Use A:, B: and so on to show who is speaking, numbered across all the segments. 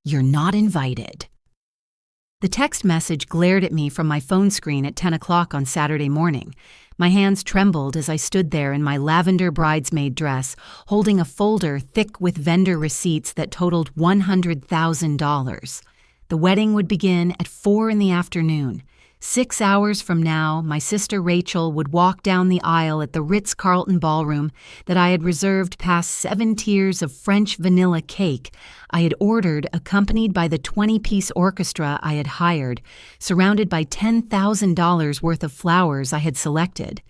A: "You're not invited." The text message glared at me from my phone screen at 10 o'clock on Saturday morning. My hands trembled as I stood there in my lavender bridesmaid dress, holding a folder thick with vendor receipts that totaled $100,000. The wedding would begin at 4 in the afternoon. 6 hours from now, my sister Rachel would walk down the aisle at the Ritz-Carlton ballroom that I had reserved past 7 tiers of French vanilla cake I had ordered, accompanied by the 20-piece orchestra I had hired, surrounded by $10,000 worth of flowers I had selected.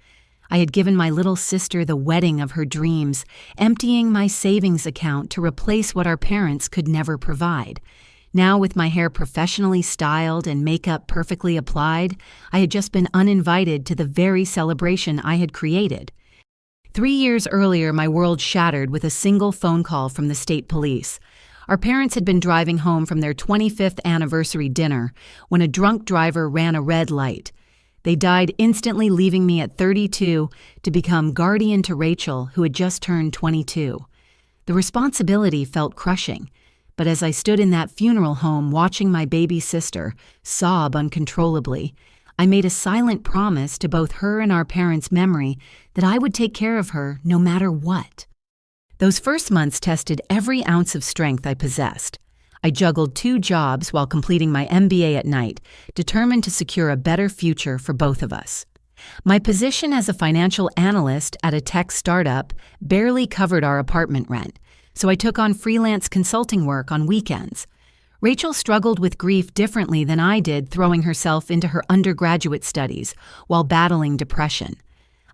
A: I had given my little sister the wedding of her dreams, emptying my savings account to replace what our parents could never provide. Now, with my hair professionally styled and makeup perfectly applied, I had just been uninvited to the very celebration I had created. 3 years earlier, my world shattered with a single phone call from the state police. Our parents had been driving home from their 25th anniversary dinner when a drunk driver ran a red light. They died instantly, leaving me at 32 to become guardian to Rachel, who had just turned 22. The responsibility felt crushing. But as I stood in that funeral home watching my baby sister sob uncontrollably, I made a silent promise to both her and our parents' memory that I would take care of her no matter what. Those first months tested every ounce of strength I possessed. I juggled 2 jobs while completing my MBA at night, determined to secure a better future for both of us. My position as a financial analyst at a tech startup barely covered our apartment rent, so I took on freelance consulting work on weekends. Rachel struggled with grief differently than I did, throwing herself into her undergraduate studies while battling depression.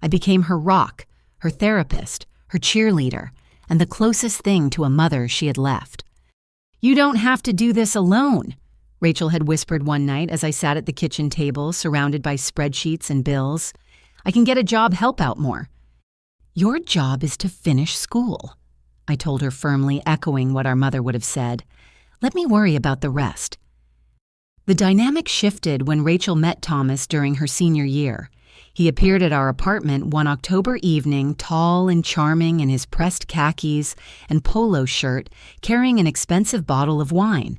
A: I became her rock, her therapist, her cheerleader, and the closest thing to a mother she had left. "You don't have to do this alone," Rachel had whispered one night as I sat at the kitchen table surrounded by spreadsheets and bills. "I can get a job help out more." "Your job is to finish school," I told her firmly, echoing what our mother would have said. "Let me worry about the rest." The dynamic shifted when Rachel met Thomas during her senior year. He appeared at our apartment one October evening, tall and charming in his pressed khakis and polo shirt, carrying an expensive bottle of wine.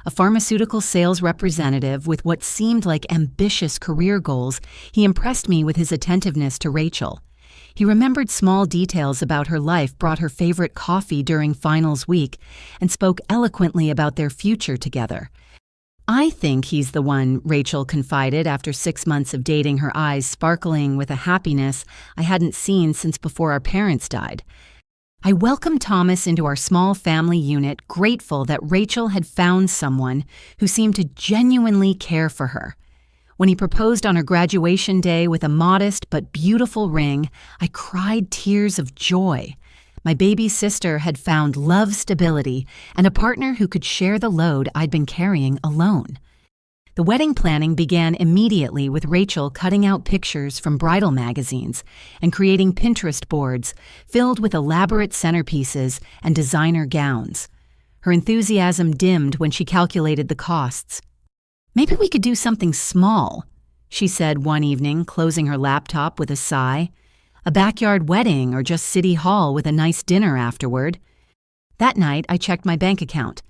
A: A pharmaceutical sales representative with what seemed like ambitious career goals, he impressed me with his attentiveness to Rachel. He remembered small details about her life, brought her favorite coffee during finals week, and spoke eloquently about their future together. "I think he's the one," Rachel confided after 6 months of dating, her eyes sparkling with a happiness I hadn't seen since before our parents died. I welcomed Thomas into our small family unit, grateful that Rachel had found someone who seemed to genuinely care for her. When he proposed on her graduation day with a modest but beautiful ring, I cried tears of joy. My baby sister had found love, stability, and a partner who could share the load I'd been carrying alone. The wedding planning began immediately with Rachel cutting out pictures from bridal magazines and creating Pinterest boards filled with elaborate centerpieces and designer gowns. Her enthusiasm dimmed when she calculated the costs. "Maybe we could do something small," she said one evening, closing her laptop with a sigh. "A backyard wedding or just City Hall with a nice dinner afterward." That night, I checked my bank account.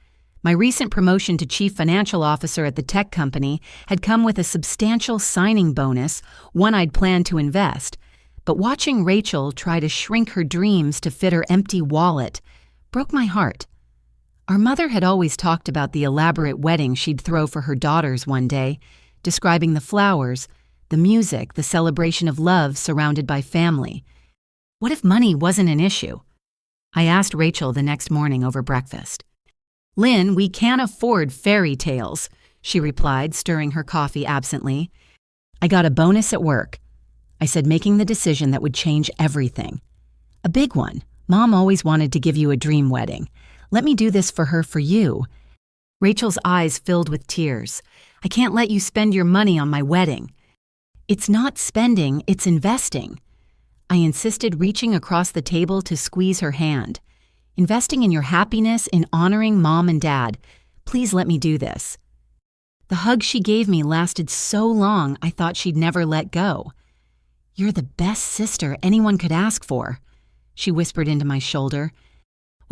A: My recent promotion to chief financial officer at the tech company had come with a substantial signing bonus, one I'd planned to invest. But watching Rachel try to shrink her dreams to fit her empty wallet broke my heart. Our mother had always talked about the elaborate wedding she'd throw for her daughters one day, describing the flowers, the music, the celebration of love surrounded by family. What if money wasn't an issue? I asked Rachel the next morning over breakfast. "Lynn, we can't afford fairy tales," she replied, stirring her coffee absently. "I got a bonus at work," I said, making the decision that would change everything. "A big one. Mom always wanted to give you a dream wedding. Let me do this for her for you." Rachel's eyes filled with tears. "I can't let you spend your money on my wedding." "It's not spending, it's investing." I insisted, reaching across the table to squeeze her hand. "Investing in your happiness, in honoring Mom and Dad. Please let me do this." The hug she gave me lasted so long I thought she'd never let go. "You're the best sister anyone could ask for," she whispered into my shoulder.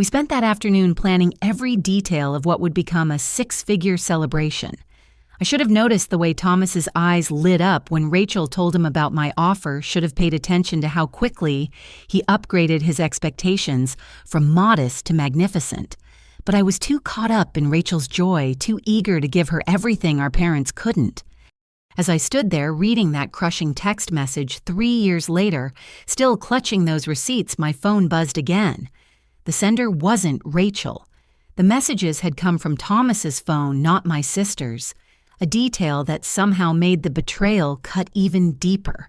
A: We spent that afternoon planning every detail of what would become a six-figure celebration. I should have noticed the way Thomas's eyes lit up when Rachel told him about my offer, should have paid attention to how quickly he upgraded his expectations from modest to magnificent. But I was too caught up in Rachel's joy, too eager to give her everything our parents couldn't. As I stood there reading that crushing text message 3 years later, still clutching those receipts, my phone buzzed again. The sender wasn't Rachel. The messages had come from Thomas's phone, not my sister's, a detail that somehow made the betrayal cut even deeper.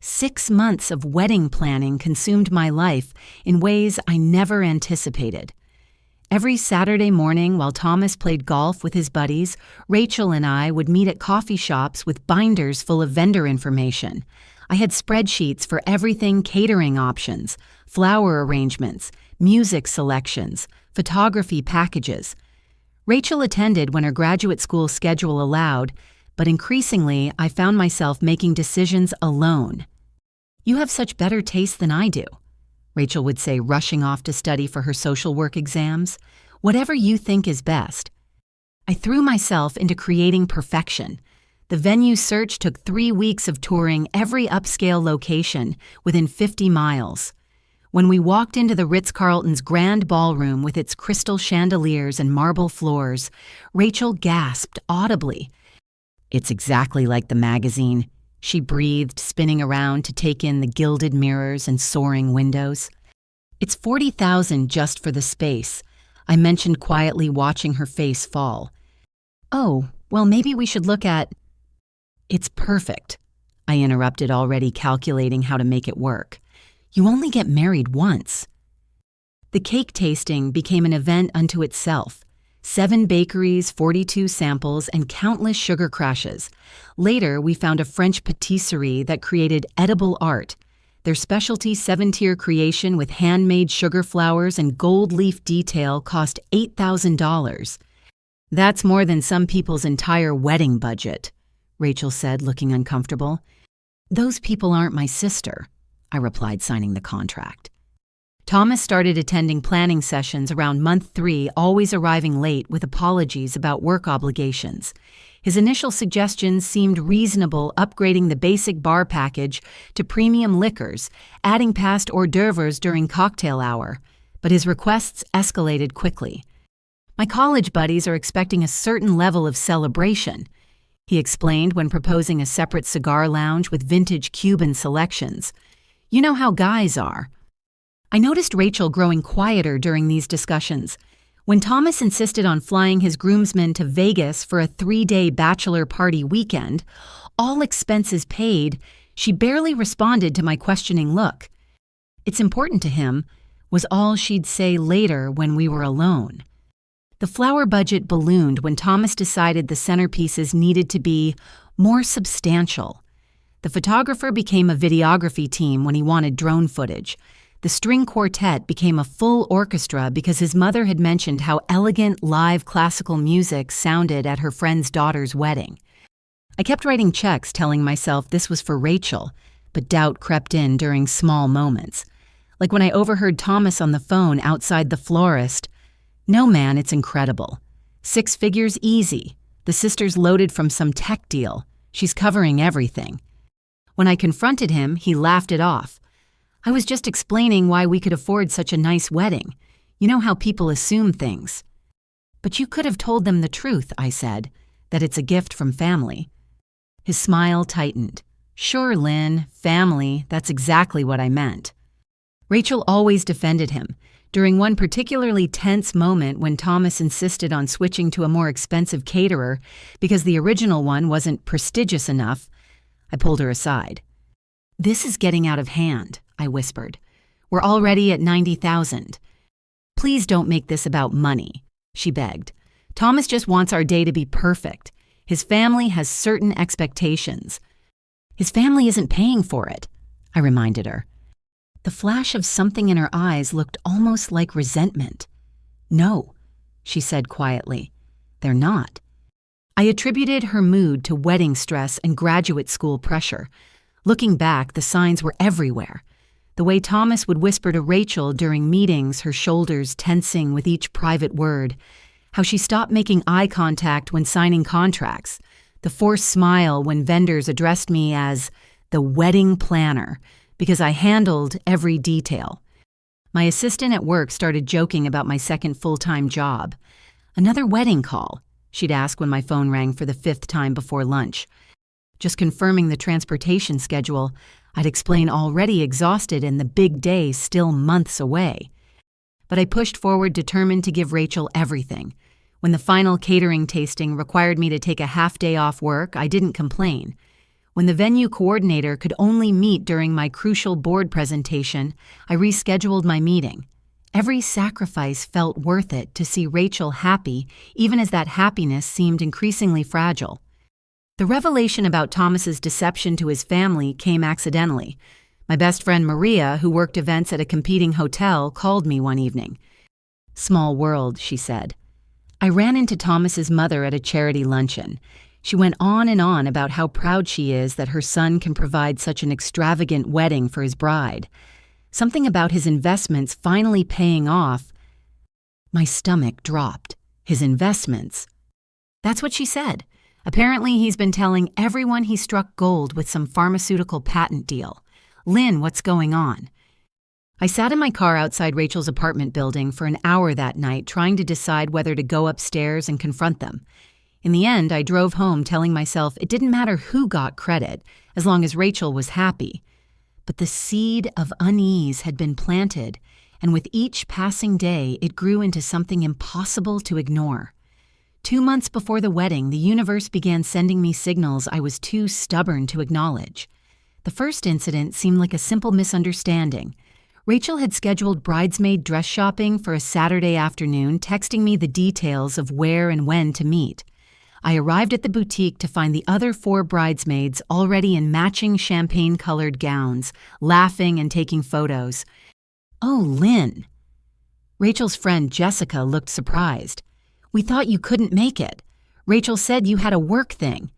A: 6 months of wedding planning consumed my life in ways I never anticipated. Every Saturday morning while Thomas played golf with his buddies, Rachel and I would meet at coffee shops with binders full of vendor information. I had spreadsheets for everything: catering options, flower arrangements, music selections, photography packages. Rachel attended when her graduate school schedule allowed, but increasingly I found myself making decisions alone. "You have such better taste than I do," Rachel would say, rushing off to study for her social work exams. "Whatever you think is best." I threw myself into creating perfection. The venue search took 3 weeks of touring every upscale location within 50 miles. When we walked into the Ritz-Carlton's grand ballroom with its crystal chandeliers and marble floors, Rachel gasped audibly. "It's exactly like the magazine," she breathed, spinning around to take in the gilded mirrors and soaring windows. "It's $40,000 just for the space," I mentioned quietly, watching her face fall. "Oh, well, maybe we should look at—" "It's perfect," I interrupted, already calculating how to make it work. "You only get married once." The cake tasting became an event unto itself. 7 bakeries, 42 samples, and countless sugar crashes. Later, we found a French patisserie that created edible art. Their specialty 7-tier creation with handmade sugar flowers and gold leaf detail cost $8,000. "That's more than some people's entire wedding budget," Rachel said, looking uncomfortable. "Those people aren't my sister," I replied, signing the contract. Thomas started attending planning sessions around month 3, always arriving late with apologies about work obligations. His initial suggestions seemed reasonable, upgrading the basic bar package to premium liquors, adding past hors d'oeuvres during cocktail hour. But his requests escalated quickly. "My college buddies are expecting a certain level of celebration," he explained when proposing a separate cigar lounge with vintage Cuban selections. "You know how guys are." I noticed Rachel growing quieter during these discussions. When Thomas insisted on flying his groomsmen to Vegas for a 3-day bachelor party weekend, all expenses paid, she barely responded to my questioning look. "It's important to him," was all she'd say later when we were alone. The flower budget ballooned when Thomas decided the centerpieces needed to be more substantial. The photographer became a videography team when he wanted drone footage. The string quartet became a full orchestra because his mother had mentioned how elegant live classical music sounded at her friend's daughter's wedding. I kept writing checks telling myself this was for Rachel, but doubt crept in during small moments. Like when I overheard Thomas on the phone outside the florist. "No, man, it's incredible. 6 figures easy. The sister's loaded from some tech deal. She's covering everything." When I confronted him, he laughed it off. "I was just explaining why we could afford such a nice wedding. You know how people assume things." "But you could have told them the truth," I said, "that it's a gift from family." His smile tightened. "Sure, Lynn, family, that's exactly what I meant." Rachel always defended him. During one particularly tense moment when Thomas insisted on switching to a more expensive caterer because the original one wasn't prestigious enough, I pulled her aside. "This is getting out of hand," I whispered. "We're already at $90,000. Please don't make this about money," she begged. "Thomas just wants our day to be perfect. His family has certain expectations." "His family isn't paying for it," I reminded her. The flash of something in her eyes looked almost like resentment. "No," she said quietly. "They're not." I attributed her mood to wedding stress and graduate school pressure. Looking back, the signs were everywhere. The way Thomas would whisper to Rachel during meetings, her shoulders tensing with each private word. How she stopped making eye contact when signing contracts. The forced smile when vendors addressed me as the wedding planner because I handled every detail. My assistant at work started joking about my second full-time job. "Another wedding call," she'd ask when my phone rang for the 5th time before lunch. Just confirming the transportation schedule, I'd explain already exhausted and the big day still months away. But I pushed forward, determined to give Rachel everything. When the final catering tasting required me to take a half day off work, I didn't complain. When the venue coordinator could only meet during my crucial board presentation, I rescheduled my meeting. Every sacrifice felt worth it to see Rachel happy, even as that happiness seemed increasingly fragile. The revelation about Thomas's deception to his family came accidentally. My best friend Maria, who worked events at a competing hotel, called me one evening. "Small world," she said. "I ran into Thomas's mother at a charity luncheon. She went on and on about how proud she is that her son can provide such an extravagant wedding for his bride. Something about his investments finally paying off." My stomach dropped. His investments. That's what she said. Apparently, he's been telling everyone he struck gold with some pharmaceutical patent deal. "Lynn, what's going on?" I sat in my car outside Rachel's apartment building for an hour that night, trying to decide whether to go upstairs and confront them. In the end, I drove home telling myself it didn't matter who got credit, as long as Rachel was happy. But the seed of unease had been planted, and with each passing day, it grew into something impossible to ignore. 2 months before the wedding, the universe began sending me signals I was too stubborn to acknowledge. The first incident seemed like a simple misunderstanding. Rachel had scheduled bridesmaid dress shopping for a Saturday afternoon, texting me the details of where and when to meet. I arrived at the boutique to find the other 4 bridesmaids already in matching champagne-colored gowns, laughing and taking photos. "Oh, Lynn." Rachel's friend Jessica looked surprised. "We thought you couldn't make it. Rachel said you had a work thing."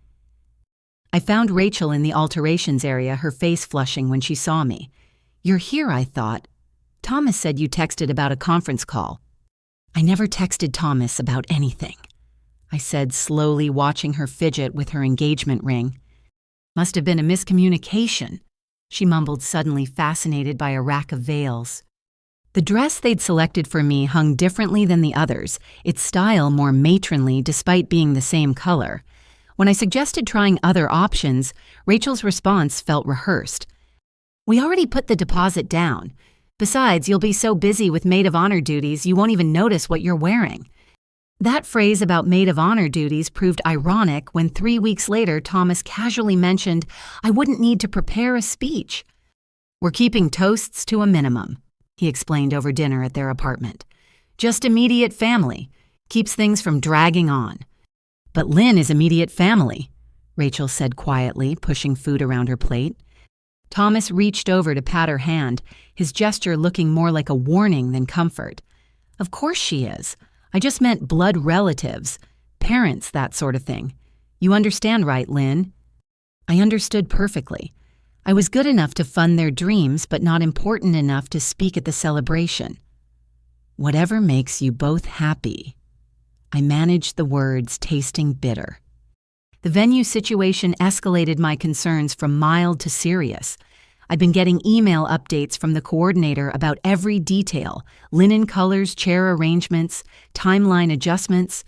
A: I found Rachel in the alterations area, her face flushing when she saw me. "You're here," I thought. "Thomas said you texted about a conference call." "I never texted Thomas about anything," I said, slowly watching her fidget with her engagement ring. "Must have been a miscommunication," she mumbled, suddenly fascinated by a rack of veils. The dress they'd selected for me hung differently than the others, its style more matronly despite being the same color. When I suggested trying other options, Rachel's response felt rehearsed. "We already put the deposit down. Besides, you'll be so busy with maid of honor duties you won't even notice what you're wearing." That phrase about maid of honor duties proved ironic when 3 weeks later Thomas casually mentioned I wouldn't need to prepare a speech. "We're keeping toasts to a minimum," he explained over dinner at their apartment. "Just immediate family. Keeps things from dragging on." "But Lynn is immediate family," Rachel said quietly, pushing food around her plate. Thomas reached over to pat her hand, his gesture looking more like a warning than comfort. "Of course she is. I just meant blood relatives, parents, that sort of thing. You understand, right, Lynn?" I understood perfectly. I was good enough to fund their dreams, but not important enough to speak at the celebration. "Whatever makes you both happy." I managed the words, tasting bitter. The venue situation escalated my concerns from mild to serious. I'd been getting email updates from the coordinator about every detail, linen colors, chair arrangements, timeline adjustments.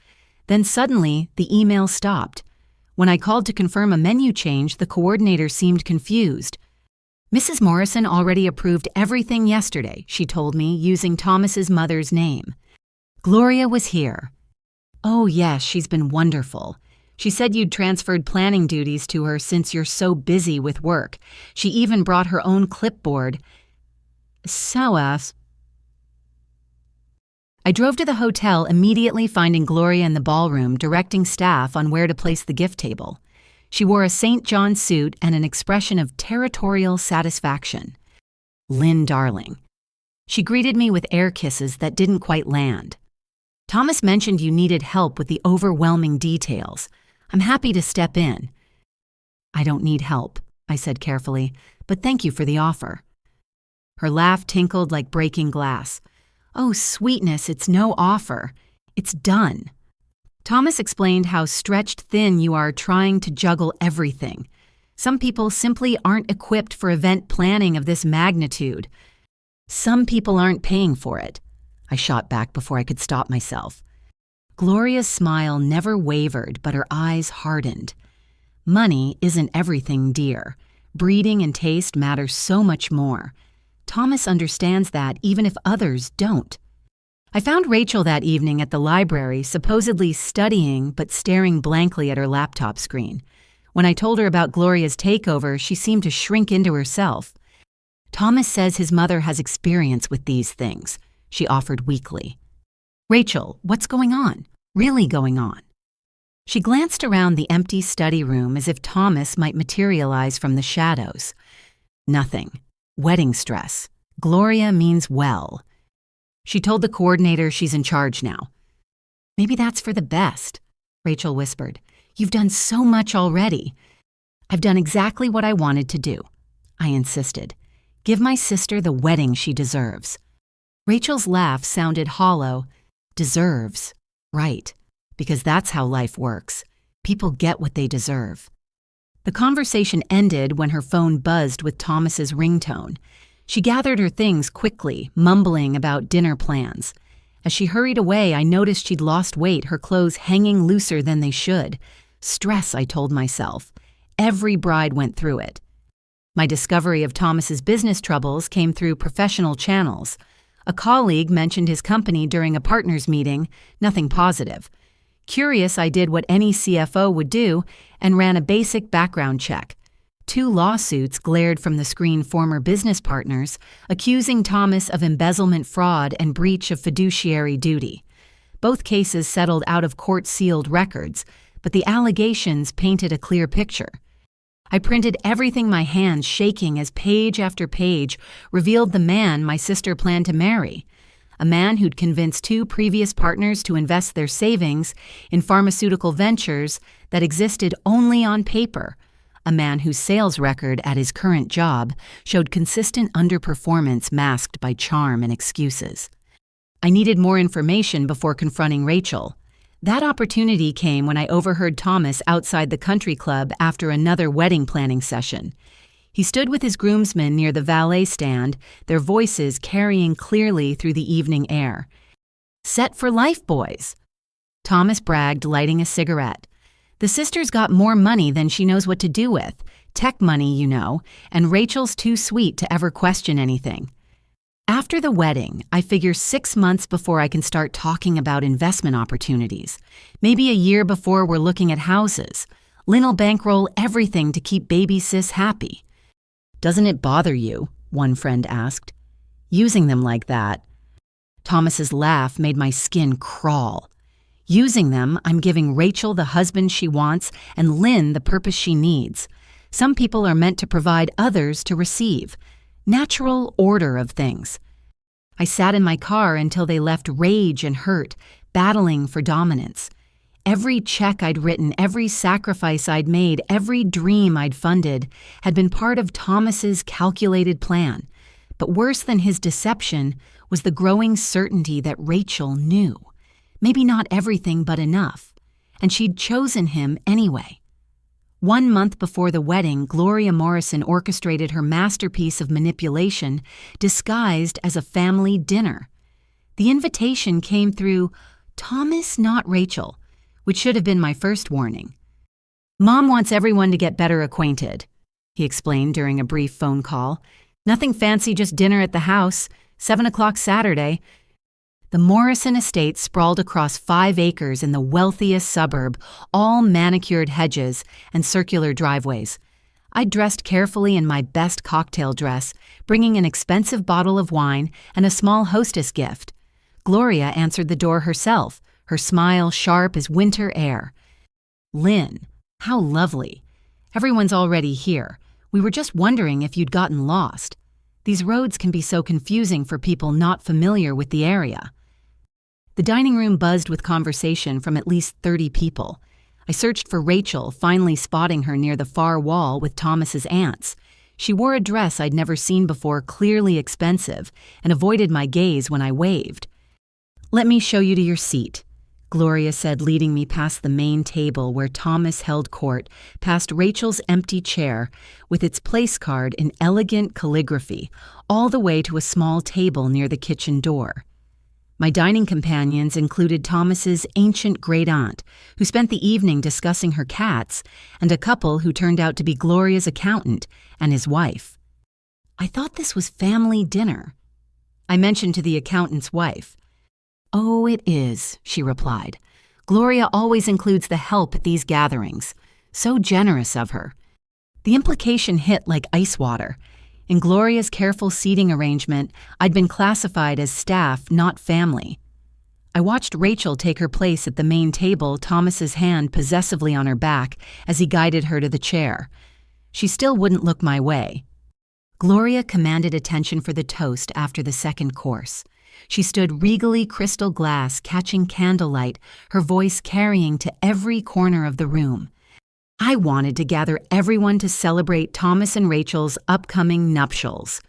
A: Then suddenly, the email stopped. When I called to confirm a menu change, the coordinator seemed confused. "Mrs. Morrison already approved everything yesterday," she told me, using Thomas's mother's name. "Gloria was here." "Oh, yes, she's been wonderful. She said you'd transferred planning duties to her since you're so busy with work. She even brought her own clipboard." I drove to the hotel, immediately finding Gloria in the ballroom, directing staff on where to place the gift table. She wore a St. John suit and an expression of territorial satisfaction. "Lynn, darling." She greeted me with air kisses that didn't quite land. "Thomas mentioned you needed help with the overwhelming details. I'm happy to step in." "I don't need help," I said carefully, "but thank you for the offer." Her laugh tinkled like breaking glass. "Oh, sweetness, it's no offer. It's done." Thomas explained how stretched thin you are trying to juggle everything. Some people simply aren't equipped for event planning of this magnitude. Some people aren't paying for it. I shot back before I could stop myself. Gloria's smile never wavered, but her eyes hardened. Money isn't everything, dear. Breeding and taste matter so much more. Thomas understands that even if others don't. I found Rachel that evening at the library, supposedly studying but staring blankly at her laptop screen. When I told her about Gloria's takeover, she seemed to shrink into herself. "Thomas says his mother has experience with these things," she offered weakly. "Rachel, what's going on? Really going on?" She glanced around the empty study room as if Thomas might materialize from the shadows. "Nothing. Wedding stress. Gloria means well. She told the coordinator she's in charge now." "Maybe that's for the best," Rachel whispered. "You've done so much already." "I've done exactly what I wanted to do," I insisted. "Give my sister the wedding she deserves." Rachel's laugh sounded hollow. Deserves. Right. Because that's how life works. People get what they deserve. The conversation ended when her phone buzzed with Thomas's ringtone. She gathered her things quickly, mumbling about dinner plans. As she hurried away, I noticed she'd lost weight, her clothes hanging looser than they should. Stress, I told myself. Every bride went through it. My discovery of Thomas's business troubles came through professional channels. A colleague mentioned his company during a partners meeting, nothing positive. Curious, I did what any CFO would do and ran a basic background check. 2 lawsuits glared from the screen former business partners, accusing Thomas of embezzlement fraud and breach of fiduciary duty. Both cases settled out of court-sealed records, but the allegations painted a clear picture. I printed everything, my hands shaking as page after page revealed the man my sister planned to marry. A man who'd convinced 2 previous partners to invest their savings in pharmaceutical ventures that existed only on paper. A man whose sales record at his current job showed consistent underperformance masked by charm and excuses. I needed more information before confronting Rachel. That opportunity came when I overheard Thomas outside the country club after another wedding planning session. He stood with his groomsmen near the valet stand, their voices carrying clearly through the evening air. "Set for life, boys," Thomas bragged, lighting a cigarette. "The sister's got more money than she knows what to do with. Tech money, you know, and Rachel's too sweet to ever question anything." After the wedding, I figure 6 months before I can start talking about investment opportunities. Maybe a year before we're looking at houses. Lynn'll bankroll everything to keep baby sis happy. "Doesn't it bother you?" one friend asked. "Using them like that?" Thomas's laugh made my skin crawl. Using them, I'm giving Rachel the husband she wants and Lynn the purpose she needs. Some people are meant to provide, others to receive. Natural order of things. I sat in my car until they left rage and hurt, battling for dominance. Every check I'd written, every sacrifice I'd made, every dream I'd funded had been part of Thomas's calculated plan. But worse than his deception was the growing certainty that Rachel knew. Maybe not everything, but enough. And she'd chosen him anyway. 1 month before the wedding, Gloria Morrison orchestrated her masterpiece of manipulation disguised as a family dinner. The invitation came through Thomas, not Rachel, which should have been my first warning. "Mom wants everyone to get better acquainted," he explained during a brief phone call. "Nothing fancy, just dinner at the house, 7 o'clock Saturday." The Morrison estate sprawled across 5 acres in the wealthiest suburb, all manicured hedges and circular driveways. I dressed carefully in my best cocktail dress, bringing an expensive bottle of wine and a small hostess gift. Gloria answered the door herself, her smile sharp as winter air. "Lynn, how lovely. Everyone's already here. We were just wondering if you'd gotten lost. These roads can be so confusing for people not familiar with the area." The dining room buzzed with conversation from at least 30 people. I searched for Rachel, finally spotting her near the far wall with Thomas's aunts. She wore a dress I'd never seen before, clearly expensive, and avoided my gaze when I waved. "Let me show you to your seat," Gloria said, leading me past the main table where Thomas held court, past Rachel's empty chair with its place card in elegant calligraphy, all the way to a small table near the kitchen door. My dining companions included Thomas's ancient great-aunt, who spent the evening discussing her cats, and a couple who turned out to be Gloria's accountant and his wife. "I thought this was family dinner," I mentioned to the accountant's wife. "Oh, it is," she replied. "Gloria always includes the help at these gatherings. So generous of her." The implication hit like ice water. In Gloria's careful seating arrangement, I'd been classified as staff, not family. I watched Rachel take her place at the main table, Thomas's hand possessively on her back as he guided her to the chair. She still wouldn't look my way. Gloria commanded attention for the toast after the second course. She stood regally crystal glass, catching candlelight, her voice carrying to every corner of the room. I wanted to gather everyone to celebrate Thomas and Rachel's upcoming nuptials.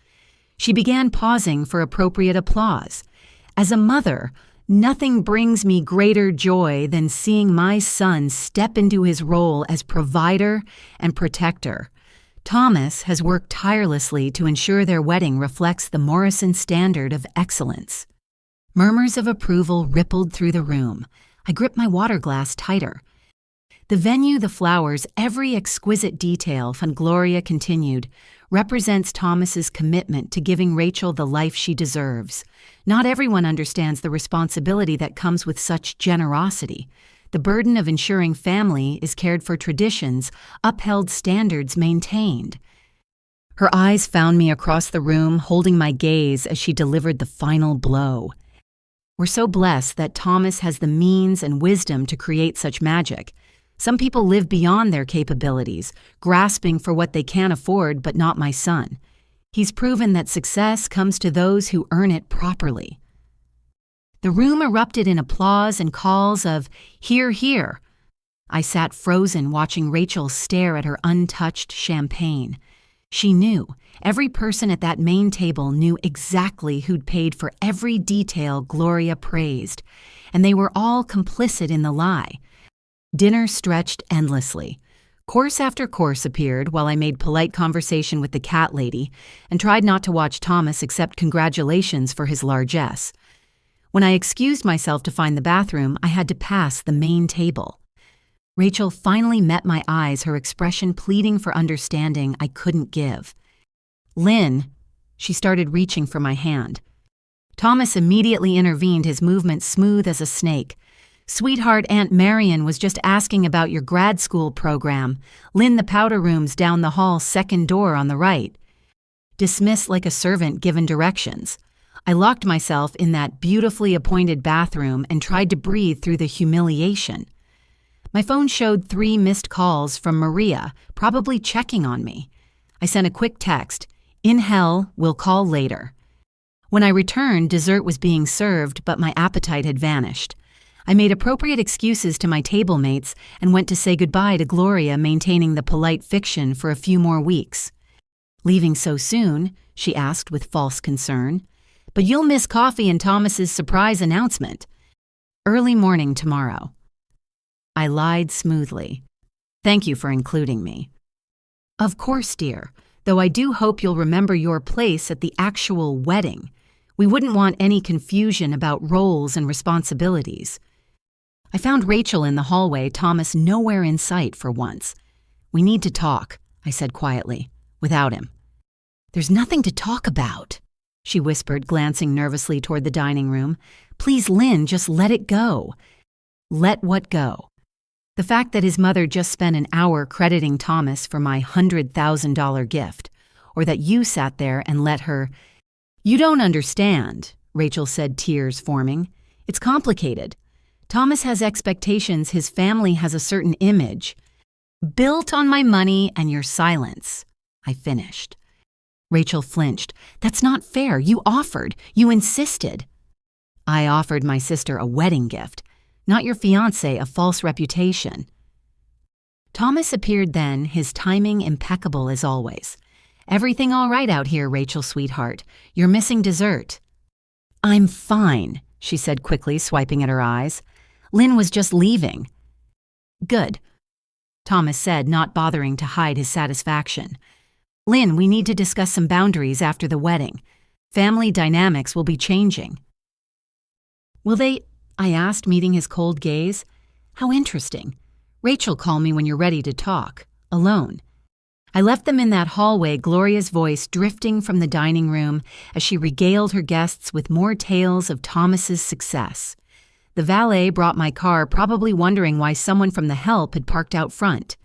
A: She began pausing for appropriate applause. As a mother, nothing brings me greater joy than seeing my son step into his role as provider and protector. Thomas has worked tirelessly to ensure their wedding reflects the Morrison standard of excellence. Murmurs of approval rippled through the room. I gripped my water glass tighter. The venue, the flowers, every exquisite detail, Gloria continued, represents Thomas's commitment to giving Rachel the life she deserves. Not everyone understands the responsibility that comes with such generosity. The burden of ensuring family is cared for, traditions, upheld, standards maintained. Her eyes found me across the room, holding my gaze as she delivered the final blow. "We're so blessed that Thomas has the means and wisdom to create such magic. Some people live beyond their capabilities, grasping for what they can't afford, but not my son. He's proven that success comes to those who earn it properly." The room erupted in applause and calls of, "Hear, hear." I sat frozen, watching Rachel stare at her untouched champagne. She knew. Every person at that main table knew exactly who'd paid for every detail Gloria praised, and they were all complicit in the lie. Dinner stretched endlessly. Course after course appeared while I made polite conversation with the cat lady and tried not to watch Thomas accept congratulations for his largesse. When I excused myself to find the bathroom, I had to pass the main table. Rachel finally met my eyes, her expression pleading for understanding I couldn't give. "Lynn," she started reaching for my hand. Thomas immediately intervened, his movement smooth as a snake. "Sweetheart, Aunt Marion was just asking about your grad school program. Lynn, the powder room's down the hall, second door on the right." Dismissed like a servant given directions. I locked myself in that beautifully appointed bathroom and tried to breathe through the humiliation. My phone showed 3 missed calls from Maria, probably checking on me. I sent a quick text, "In hell, we'll call later." When I returned, dessert was being served, but my appetite had vanished. I made appropriate excuses to my table mates and went to say goodbye to Gloria, maintaining the polite fiction for a few more weeks. "Leaving so soon?" she asked with false concern. "But you'll miss coffee and Thomas's surprise announcement." "Early morning tomorrow." I lied smoothly. "Thank you for including me." "Of course, dear, though I do hope you'll remember your place at the actual wedding. We wouldn't want any confusion about roles and responsibilities." I found Rachel in the hallway, Thomas nowhere in sight for once. "We need to talk," I said quietly, without him. "There's nothing to talk about," she whispered, glancing nervously toward the dining room. "Please, Lynn, just let it go." Let what go? The fact that his mother just spent an hour crediting Thomas for my $100,000 gift, or that you sat there and let her— "You don't understand," Rachel said, tears forming. "It's complicated. Thomas has expectations, his family has a certain image. Built on my money and your silence," I finished. Rachel flinched. "That's not fair. You offered. You insisted." "I offered my sister a wedding gift, not your fiancé a false reputation." Thomas appeared then, his timing impeccable as always. "Everything all right out here, Rachel, sweetheart? You're missing dessert." "I'm fine," she said quickly, swiping at her eyes. "Lynn was just leaving." "Good," Thomas said, not bothering to hide his satisfaction. "Lynn, we need to discuss some boundaries after the wedding. Family dynamics will be changing." "Will they?" I asked, meeting his cold gaze. "How interesting. Rachel, call me when you're ready to talk. Alone." I left them in that hallway, Gloria's voice drifting from the dining room as she regaled her guests with more tales of Thomas's success. The valet brought my car, probably wondering why someone from the help had parked out front.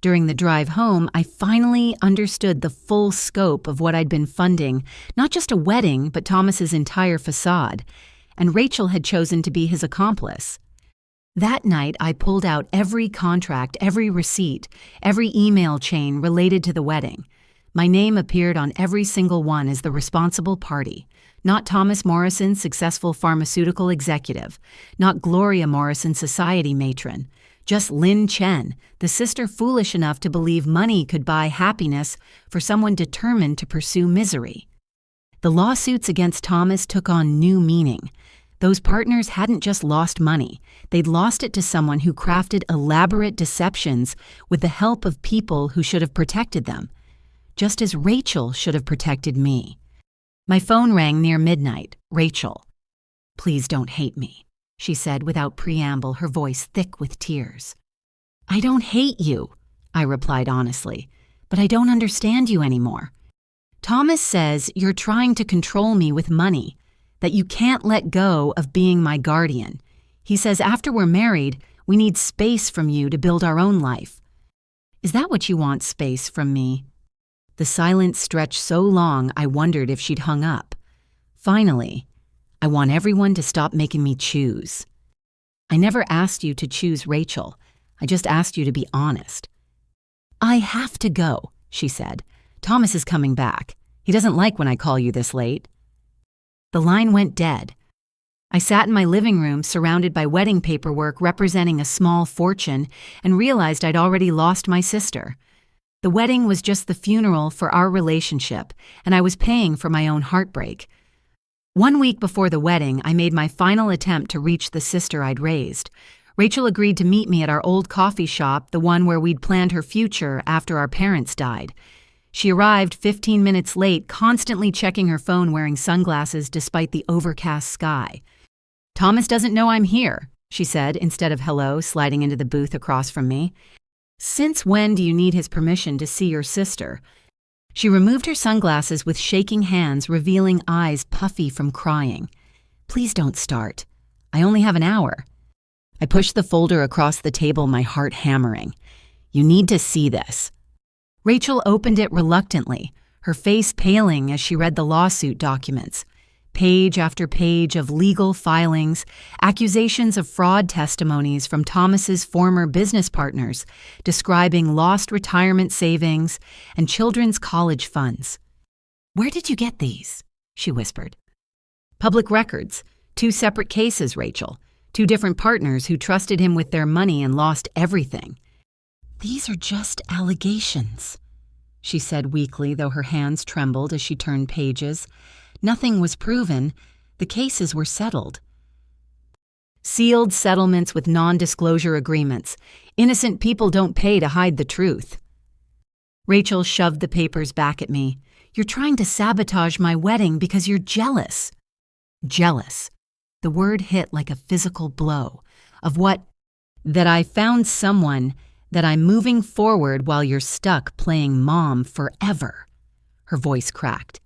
A: During the drive home, I finally understood the full scope of what I'd been funding, not just a wedding, but Thomas's entire facade, and Rachel had chosen to be his accomplice. That night, I pulled out every contract, every receipt, every email chain related to the wedding. My name appeared on every single one as the responsible party. Not Thomas Morrison, successful pharmaceutical executive. Not Gloria Morrison, society matron. Just Lynn Chen, the sister foolish enough to believe money could buy happiness for someone determined to pursue misery. The lawsuits against Thomas took on new meaning. Those partners hadn't just lost money. They'd lost it to someone who crafted elaborate deceptions with the help of people who should have protected them, just as Rachel should have protected me. My phone rang near midnight. "Rachel." "Please don't hate me," she said without preamble, her voice thick with tears. "I don't hate you," I replied honestly, "but I don't understand you anymore. Thomas says you're trying to control me with money, that you can't let go of being my guardian. He says after we're married, we need space from you to build our own life. Is that what you want, space from me?" The silence stretched so long I wondered if she'd hung up. Finally, "I want everyone to stop making me choose." "I never asked you to choose Rachel. I just asked you to be honest." "I have to go," she said. "Thomas is coming back. He doesn't like when I call you this late." The line went dead. I sat in my living room surrounded by wedding paperwork representing a small fortune and realized I'd already lost my sister. The wedding was just the funeral for our relationship, and I was paying for my own heartbreak. 1 week before the wedding, I made my final attempt to reach the sister I'd raised. Rachel agreed to meet me at our old coffee shop, the one where we'd planned her future after our parents died. She arrived 15 minutes late, constantly checking her phone wearing sunglasses despite the overcast sky. "Thomas doesn't know I'm here," she said instead of hello, sliding into the booth across from me. "Since when do you need his permission to see your sister?" She removed her sunglasses with shaking hands, revealing eyes puffy from crying. "Please don't start. I only have an hour." I pushed the folder across the table, my heart hammering. "You need to see this." Rachel opened it reluctantly, her face paling as she read the lawsuit documents. Page after page of legal filings, accusations of fraud testimonies from Thomas's former business partners, describing lost retirement savings and children's college funds. "Where did you get these?" she whispered. "Public records. 2 separate cases, Rachel. 2 different partners who trusted him with their money and lost everything." "These are just allegations," she said weakly, though her hands trembled as she turned pages. Nothing was proven. The cases were settled. "Sealed settlements with non-disclosure agreements. Innocent people don't pay to hide the truth." Rachel shoved the papers back at me. "You're trying to sabotage my wedding because you're jealous." Jealous. The word hit like a physical blow. Of what? That I found someone, that I'm moving forward while you're stuck playing mom forever. Her voice cracked.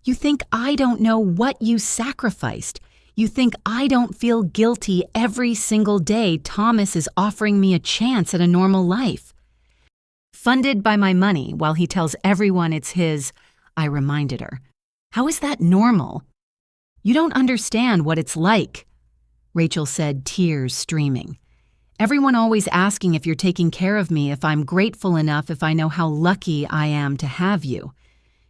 A: "You think I don't know what you sacrificed. You think I don't feel guilty every single day Thomas is offering me a chance at a normal life. Funded by my money while he tells everyone it's his," I reminded her. "How is that normal?" "You don't understand what it's like," Rachel said, tears streaming. "Everyone always asking if you're taking care of me, if I'm grateful enough, if I know how lucky I am to have you.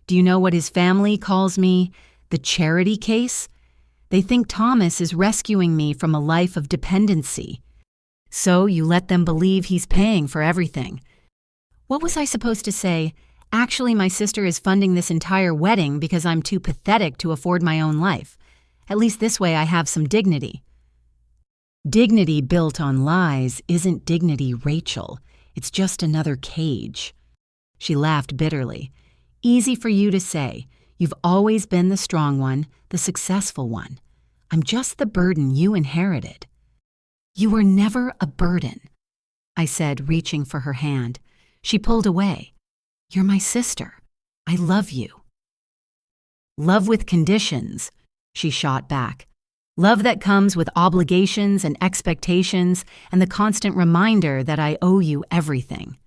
A: Do you know what his family calls me? The charity case? They think Thomas is rescuing me from a life of dependency. So you let them believe he's paying for everything." What was I supposed to say? Actually, my sister is funding this entire wedding because I'm too pathetic to afford my own life. At least this way I have some dignity." "Dignity built on lies isn't dignity, Rachel. It's just another cage." She laughed bitterly. "Easy for you to say. You've always been the strong one, the successful one. I'm just the burden you inherited." "You were never a burden," I said, reaching for her hand. She pulled away. "You're my sister. I love you." "Love with conditions," she shot back. "Love that comes with obligations and expectations and the constant reminder that I owe you everything."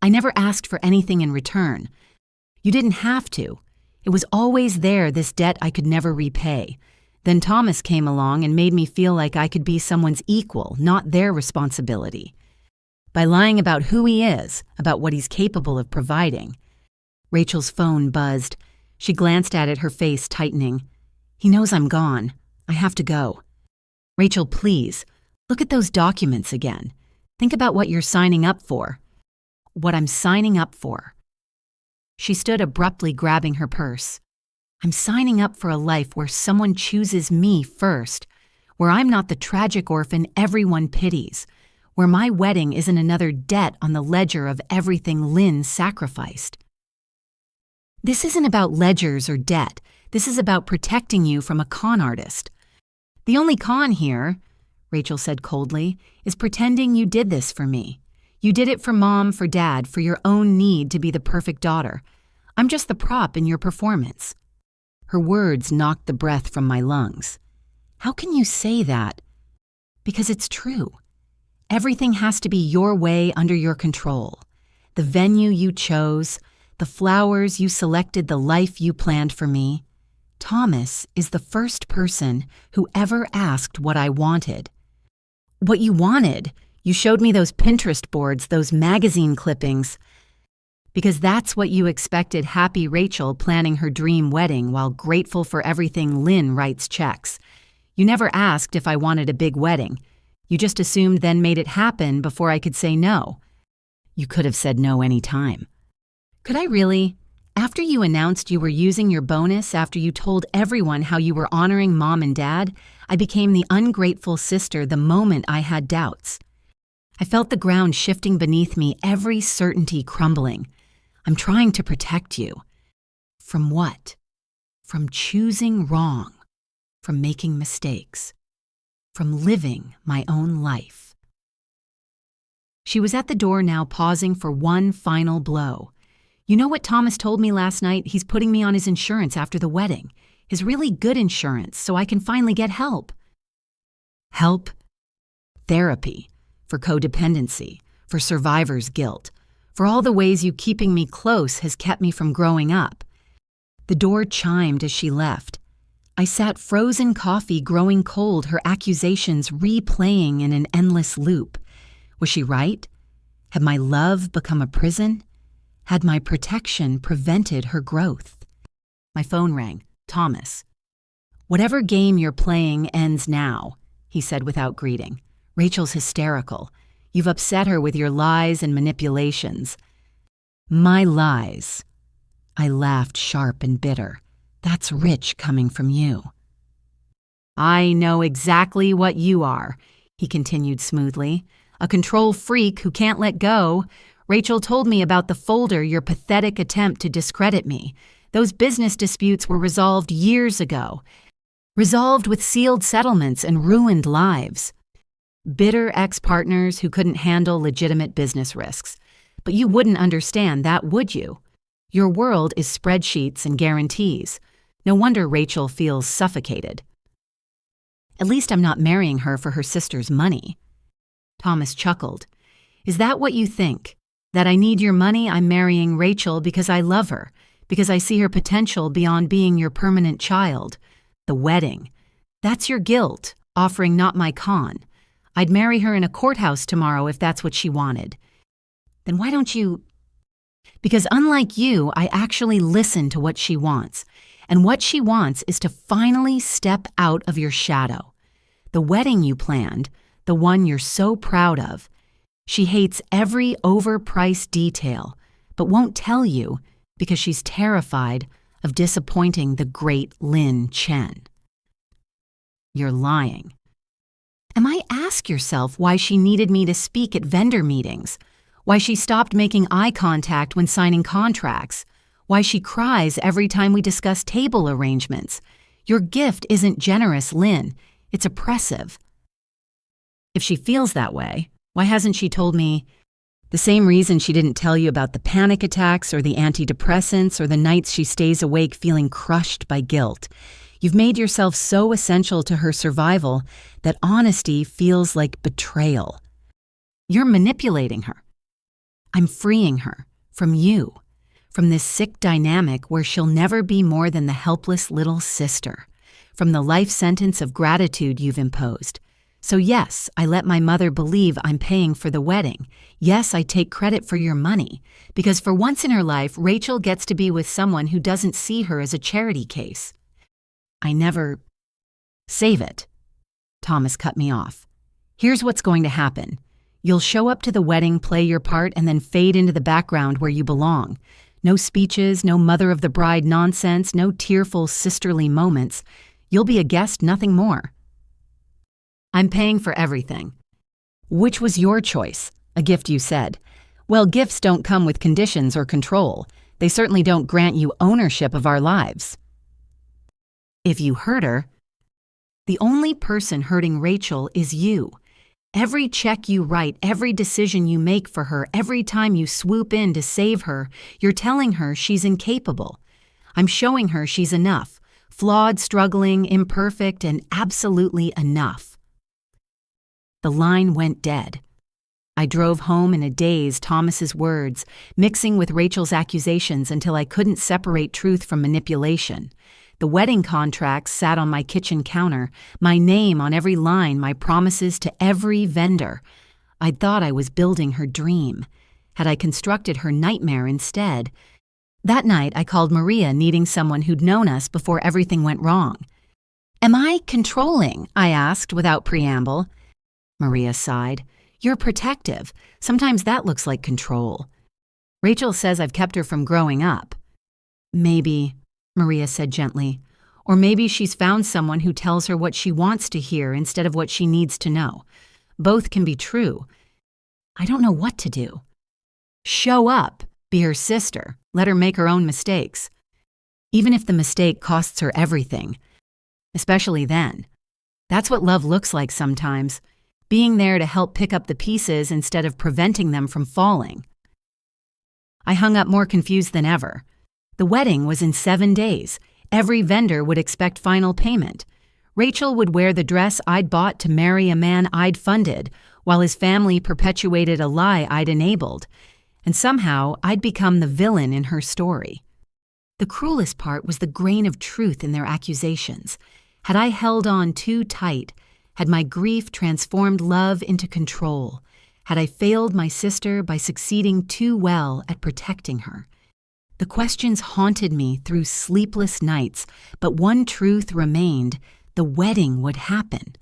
A: "I never asked for anything in return. You didn't have to. It was always there, this debt I could never repay. Then Thomas came along and made me feel like I could be someone's equal, not their responsibility. By lying about who he is, about what he's capable of providing." Rachel's phone buzzed. She glanced at it, her face tightening. "He knows I'm gone. I have to go." "Rachel, please, look at those documents again. Think about what you're signing up for." "What I'm signing up for." She stood abruptly, grabbing her purse. "I'm signing up for a life where someone chooses me first, where I'm not the tragic orphan everyone pities, where my wedding isn't another debt on the ledger of everything Lynn sacrificed." "This isn't about ledgers or debt. This is about protecting you from a con artist." "The only con here," Rachel said coldly, "is pretending you did this for me. You did it for Mom, for Dad, for your own need to be the perfect daughter. I'm just the prop in your performance." Her words knocked the breath from my lungs. "How can you say that?" "Because it's true. Everything has to be your way, under your control. The venue you chose, the flowers you selected, the life you planned for me. Thomas is the first person who ever asked what I wanted." "What you wanted? You showed me those Pinterest boards, those magazine clippings." "Because that's what you expected happy Rachel planning her dream wedding while grateful for everything Lynn writes checks. You never asked if I wanted a big wedding. You just assumed then made it happen before I could say no." "You could have said no any time." "Could I really? After you announced you were using your bonus, after you told everyone how you were honoring Mom and Dad, I became the ungrateful sister the moment I had doubts. I felt the ground shifting beneath me, every certainty crumbling. I'm trying to protect you." "From what?" "From choosing wrong, from making mistakes, from living my own life." She was at the door now, pausing for one final blow. "You know what Thomas told me last night? He's putting me on his insurance after the wedding. His really good insurance, so I can finally get help." "Help?" "Therapy. For codependency. For survivor's guilt. For all the ways you keeping me close has kept me from growing up." The door chimed as she left. I sat frozen, coffee growing cold, her accusations replaying in an endless loop. Was she right? Had my love become a prison? Had my protection prevented her growth? My phone rang. Thomas. "Whatever game you're playing ends now," he said without greeting. "Rachel's hysterical. You've upset her with your lies and manipulations." "My lies?" I laughed, sharp and bitter. "That's rich coming from you." "I know exactly what you are," he continued smoothly. "A control freak who can't let go. Rachel told me about the folder, your pathetic attempt to discredit me. Those business disputes were resolved years ago. Resolved with sealed settlements and ruined lives. Bitter ex-partners who couldn't handle legitimate business risks. But you wouldn't understand that, would you? Your world is spreadsheets and guarantees. No wonder Rachel feels suffocated." "At least I'm not marrying her for her sister's money." Thomas chuckled. "Is that what you think? That I need your money? I'm marrying Rachel because I love her, because I see her potential beyond being your permanent child. The wedding. That's your guilt, offering not my con. I'd marry her in a courthouse tomorrow if that's what she wanted." "Then why don't you—" "Because unlike you, I actually listen to what she wants. And what she wants is to finally step out of your shadow. The wedding you planned, the one you're so proud of. She hates every overpriced detail, but won't tell you because she's terrified of disappointing the great Lin Chen. You're lying. Ask yourself why she needed me to speak at vendor meetings, why she stopped making eye contact when signing contracts, why she cries every time we discuss table arrangements. Your gift isn't generous, Lin. It's oppressive. If she feels that way, why hasn't she told me the same reason she didn't tell you about the panic attacks or the antidepressants or the nights she stays awake feeling crushed by guilt? You've made yourself so essential to her survival that honesty feels like betrayal. You're manipulating her. I'm freeing her from you, from this sick dynamic where she'll never be more than the helpless little sister, from the life sentence of gratitude you've imposed. So yes, I let my mother believe I'm paying for the wedding. Yes, I take credit for your money, because for once in her life, Rachel gets to be with someone who doesn't see her as a charity case. I never... Save it. Thomas cut me off. Here's what's going to happen. You'll show up to the wedding, play your part, and then fade into the background where you belong. No speeches, no mother of the bride nonsense, no tearful sisterly moments. You'll be a guest, nothing more. I'm paying for everything. Which was your choice? A gift, you said. Well, gifts don't come with conditions or control. They certainly don't grant you ownership of our lives. If you hurt her, the only person hurting Rachel is you. Every check you write, every decision you make for her, every time you swoop in to save her, you're telling her she's incapable. I'm showing her she's enough, flawed, struggling, imperfect, and absolutely enough. The line went dead. I drove home in a daze, Thomas's words, mixing with Rachel's accusations until I couldn't separate truth from manipulation. The wedding contracts sat on my kitchen counter, my name on every line, my promises to every vendor. I'd thought I was building her dream. Had I constructed her nightmare instead? That night, I called Maria, needing someone who'd known us before everything went wrong. Am I controlling? I asked without preamble. Maria sighed. You're protective. Sometimes that looks like control. Rachel says I've kept her from growing up. Maybe, Maria said gently, or maybe she's found someone who tells her what she wants to hear instead of what she needs to know. Both can be true. I don't know what to do. Show up, be her sister, let her make her own mistakes. Even if the mistake costs her everything. Especially then. That's what love looks like sometimes. Being there to help pick up the pieces instead of preventing them from falling. I hung up more confused than ever. The wedding was in 7 days. Every vendor would expect final payment. Rachel would wear the dress I'd bought to marry a man I'd funded, while his family perpetuated a lie I'd enabled. And somehow, I'd become the villain in her story. The cruelest part was the grain of truth in their accusations. Had I held on too tight, had my grief transformed love into control, had I failed my sister by succeeding too well at protecting her? The questions haunted me through sleepless nights, but one truth remained: the wedding would happen.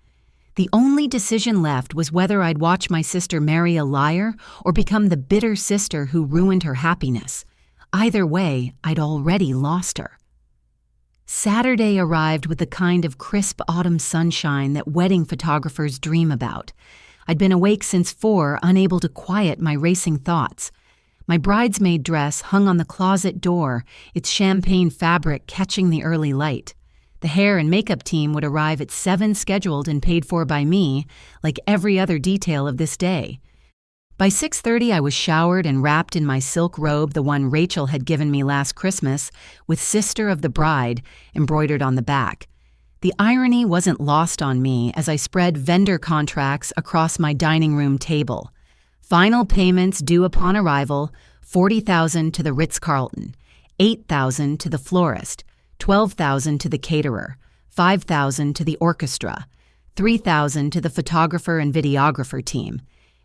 A: The only decision left was whether I'd watch my sister marry a liar or become the bitter sister who ruined her happiness. Either way, I'd already lost her. Saturday arrived with the kind of crisp autumn sunshine that wedding photographers dream about. I'd been awake since 4, unable to quiet my racing thoughts. My bridesmaid dress hung on the closet door, its champagne fabric catching the early light. The hair and makeup team would arrive at 7, scheduled and paid for by me, like every other detail of this day. By 6:30, I was showered and wrapped in my silk robe, the one Rachel had given me last Christmas, with Sister of the Bride embroidered on the back. The irony wasn't lost on me as I spread vendor contracts across my dining room table. Final payments due upon arrival: $40,000 to the Ritz-Carlton, $8,000 to the florist, $12,000 to the caterer, $5,000 to the orchestra, $3,000 to the photographer and videographer team.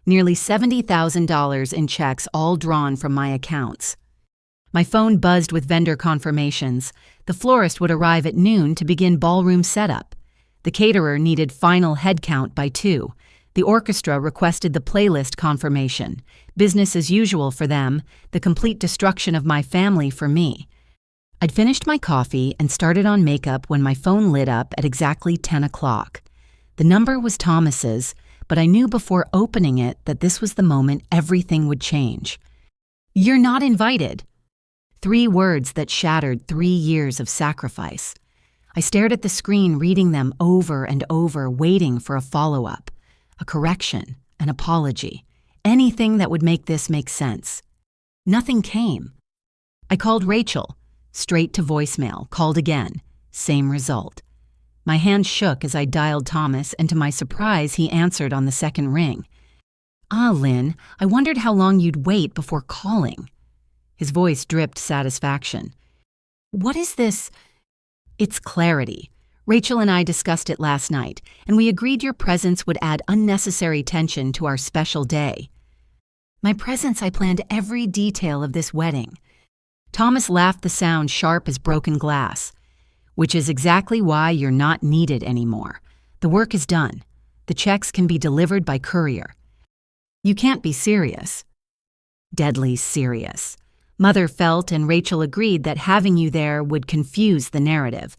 A: Nearly $70,000 in checks, all drawn from my accounts. My phone buzzed with vendor confirmations. The florist would arrive at noon to begin ballroom setup. The caterer needed final head count by 2. The orchestra requested the playlist confirmation. Business as usual for them, the complete destruction of my family for me. I'd finished my coffee and started on makeup when my phone lit up at exactly 10 o'clock. The number was Thomas's, but I knew before opening it that this was the moment everything would change. "You're not invited." 3 words that shattered 3 years of sacrifice. I stared at the screen, reading them over and over, waiting for a follow-up, a correction, an apology, anything that would make this make sense. Nothing came. I called Rachel, straight to voicemail, called again, same result. My hand shook as I dialed Thomas, and to my surprise, he answered on the second ring. "Ah, Lynn, I wondered how long you'd wait before calling." His voice dripped satisfaction. "What is this?" "It's clarity. Rachel and I discussed it last night, and we agreed your presence would add unnecessary tension to our special day." My presence, I planned every detail of this wedding. Thomas laughed, the sound sharp as broken glass. "Which is exactly why you're not needed anymore. The work is done. The checks can be delivered by courier." "You can't be serious." "Deadly serious." Mother felt and Rachel agreed that having you there would confuse the narrative.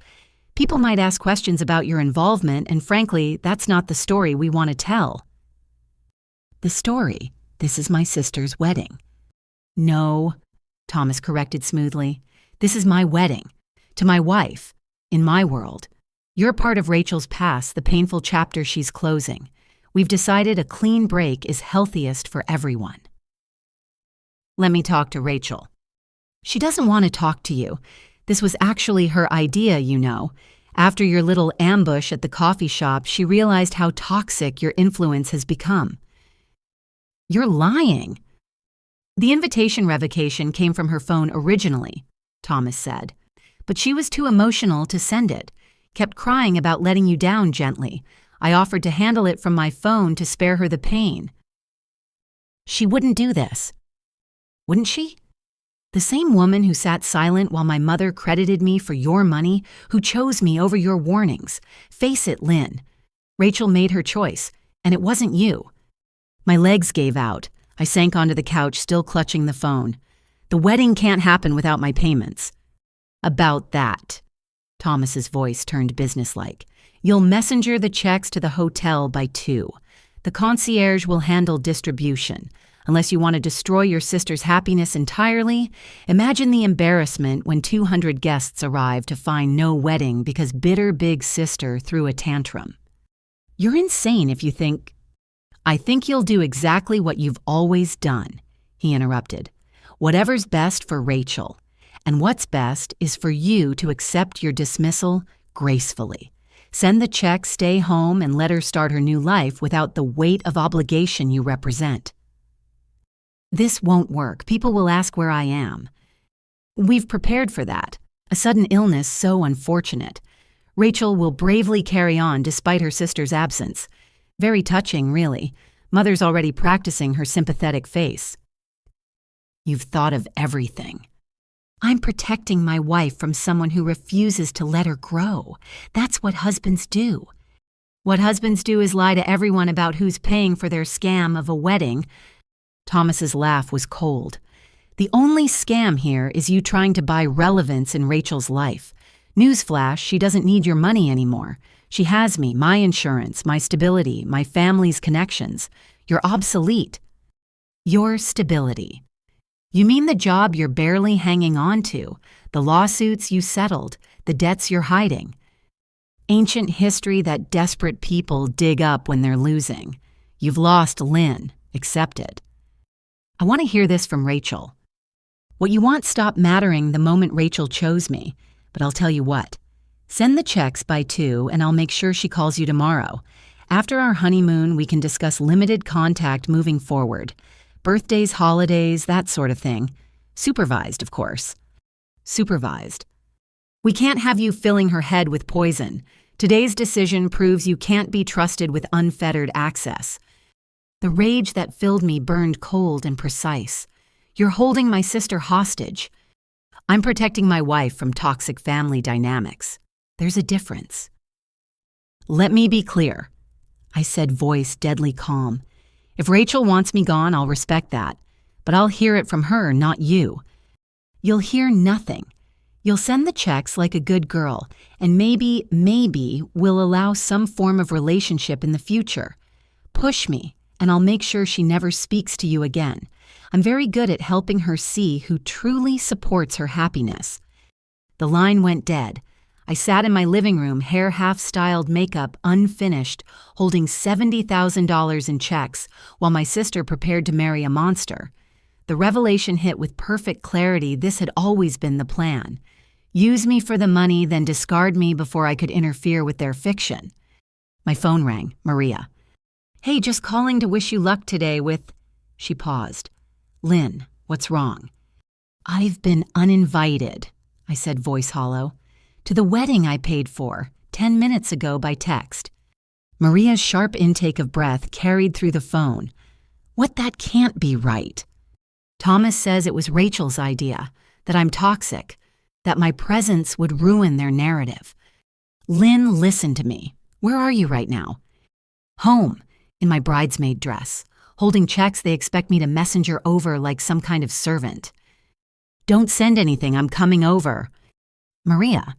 A: People might ask questions about your involvement, and frankly, that's not the story we want to tell. "The story? This is my sister's wedding." "No," Thomas corrected smoothly. "This is my wedding. To my wife. In my world. You're part of Rachel's past, the painful chapter she's closing. We've decided a clean break is healthiest for everyone." "Let me talk to Rachel." "She doesn't want to talk to you. This was actually her idea, you know. After your little ambush at the coffee shop, she realized how toxic your influence has become." "You're lying." "The invitation revocation came from her phone originally," Thomas said. "But she was too emotional to send it. Kept crying about letting you down gently. I offered to handle it from my phone to spare her the pain." "She wouldn't do this." "Wouldn't she?" "The same woman who sat silent while my mother credited me for your money, who chose me over your warnings. Face it, Lynn. Rachel made her choice, and it wasn't you." My legs gave out. I sank onto the couch, still clutching the phone. "The wedding can't happen without my payments." "About that." Thomas's voice turned businesslike. "You'll messenger the checks to the hotel by 2. The concierge will handle distribution. Unless you want to destroy your sister's happiness entirely, imagine the embarrassment when 200 guests arrive to find no wedding because bitter big sister threw a tantrum." "You're insane if you think—" "I think you'll do exactly what you've always done," he interrupted. "Whatever's best for Rachel. And what's best is for you to accept your dismissal gracefully. Send the check, stay home, and let her start her new life without the weight of obligation you represent." "This won't work. People will ask where I am." "We've prepared for that. A sudden illness so unfortunate. Rachel will bravely carry on despite her sister's absence. Very touching, really. Mother's already practicing her sympathetic face." "You've thought of everything." "I'm protecting my wife from someone who refuses to let her grow. That's what husbands do." "What husbands do is lie to everyone about who's paying for their scam of a wedding." Thomas's laugh was cold. "The only scam here is you trying to buy relevance in Rachel's life. Newsflash, she doesn't need your money anymore. She has me, my insurance, my stability, my family's connections. You're obsolete." "Your stability. You mean the job you're barely hanging on to, the lawsuits you settled, the debts you're hiding. Ancient history that desperate people dig up when they're losing. You've lost Lynn. Accept it." "I want to hear this from Rachel." "What you want stopped mattering the moment Rachel chose me, but I'll tell you what. Send the checks by 2 and I'll make sure she calls you tomorrow. After our honeymoon, we can discuss limited contact moving forward. Birthdays, holidays, that sort of thing. Supervised, of course." "Supervised." "We can't have you filling her head with poison. Today's decision proves you can't be trusted with unfettered access." The rage that filled me burned cold and precise. "You're holding my sister hostage." "I'm protecting my wife from toxic family dynamics. There's a difference." "Let me be clear. I said, voice deadly calm. If Rachel wants me gone, I'll respect that. But I'll hear it from her, not you. You'll hear nothing. You'll send the checks like a good girl, and maybe we'll allow some form of relationship in the future. Push me, and I'll make sure she never speaks to you again. I'm very good at helping her see who truly supports her happiness. The line went dead. I sat in my living room, hair half-styled, makeup unfinished, holding $70,000 in checks, while my sister prepared to marry a monster. The revelation hit with perfect clarity. This had always been the plan. Use me for the money, then discard me before I could interfere with their fiction. My phone rang. Maria. Hey, just calling to wish you luck today with... She paused. Lynn, what's wrong? I've been uninvited, I said, voice hollow, to the wedding I paid for 10 minutes ago by text. Maria's sharp intake of breath carried through the phone. What? That can't be right. Thomas says it was Rachel's idea, that I'm toxic, that my presence would ruin their narrative. Lynn, listen to me. Where are you right now? Home, in my bridesmaid dress, holding checks they expect me to messenger over like some kind of servant. Don't send anything, I'm coming over. Maria.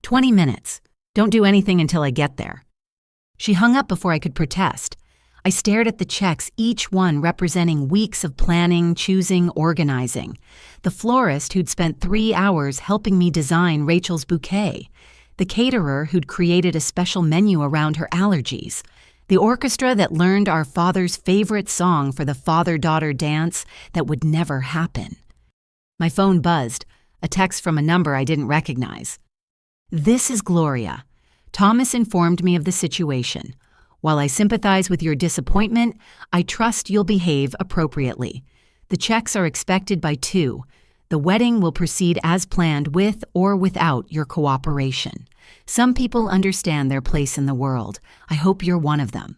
A: 20 minutes. Don't do anything until I get there. She hung up before I could protest. I stared at the checks, each one representing weeks of planning, choosing, organizing. The florist who'd spent 3 hours helping me design Rachel's bouquet. The caterer who'd created a special menu around her allergies. The orchestra that learned our father's favorite song for the father-daughter dance that would never happen. My phone buzzed, a text from a number I didn't recognize. This is Gloria. Thomas informed me of the situation. While I sympathize with your disappointment, I trust you'll behave appropriately. The checks are expected by 2. The wedding will proceed as planned with or without your cooperation. Some people understand their place in the world. I hope you're one of them.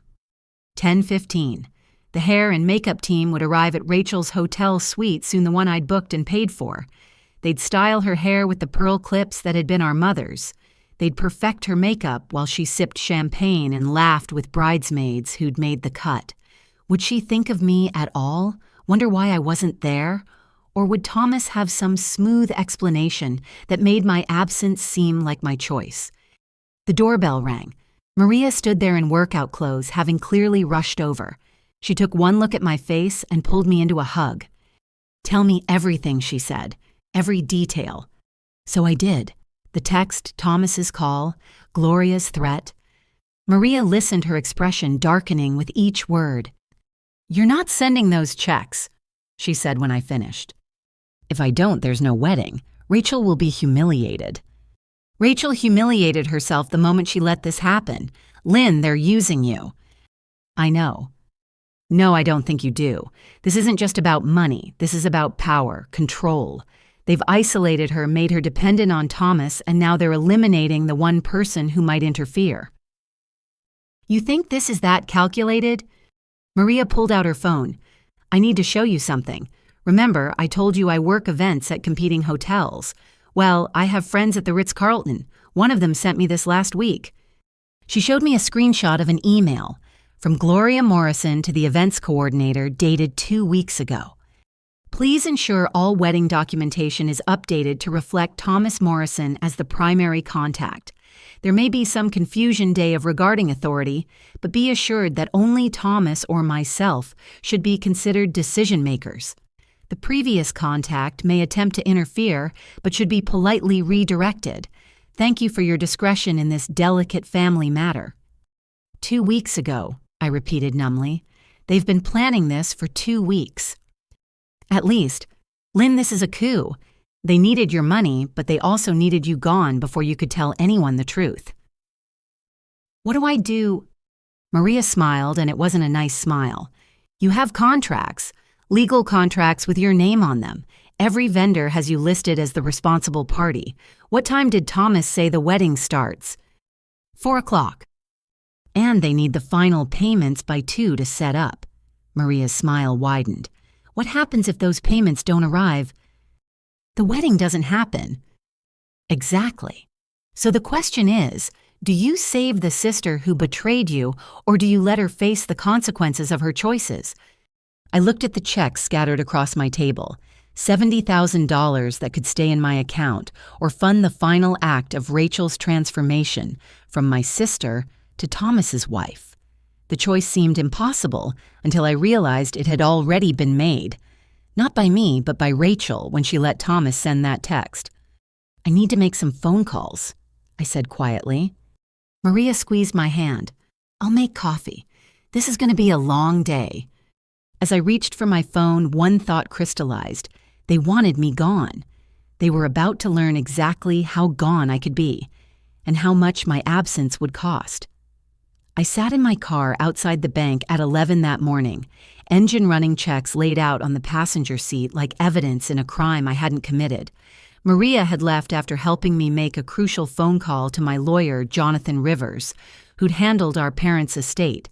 A: 10:15. The hair and makeup team would arrive at Rachel's hotel suite, soon the one I'd booked and paid for. They'd style her hair with the pearl clips that had been our mother's. They'd perfect her makeup while she sipped champagne and laughed with bridesmaids who'd made the cut. Would she think of me at all? Wonder why I wasn't there? Or would Thomas have some smooth explanation that made my absence seem like my choice? The doorbell rang. Maria stood there in workout clothes, having clearly rushed over. She took one look at my face and pulled me into a hug. Tell me everything, she said. Every detail. So I did. The text, Thomas's call, Gloria's threat. Maria listened, her expression darkening with each word. You're not sending those checks, she said when I finished. If I don't, there's no wedding. Rachel will be humiliated. Rachel humiliated herself the moment she let this happen. Lynn, they're using you. I know. No, I don't think you do. This isn't just about money. This is about power, control. They've isolated her, made her dependent on Thomas, and now they're eliminating the one person who might interfere. You think this is that calculated? Maria pulled out her phone. I need to show you something. Remember, I told you I work events at competing hotels. Well, I have friends at the Ritz-Carlton. One of them sent me this last week. She showed me a screenshot of an email from Gloria Morrison to the events coordinator dated 2 weeks ago. Please ensure all wedding documentation is updated to reflect Thomas Morrison as the primary contact. There may be some confusion day of regarding authority, but be assured that only Thomas or myself should be considered decision makers. The previous contact may attempt to interfere, but should be politely redirected. Thank you for your discretion in this delicate family matter. 2 weeks ago, I repeated numbly. They've been planning this for 2 weeks. At least, Lynn, this is a coup. They needed your money, but they also needed you gone before you could tell anyone the truth. What do I do? Maria smiled, and it wasn't a nice smile. You have contracts, legal contracts with your name on them. Every vendor has you listed as the responsible party. What time did Thomas say the wedding starts? 4 o'clock. And they need the final payments by 2 to set up. Maria's smile widened. What happens if those payments don't arrive? The wedding doesn't happen. Exactly. So the question is, Do you save the sister who betrayed you, or do you let her face the consequences of her choices? I looked at the checks scattered across my table, $70,000 that could stay in my account or fund the final act of Rachel's transformation from my sister to Thomas's wife. The choice seemed impossible until I realized it had already been made. Not by me, but by Rachel when she let Thomas send that text. "I need to make some phone calls," I said quietly. Maria squeezed my hand. "I'll make coffee. This is going to be a long day." As I reached for my phone, one thought crystallized. They wanted me gone. They were about to learn exactly how gone I could be, and how much my absence would cost. I sat in my car outside the bank at 11 that morning, engine running checks laid out on the passenger seat like evidence in a crime I hadn't committed. Maria had left after helping me make a crucial phone call to my lawyer, Jonathan Rivers, who'd handled our parents' estate.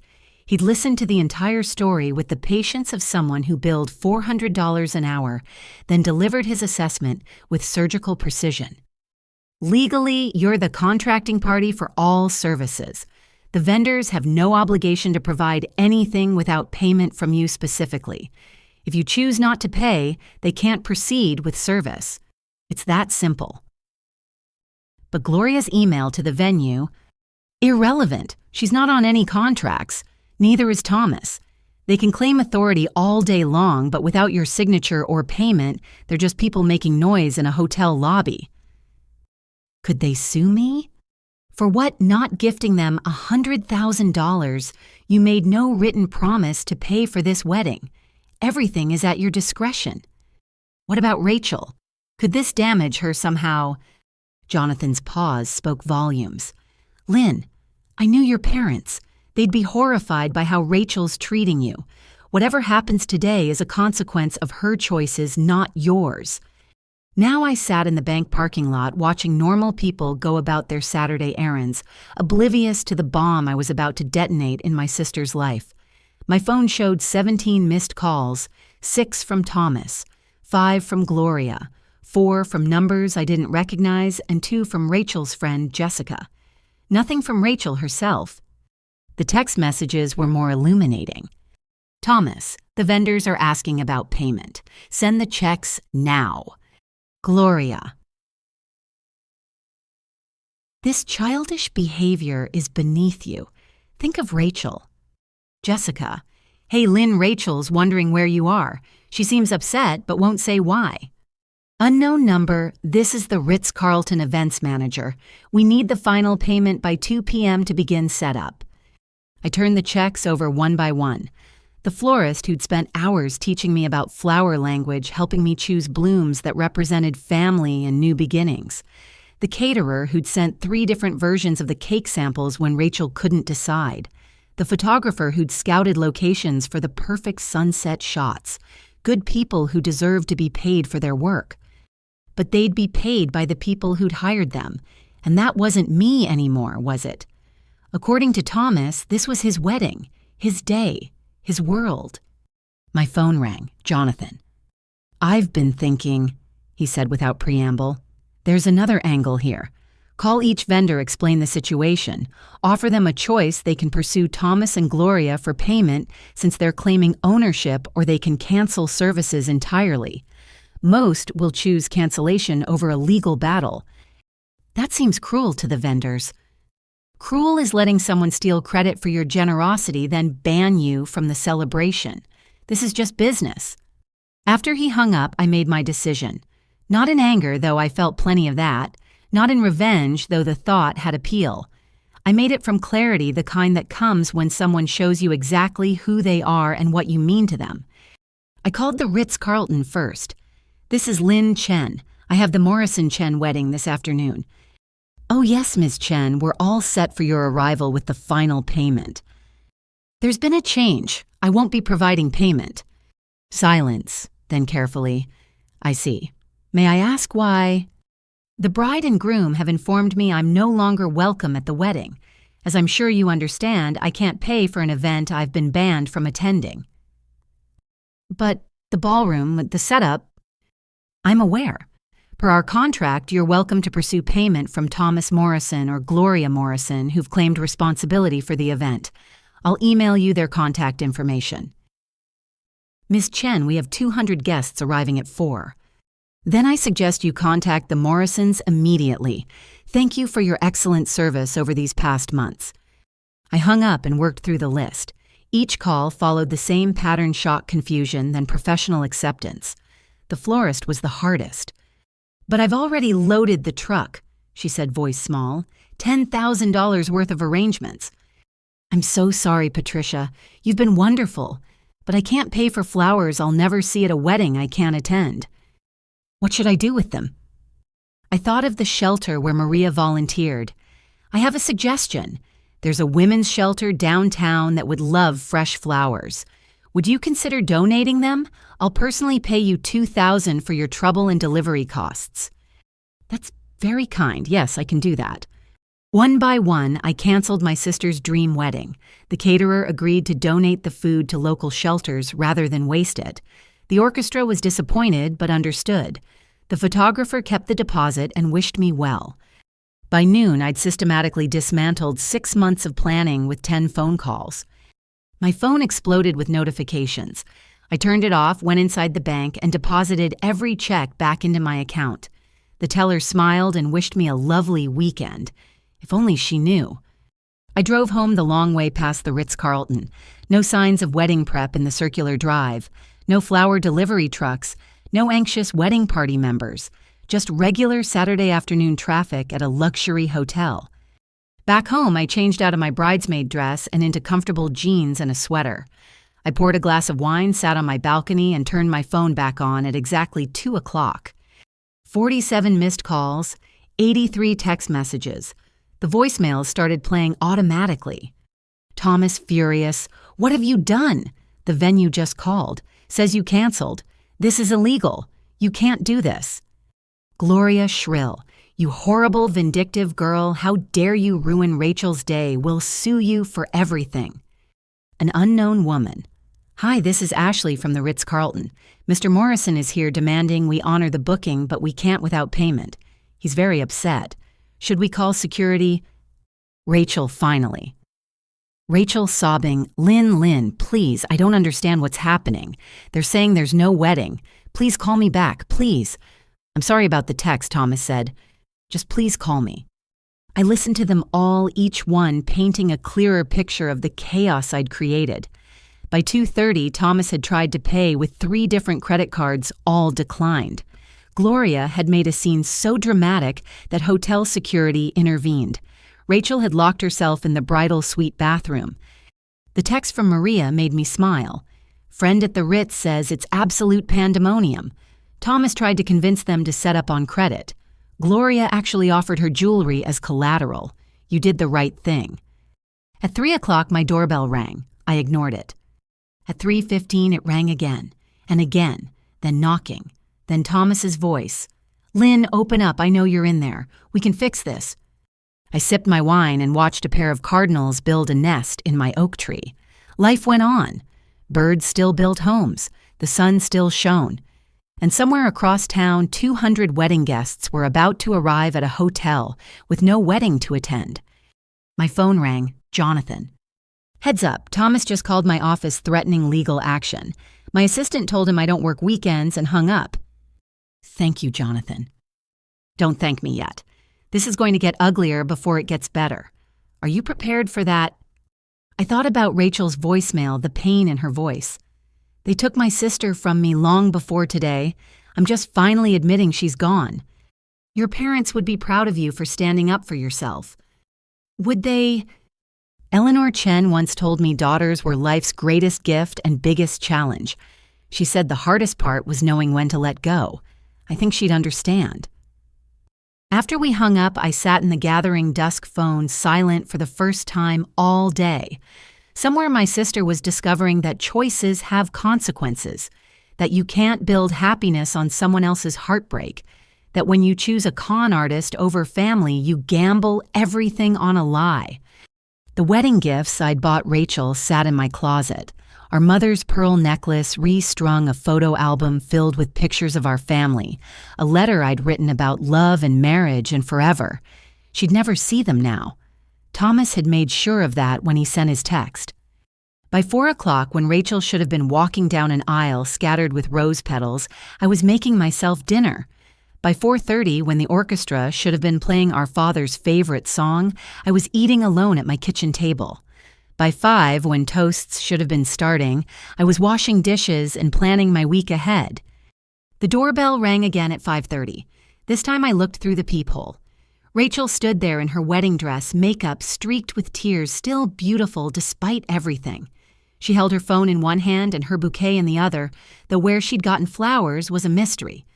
A: He'd listened to the entire story with the patience of someone who billed $400 an hour, then delivered his assessment with surgical precision. "Legally, you're the contracting party for all services. The vendors have no obligation to provide anything without payment from you specifically. If you choose not to pay, they can't proceed with service. It's that simple." But Gloria's email to the venue, "Irrelevant. She's not on any contracts. Neither is Thomas. They can claim authority all day long, but without your signature or payment, they're just people making noise in a hotel lobby." Could they sue me? For what not gifting them $100,000, you made no written promise to pay for this wedding. Everything is at your discretion. What about Rachel? Could this damage her somehow? Jonathan's pause spoke volumes. "Lynn, I knew your parents. They'd be horrified by how Rachel's treating you. Whatever happens today is a consequence of her choices, not yours." Now I sat in the bank parking lot watching normal people go about their Saturday errands, oblivious to the bomb I was about to detonate in my sister's life. My phone showed 17 missed calls, 6 from Thomas, 5 from Gloria, 4 from numbers I didn't recognize, and 2 from Rachel's friend, Jessica. Nothing from Rachel herself. The text messages were more illuminating. "Thomas, the vendors are asking about payment. Send the checks now. Gloria." "This childish behavior is beneath you. Think of Rachel." Jessica, "Hey Lynn, Rachel's wondering where you are. She seems upset but won't say why." Unknown number, "This is the Ritz-Carlton events manager. We need the final payment by 2 p.m. to begin setup." I turned the checks over one by one. The florist who'd spent hours teaching me about flower language, helping me choose blooms that represented family and new beginnings. The caterer who'd sent 3 different versions of the cake samples when Rachel couldn't decide. The photographer who'd scouted locations for the perfect sunset shots. Good people who deserved to be paid for their work. But they'd be paid by the people who'd hired them, and that wasn't me anymore, was it? According to Thomas, this was his wedding, his day, his world. My phone rang. Jonathan. "I've been thinking," he said without preamble. "There's another angle here. Call each vendor, explain the situation. Offer them a choice: they can pursue Thomas and Gloria for payment since they're claiming ownership, or they can cancel services entirely. Most will choose cancellation over a legal battle. That seems cruel to the vendors. Cruel is letting someone steal credit for your generosity, then ban you from the celebration. This is just business." After he hung up, I made my decision. Not in anger, though I felt plenty of that. Not in revenge, though the thought had appeal. I made it from clarity, the kind that comes when someone shows you exactly who they are and what you mean to them. I called the Ritz-Carlton first. "This is Lynn Chen. I have the Morrison Chen wedding this afternoon." "Oh yes, Ms. Chen, we're all set for your arrival with the final payment." "There's been a change. I won't be providing payment." Silence, then carefully, "I see. May I ask why?" "The bride and groom have informed me I'm no longer welcome at the wedding. As I'm sure you understand, I can't pay for an event I've been banned from attending." "But the ballroom, the setup—" "I'm aware. Per our contract, you're welcome to pursue payment from Thomas Morrison or Gloria Morrison, who've claimed responsibility for the event. I'll email you their contact information. Miss Chen, we have 200 guests arriving at 4. Then I suggest you contact the Morrisons immediately. Thank you for your excellent service over these past months. I hung up and worked through the list. Each call followed the same pattern shock confusion, then professional acceptance. The florist was the hardest. But I've already loaded the truck, she said, voice small. $10,000 worth of arrangements. I'm so sorry, Patricia. You've been wonderful. But I can't pay for flowers I'll never see at a wedding I can't attend. What should I do with them? I thought of the shelter where Maria volunteered. I have a suggestion. There's a women's shelter downtown that would love fresh flowers. Would you consider donating them? I'll personally pay you $2,000 for your trouble and delivery costs. That's very kind. Yes, I can do that. One by one, I canceled my sister's dream wedding. The caterer agreed to donate the food to local shelters rather than waste it. The orchestra was disappointed but understood. The photographer kept the deposit and wished me well. By noon, I'd systematically dismantled 6 months of planning with 10 phone calls. My phone exploded with notifications. I turned it off, went inside the bank, and deposited every check back into my account. The teller smiled and wished me a lovely weekend. If only she knew. I drove home the long way past the Ritz-Carlton. No signs of wedding prep in the circular drive. No flower delivery trucks. No anxious wedding party members. Just regular Saturday afternoon traffic at a luxury hotel. Back home, I changed out of my bridesmaid dress and into comfortable jeans and a sweater. I poured a glass of wine, sat on my balcony, and turned my phone back on at exactly 2 o'clock. 47 missed calls, 83 text messages. The voicemails started playing automatically. Thomas furious. What have you done? The venue just called. Says you canceled. This is illegal. You can't do this. Gloria shrill. You horrible, vindictive girl. How dare you ruin Rachel's day? We'll sue you for everything. An unknown woman. Hi, this is Ashley from the Ritz-Carlton. Mr. Morrison is here demanding we honor the booking, but we can't without payment. He's very upset. Should we call security? Rachel, finally. Rachel sobbing, Lynn, please, I don't understand what's happening. They're saying there's no wedding. Please call me back, please. I'm sorry about the text, Thomas said. Just please call me. I listened to them all, each one painting a clearer picture of the chaos I'd created. By 2:30, Thomas had tried to pay with 3 different credit cards, all declined. Gloria had made a scene so dramatic that hotel security intervened. Rachel had locked herself in the bridal suite bathroom. The text from Maria made me smile. Friend at the Ritz says it's absolute pandemonium. Thomas tried to convince them to set up on credit. Gloria actually offered her jewelry as collateral. You did the right thing. At 3 o'clock, my doorbell rang. I ignored it. At 3:15, it rang again, and again, then knocking, then Thomas's voice. Lynn, open up. I know you're in there. We can fix this. I sipped my wine and watched a pair of cardinals build a nest in my oak tree. Life went on. Birds still built homes. The sun still shone. And somewhere across town, 200 wedding guests were about to arrive at a hotel with no wedding to attend. My phone rang. Jonathan. Heads up, Thomas just called my office threatening legal action. My assistant told him I don't work weekends and hung up. Thank you, Jonathan. Don't thank me yet. This is going to get uglier before it gets better. Are you prepared for that? I thought about Rachel's voicemail, the pain in her voice. They took my sister from me long before today. I'm just finally admitting she's gone. Your parents would be proud of you for standing up for yourself. Would they? Eleanor Chen once told me daughters were life's greatest gift and biggest challenge. She said the hardest part was knowing when to let go. I think she'd understand. After we hung up, I sat in the gathering dusk phone silent for the first time all day. Somewhere my sister was discovering that choices have consequences, that you can't build happiness on someone else's heartbreak, that when you choose a con artist over family, you gamble everything on a lie. The wedding gifts I'd bought Rachel sat in my closet. Our mother's pearl necklace restrung a photo album filled with pictures of our family, a letter I'd written about love and marriage and forever. She'd never see them now. Thomas had made sure of that when he sent his text. By 4 o'clock, when Rachel should have been walking down an aisle scattered with rose petals, I was making myself dinner. By 4:30, when the orchestra should have been playing our father's favorite song, I was eating alone at my kitchen table. By 5, when toasts should have been starting, I was washing dishes and planning my week ahead. The doorbell rang again at 5:30. This time I looked through the peephole. Rachel stood there in her wedding dress, makeup streaked with tears, still beautiful despite everything. She held her phone in one hand and her bouquet in the other, though where she'd gotten flowers was a mystery.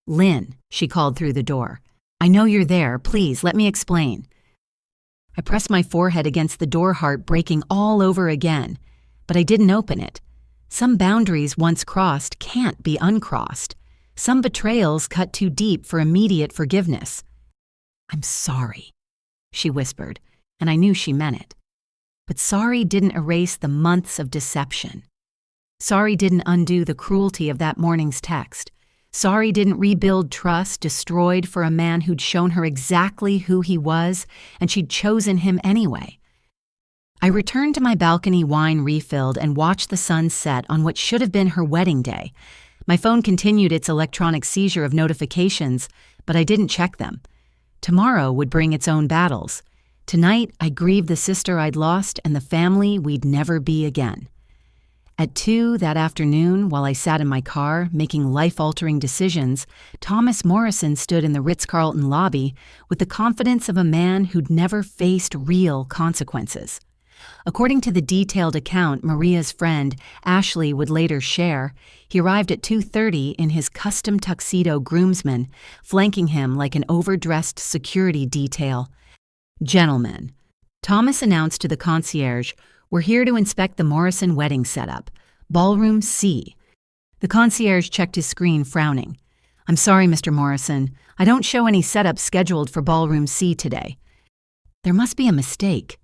A: "Lynn," she called through the door. "I know you're there. Please, let me explain." I pressed my forehead against the door, heart breaking all over again, but I didn't open it. Some boundaries once crossed can't be uncrossed. Some betrayals cut too deep for immediate forgiveness. "I'm sorry," she whispered, and I knew she meant it. But sorry didn't erase the months of deception. Sorry didn't undo the cruelty of that morning's text. Sorry didn't rebuild trust destroyed for a man who'd shown her exactly who he was, and she'd chosen him anyway. I returned to my balcony, wine refilled, and watched the sun set on what should have been her wedding day. My phone continued its electronic seizure of notifications, but I didn't check them. Tomorrow would bring its own battles. Tonight, I grieved the sister I'd lost and the family we'd never be again. At 2 that afternoon, while I sat in my car, making life-altering decisions, Thomas Morrison stood in the Ritz-Carlton lobby with the confidence of a man who'd never faced real consequences. According to the detailed account Maria's friend, Ashley, would later share, he arrived at 2:30 in his custom tuxedo groomsman, flanking him like an overdressed security detail. "Gentlemen," Thomas announced to the concierge, "we're here to inspect the Morrison wedding setup. Ballroom C." The concierge checked his screen, frowning. "I'm sorry, Mr. Morrison. I don't show any setup scheduled for Ballroom C today." "There must be a mistake."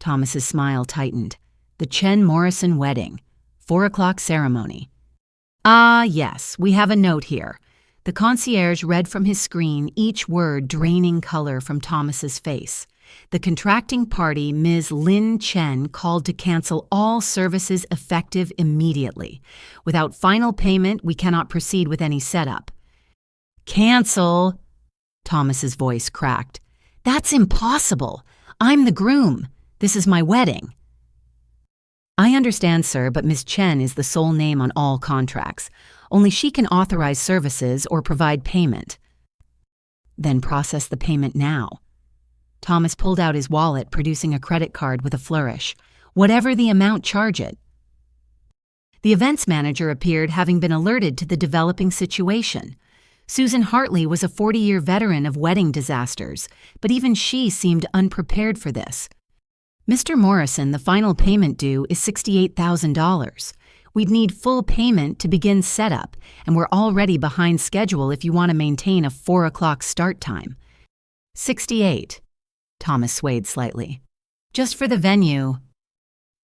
A: Thomas's smile tightened. "The Chen Morrison wedding. 4 o'clock ceremony." "Ah, yes, we have a note here." The concierge read from his screen, each word draining color from Thomas's face. "The contracting party, Ms. Lin Chen, called to cancel all services effective immediately. Without final payment, we cannot proceed with any setup." "Cancel?" Thomas's voice cracked. "That's impossible. I'm the groom. This is my wedding." "I understand, sir, but Ms. Chen is the sole name on all contracts. Only she can authorize services or provide payment." "Then process the payment now." Thomas pulled out his wallet, producing a credit card with a flourish. "Whatever the amount, charge it." The events manager appeared, having been alerted to the developing situation. Susan Hartley was a 40-year veteran of wedding disasters, but even she seemed unprepared for this. "Mr. Morrison, the final payment due is $68,000. We'd need full payment to begin setup, and we're already behind schedule if you want to maintain a 4 o'clock start time." 68. Thomas swayed slightly. "Just for the venue.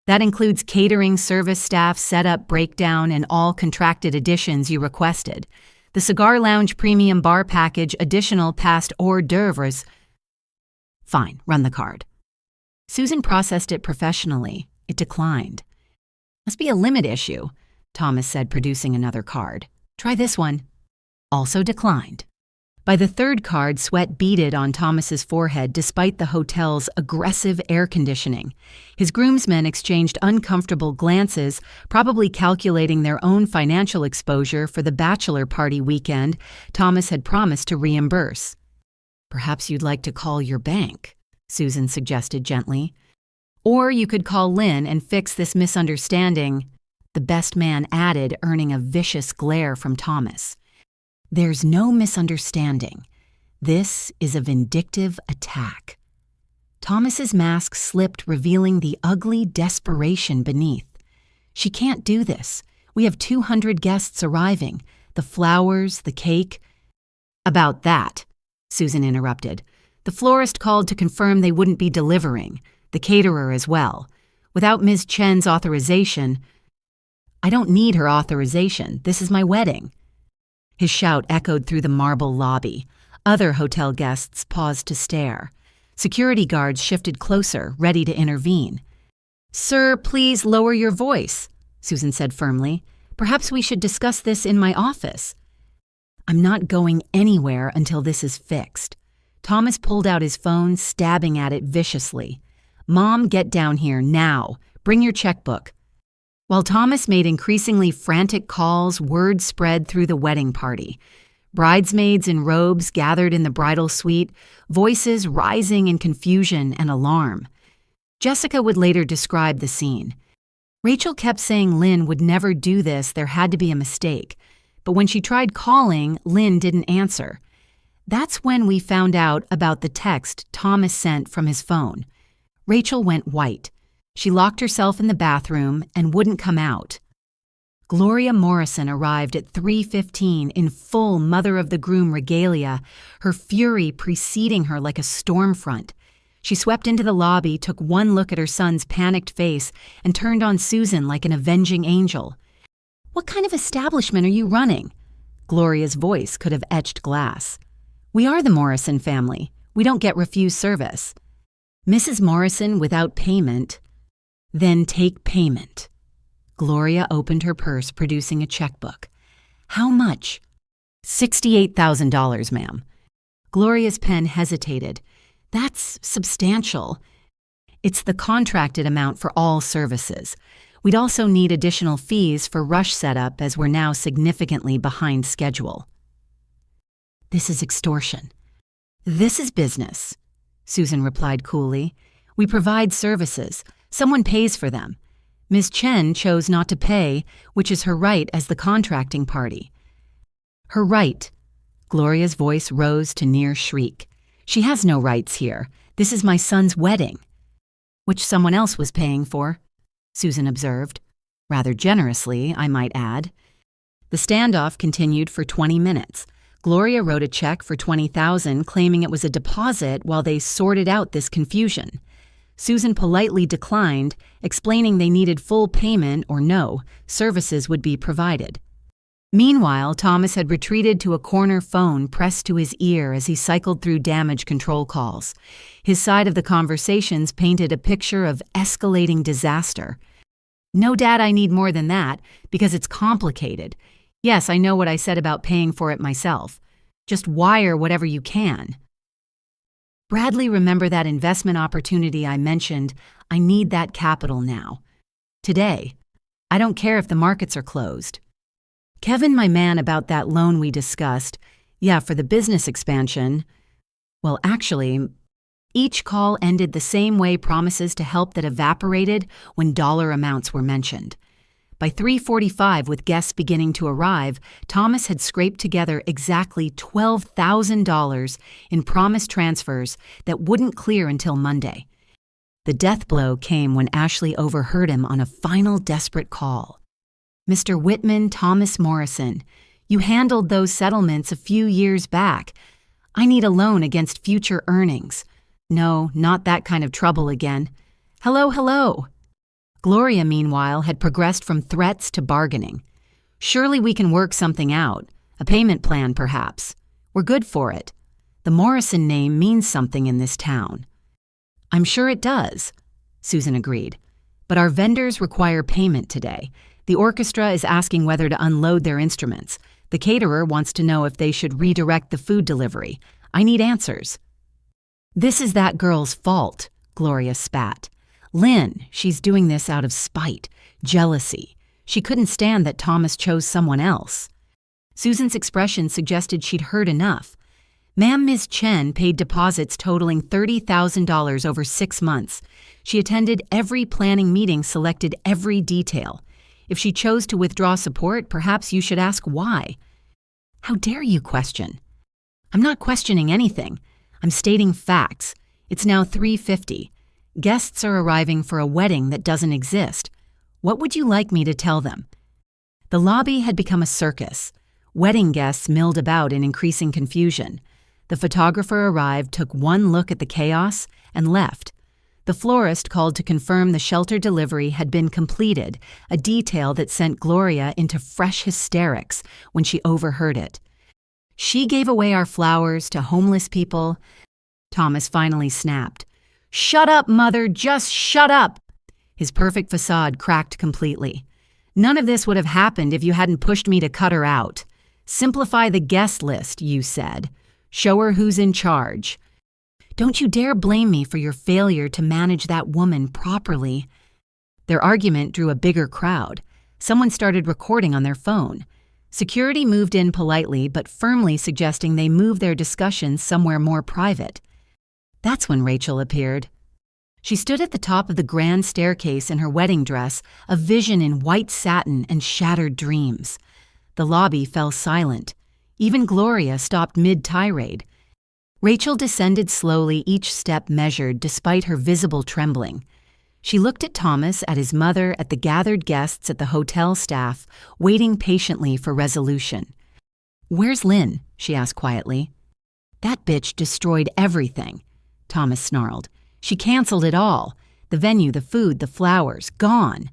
A: That includes catering, service staff, setup, breakdown, and all contracted additions you requested. The cigar lounge premium bar package, additional past hors d'oeuvres." "Fine, run the card." Susan processed it professionally. It declined. "Must be a limit issue," Thomas said, producing another card. "Try this one." Also declined. By the third card, sweat beaded on Thomas's forehead despite the hotel's aggressive air conditioning. His groomsmen exchanged uncomfortable glances, probably calculating their own financial exposure for the bachelor party weekend Thomas had promised to reimburse. "Perhaps you'd like to call your bank," Susan suggested gently. "Or you could call Lynn and fix this misunderstanding," the best man added, earning a vicious glare from Thomas. "There's no misunderstanding. This is a vindictive attack." Thomas's mask slipped, revealing the ugly desperation beneath. "She can't do this. We have 200 guests arriving. The flowers, the cake." "About that," Susan interrupted. "The florist called to confirm they wouldn't be delivering. The caterer as well. Without Ms. Chen's authorization, I don't need her authorization. This is my wedding." His shout echoed through the marble lobby. Other hotel guests paused to stare. Security guards shifted closer, ready to intervene. "Sir, please lower your voice," Susan said firmly. "Perhaps we should discuss this in my office." "I'm not going anywhere until this is fixed." Thomas pulled out his phone, stabbing at it viciously. "Mom, get down here now. Bring your checkbook." While Thomas made increasingly frantic calls, word spread through the wedding party. Bridesmaids in robes gathered in the bridal suite, voices rising in confusion and alarm. Jessica would later describe the scene. "Rachel kept saying Lynn would never do this, there had to be a mistake. But when she tried calling, Lynn didn't answer. That's when we found out about the text Thomas sent from his phone. Rachel went white. She locked herself in the bathroom and wouldn't come out. Gloria Morrison arrived at 3:15 in full mother-of-the-groom regalia, her fury preceding her like a storm front. She swept into the lobby, took one look at her son's panicked face, and turned on Susan like an avenging angel. "What kind of establishment are you running?" Gloria's voice could have etched glass. "We are the Morrison family. We don't get refused service." "Mrs. Morrison without payment." "Then take payment." Gloria opened her purse, producing a checkbook. "How much?" $68,000, ma'am." Gloria's pen hesitated. "That's substantial." "It's the contracted amount for all services. We'd also need additional fees for rush setup as we're now significantly behind schedule." "This is extortion." "This is business," Susan replied coolly. "We provide services. Someone pays for them. Ms. Chen chose not to pay, which is her right as the contracting party." "Her right." Gloria's voice rose to near shriek. "She has no rights here. This is my son's wedding." "Which someone else was paying for," Susan observed. Rather generously, I might add. The standoff continued for 20 minutes. Gloria wrote a check for $20,000, claiming it was a deposit while they sorted out this confusion. Susan politely declined, explaining they needed full payment or no, services would be provided. Meanwhile, Thomas had retreated to a corner phone pressed to his ear as he cycled through damage control calls. His side of the conversations painted a picture of escalating disaster. "No, Dad, I need more than that, because it's complicated. Yes, I know what I said about paying for it myself. Just wire whatever you can." "Bradley, remember that investment opportunity I mentioned? I need that capital now. Today. I don't care if the markets are closed." "Kevin, my man, about that loan we discussed. Yeah, for the business expansion." Well, actually, each call ended the same way promises to help that evaporated when dollar amounts were mentioned. By 3:45, with guests beginning to arrive, Thomas had scraped together exactly $12,000 in promised transfers that wouldn't clear until Monday. The death blow came when Ashley overheard him on a final desperate call. "Mr. Whitman, Thomas Morrison, you handled those settlements a few years back. I need a loan against future earnings. No, not that kind of trouble again. Hello, hello." Gloria, meanwhile, had progressed from threats to bargaining. "Surely we can work something out. A payment plan, perhaps. We're good for it. The Morrison name means something in this town." "I'm sure it does," Susan agreed. "But our vendors require payment today. The orchestra is asking whether to unload their instruments. The caterer wants to know if they should redirect the food delivery. I need answers." "This is that girl's fault," Gloria spat. "Lynn, she's doing this out of spite, jealousy. She couldn't stand that Thomas chose someone else." Susan's expression suggested she'd heard enough. "Ma'am, Ms. Chen paid deposits totaling $30,000 over 6 months. She attended every planning meeting, selected every detail. If she chose to withdraw support, perhaps you should ask why." "How dare you question?" "I'm not questioning anything. I'm stating facts. It's now 3:50. Guests are arriving for a wedding that doesn't exist. What would you like me to tell them?" The lobby had become a circus. Wedding guests milled about in increasing confusion. The photographer arrived, took one look at the chaos, and left. The florist called to confirm the shelter delivery had been completed, a detail that sent Gloria into fresh hysterics when she overheard it. "She gave away our flowers to homeless people." Thomas finally snapped. "Shut up, Mother, just shut up!" His perfect facade cracked completely. "None of this would have happened if you hadn't pushed me to cut her out. Simplify the guest list, you said. Show her who's in charge. Don't you dare blame me for your failure to manage that woman properly." Their argument drew a bigger crowd. Someone started recording on their phone. Security moved in politely but firmly suggesting they move their discussions somewhere more private. That's when Rachel appeared. She stood at the top of the grand staircase in her wedding dress, a vision in white satin and shattered dreams. The lobby fell silent. Even Gloria stopped mid-tirade. Rachel descended slowly, each step measured despite her visible trembling. She looked at Thomas, at his mother, at the gathered guests, at the hotel staff, waiting patiently for resolution. "Where's Lynn?" she asked quietly. "That bitch destroyed everything," Thomas snarled. "She canceled it all. The venue, the food, the flowers, gone."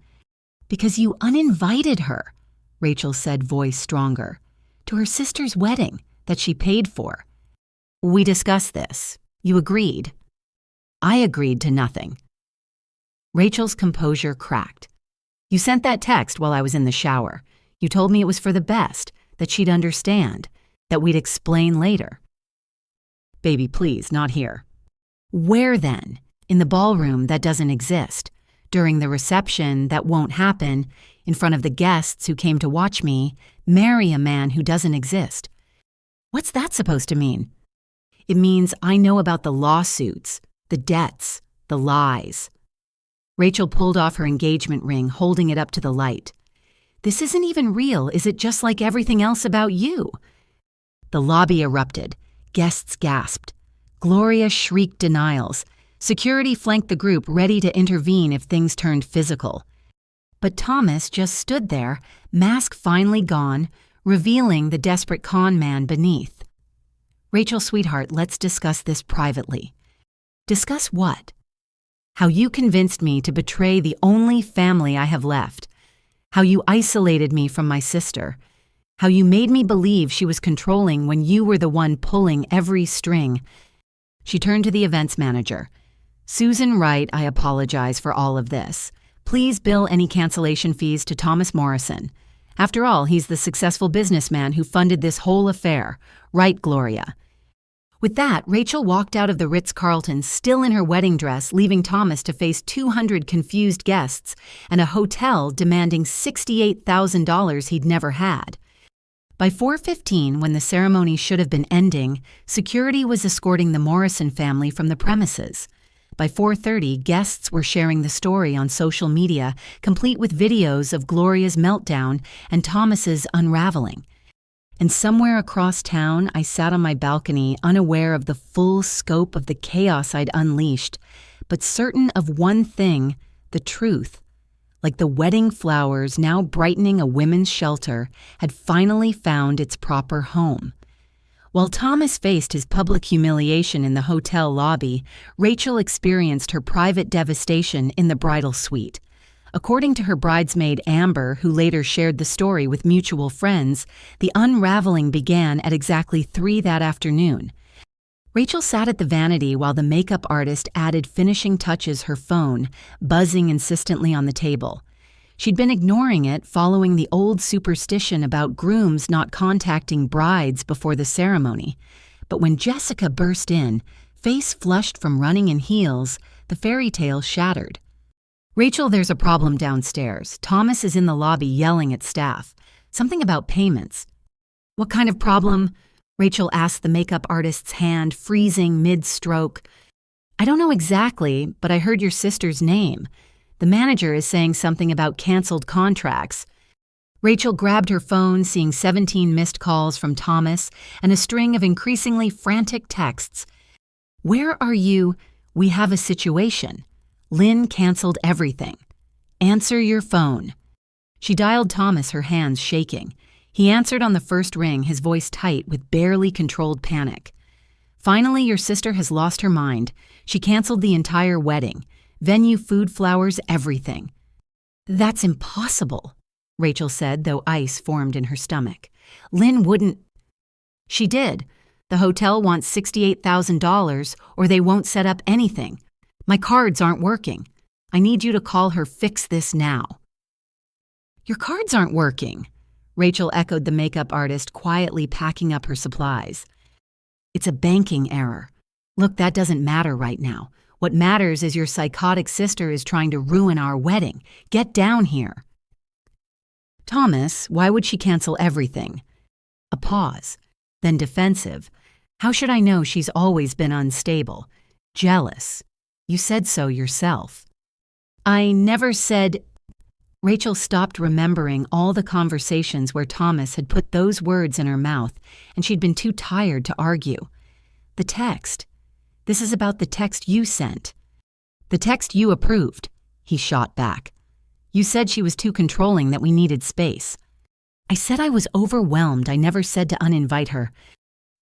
A: "Because you uninvited her," Rachel said, voice stronger. "To her sister's wedding that she paid for. We discussed this. You agreed." "I agreed to nothing." Rachel's composure cracked. "You sent that text while I was in the shower. You told me it was for the best, that she'd understand, that we'd explain later." "Baby, please, not here." "Where then? In the ballroom that doesn't exist. During the reception that won't happen. In front of the guests who came to watch me marry a man who doesn't exist." "What's that supposed to mean?" "It means I know about the lawsuits, the debts, the lies." Rachel pulled off her engagement ring, holding it up to the light. "This isn't even real. Is it just like everything else about you?" The lobby erupted. Guests gasped. Gloria shrieked denials. Security flanked the group, ready to intervene if things turned physical. But Thomas just stood there, mask finally gone, revealing the desperate con man beneath. "Rachel, sweetheart, let's discuss this privately." "Discuss what?" "How you convinced me to betray the only family I have left. How you isolated me from my sister. How you made me believe she was controlling when you were the one pulling every string." She turned to the events manager. "Susan Wright, I apologize for all of this. Please bill any cancellation fees to Thomas Morrison. After all, he's the successful businessman who funded this whole affair. Right, Gloria?" With that, Rachel walked out of the Ritz-Carlton, still in her wedding dress, leaving Thomas to face 200 confused guests and a hotel demanding $68,000 he'd never had. By 4:15, when the ceremony should have been ending, security was escorting the Morrison family from the premises. By 4:30, guests were sharing the story on social media, complete with videos of Gloria's meltdown and Thomas's unraveling. And somewhere across town, I sat on my balcony, unaware of the full scope of the chaos I'd unleashed, but certain of one thing, the truth. Like the wedding flowers now brightening a women's shelter had finally found its proper home. While Thomas faced his public humiliation in the hotel lobby, Rachel experienced her private devastation in the bridal suite. According to her bridesmaid Amber, who later shared the story with mutual friends, the unraveling began at exactly 3 that afternoon. Rachel sat at the vanity while the makeup artist added finishing touches, her phone buzzing insistently on the table. She'd been ignoring it, following the old superstition about grooms not contacting brides before the ceremony. But when Jessica burst in, face flushed from running in heels, the fairy tale shattered. "Rachel, there's a problem downstairs. Thomas is in the lobby yelling at staff. Something about payments." "What kind of problem?" Rachel asked the makeup artist's hand, freezing mid-stroke. "I don't know exactly, but I heard your sister's name. The manager is saying something about canceled contracts." Rachel grabbed her phone, seeing 17 missed calls from Thomas and a string of increasingly frantic texts. "Where are you? We have a situation. Lynn canceled everything. Answer your phone." She dialed Thomas, her hands shaking. He answered on the first ring, his voice tight with barely controlled panic. "Finally, your sister has lost her mind. She canceled the entire wedding. Venue, food, flowers, everything. That's impossible, Rachel said, though ice formed in her stomach. Lynn wouldn't. She did. The hotel wants $68,000 or they won't set up anything. My cards aren't working. I need you to call her. Fix this now. Your cards aren't working, Rachel echoed the makeup artist, quietly packing up her supplies. It's a banking error. Look, that doesn't matter right now. What matters is your psychotic sister is trying to ruin our wedding. Get down here. Thomas, why would she cancel everything? A pause, then defensive. How should I know? She's always been unstable. Jealous. You said so yourself. I never said. Rachel stopped remembering all the conversations where Thomas had put those words in her mouth, and she'd been too tired to argue. The text. This is about the text you sent. The text you approved, he shot back. You said she was too controlling, that we needed space. I said I was overwhelmed. I never said to uninvite her.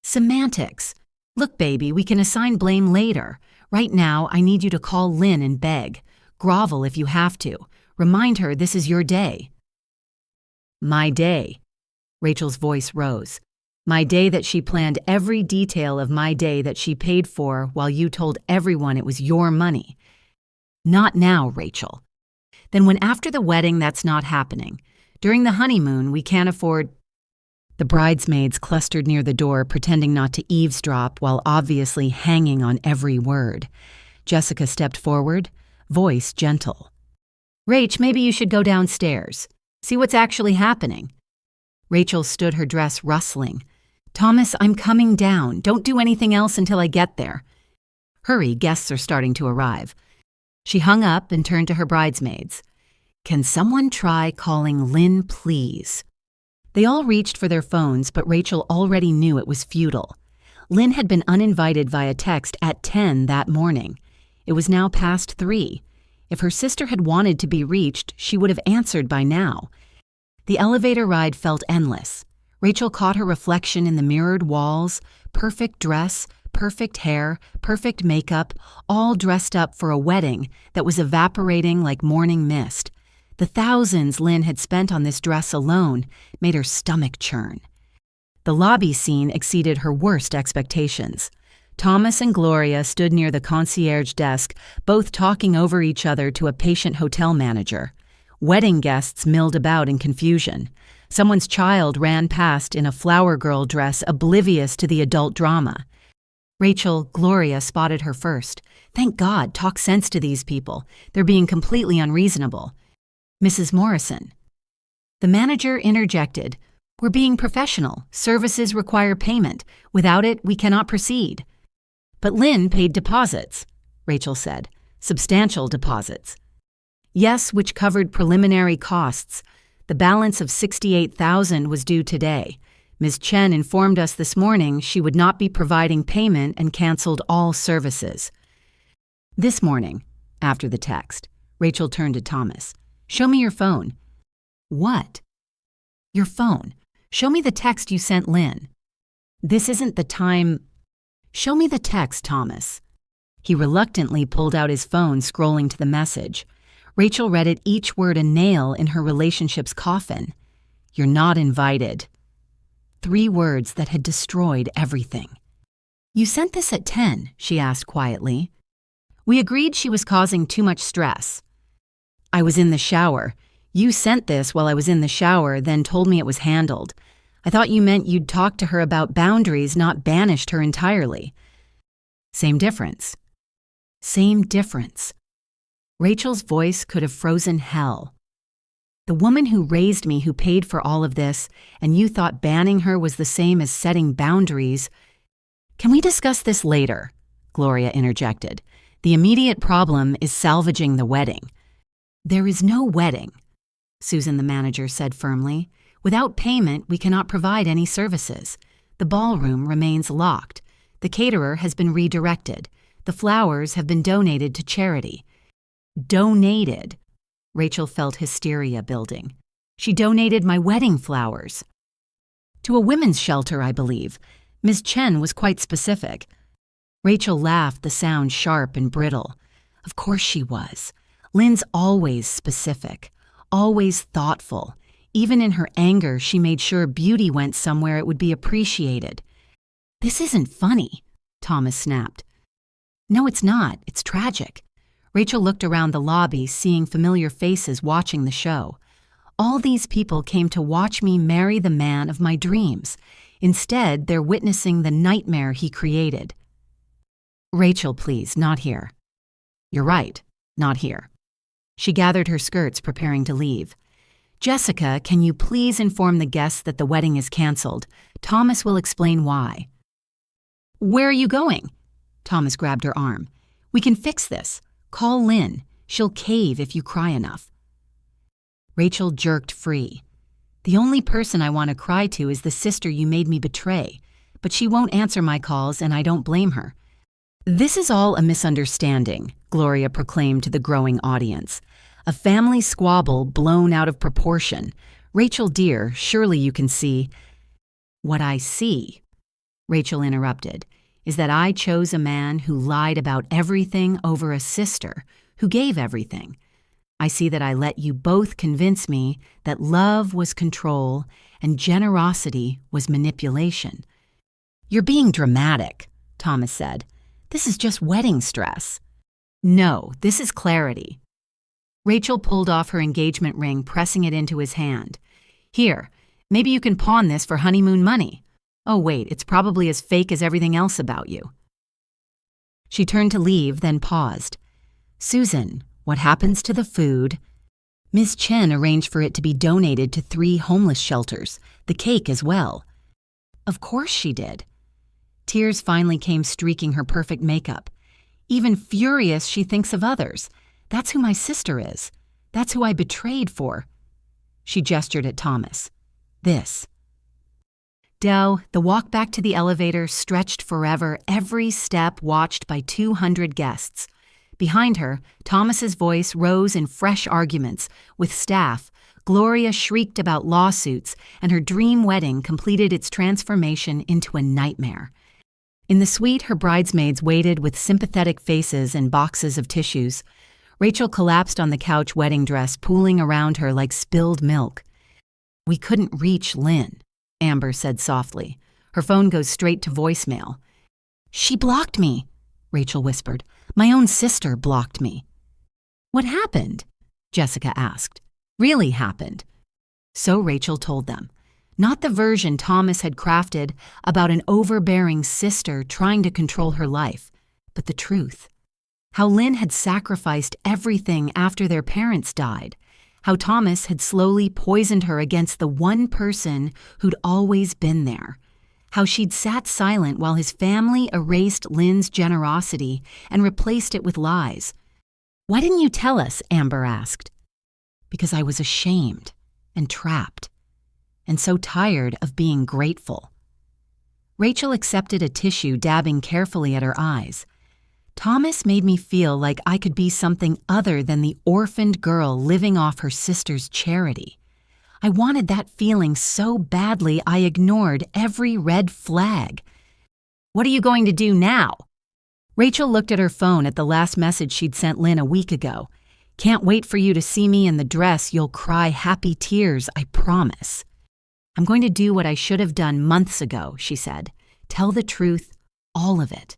A: Semantics. Look, baby, we can assign blame later. Right now, I need you to call Lynn and beg. Grovel if you have to. Remind her this is your day. My day. Rachel's voice rose. My day that she planned every detail of my day that she paid for while you told everyone it was your money. Not now, Rachel. Then when after the wedding that's not happening. During the honeymoon we can't afford. The bridesmaids clustered near the door, pretending not to eavesdrop while obviously hanging on every word. Jessica stepped forward, voice gentle. Rach, maybe you should go downstairs. See what's actually happening. Rachel stood, her dress rustling. Thomas, I'm coming down. Don't do anything else until I get there. Hurry, guests are starting to arrive. She hung up and turned to her bridesmaids. Can someone try calling Lynn, please? They all reached for their phones, but Rachel already knew it was futile. Lynn had been uninvited via text at 10 that morning. It was now past 3. If her sister had wanted to be reached, she would have answered by now. The elevator ride felt endless. Rachel caught her reflection in the mirrored walls, perfect dress, perfect hair, perfect makeup, all dressed up for a wedding that was evaporating like morning mist. The thousands Lynn had spent on this dress alone made her stomach churn. The lobby scene exceeded her worst expectations. Thomas and Gloria stood near the concierge desk, both talking over each other to a patient hotel manager. Wedding guests milled about in confusion. Someone's child ran past in a flower girl dress, oblivious to the adult drama. Rachel, Gloria spotted her first. Thank God, talk sense to these people. They're being completely unreasonable. Mrs. Morrison. The manager interjected. We're being professional. Services require payment. Without it, we cannot proceed. But Lynn paid deposits, Rachel said. Substantial deposits. Yes, which covered preliminary costs. The balance of $68,000 was due today. Ms. Chen informed us this morning she would not be providing payment and canceled all services. This morning, after the text, Rachel turned to Thomas. Show me your phone. What? Your phone. Show me the text you sent Lynn. This isn't the time. Show me the text, Thomas. He reluctantly pulled out his phone, scrolling to the message. Rachel read it, each word a nail in her relationship's coffin. You're not invited. 3 words that had destroyed everything. You sent this at 10, she asked quietly. We agreed she was causing too much stress. I was in the shower. You sent this while I was in the shower, then told me it was handled. I thought you meant you'd talked to her about boundaries, not banished her entirely. Same difference. Same difference. Rachel's voice could have frozen hell. The woman who raised me, who paid for all of this, and you thought banning her was the same as setting boundaries. Can we discuss this later? Gloria interjected. The immediate problem is salvaging the wedding. There is no wedding, Susan the manager said firmly. Without payment, we cannot provide any services. The ballroom remains locked. The caterer has been redirected. The flowers have been donated to charity. Donated. Rachel felt hysteria building. She donated my wedding flowers. To a women's shelter, I believe. Ms. Chen was quite specific. Rachel laughed, the sound sharp and brittle. Of course she was. Lynn's always specific, always thoughtful. Even in her anger, she made sure beauty went somewhere it would be appreciated. "This isn't funny," Thomas snapped. "No, it's not. It's tragic." Rachel looked around the lobby, seeing familiar faces watching the show. All these people came to watch me marry the man of my dreams. Instead, they're witnessing the nightmare he created. "Rachel, please, not here." "You're right, not here." She gathered her skirts, preparing to leave. "Jessica, can you please inform the guests that the wedding is canceled? Thomas will explain why." "Where are you going?" Thomas grabbed her arm. "We can fix this. Call Lynn. She'll cave if you cry enough." Rachel jerked free. "The only person I want to cry to is the sister you made me betray, but she won't answer my calls and I don't blame her." "This is all a misunderstanding," Gloria proclaimed to the growing audience. "A family squabble blown out of proportion. Rachel dear, surely you can see—" "What I see," Rachel interrupted, "is that I chose a man who lied about everything over a sister who gave everything. I see that I let you both convince me that love was control and generosity was manipulation." "You're being dramatic," Thomas said. "This is just wedding stress." "No, this is clarity." Rachel pulled off her engagement ring, pressing it into his hand. "Here, maybe you can pawn this for honeymoon money. Oh wait, it's probably as fake as everything else about you." She turned to leave, then paused. "Susan, what happens to the food?" "Ms. Chen arranged for it to be donated to 3 homeless shelters, the cake as well." "Of course she did." Tears finally came streaking her perfect makeup. "Even furious, she thinks of others. That's who my sister is. That's who I betrayed for." She gestured at Thomas. "This." Dell, the walk back to the elevator stretched forever, every step watched by 200 guests. Behind her, Thomas's voice rose in fresh arguments. With staff, Gloria shrieked about lawsuits, and her dream wedding completed its transformation into a nightmare. In the suite, her bridesmaids waited with sympathetic faces and boxes of tissues. Rachel collapsed on the couch, wedding dress pooling around her like spilled milk. "We couldn't reach Lynn," Amber said softly. "Her phone goes straight to voicemail." "She blocked me," Rachel whispered. "My own sister blocked me." "What happened?" Jessica asked. "Really happened." So Rachel told them. Not the version Thomas had crafted about an overbearing sister trying to control her life, but the truth. How Lynn had sacrificed everything after their parents died. How Thomas had slowly poisoned her against the one person who'd always been there. How she'd sat silent while his family erased Lynn's generosity and replaced it with lies. "Why didn't you tell us?" Amber asked. "Because I was ashamed and trapped, and so tired of being grateful." Rachel accepted a tissue, dabbing carefully at her eyes. "Thomas made me feel like I could be something other than the orphaned girl living off her sister's charity. I wanted that feeling so badly I ignored every red flag." "What are you going to do now?" Rachel looked at her phone at the last message she'd sent Lynn a week ago. "Can't wait for you to see me in the dress. You'll cry happy tears, I promise." "I'm going to do what I should have done months ago," she said. "Tell the truth, all of it.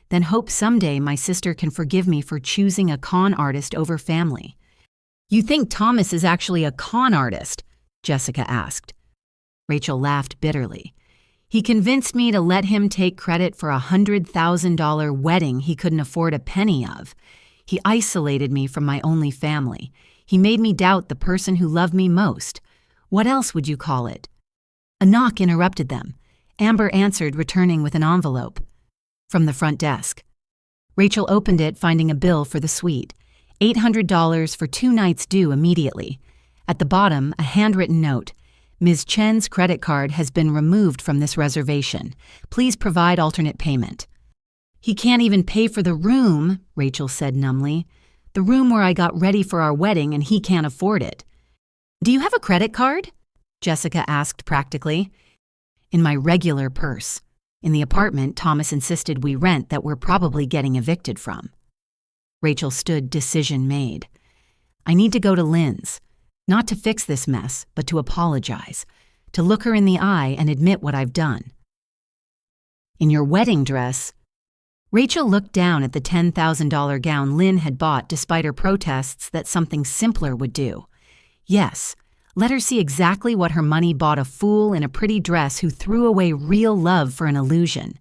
A: Then hope someday my sister can forgive me for choosing a con artist over family." "You think Thomas is actually a con artist?" Jessica asked. Rachel laughed bitterly. "He convinced me to let him take credit for a $100,000 wedding he couldn't afford a penny of. He isolated me from my only family. He made me doubt the person who loved me most. What else would you call it?" A knock interrupted them. Amber answered, returning with an envelope. From the front desk. Rachel opened it, finding a bill for the suite. $800 for 2 nights due immediately. At the bottom, a handwritten note. "Ms. Chen's credit card has been removed from this reservation. Please provide alternate payment." "He can't even pay for the room," Rachel said numbly. "The room where I got ready for our wedding, and he can't afford it." "Do you have a credit card?" Jessica asked practically. "In my regular purse. In the apartment Thomas insisted we rent that we're probably getting evicted from." Rachel stood, decision made. I need to go to Lynn's, not to fix this mess, but to apologize, to look her in the eye and admit what I've done. In your wedding dress? Rachel looked down at the $10,000 gown Lynn had bought despite her protests that something simpler would do. Yes, let her see exactly what her money bought a fool in a pretty dress who threw away real love for an illusion.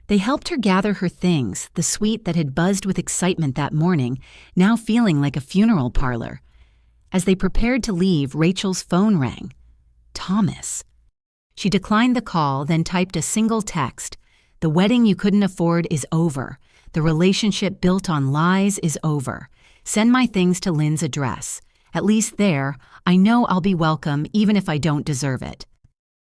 A: They helped her gather her things, the suite that had buzzed with excitement that morning, now feeling like a funeral parlor. As they prepared to leave, Rachel's phone rang. Thomas. She declined the call, then typed a single text. The wedding you couldn't afford is over. The relationship built on lies is over. Send my things to Lynn's address. At least there, I know I'll be welcome even if I don't deserve it.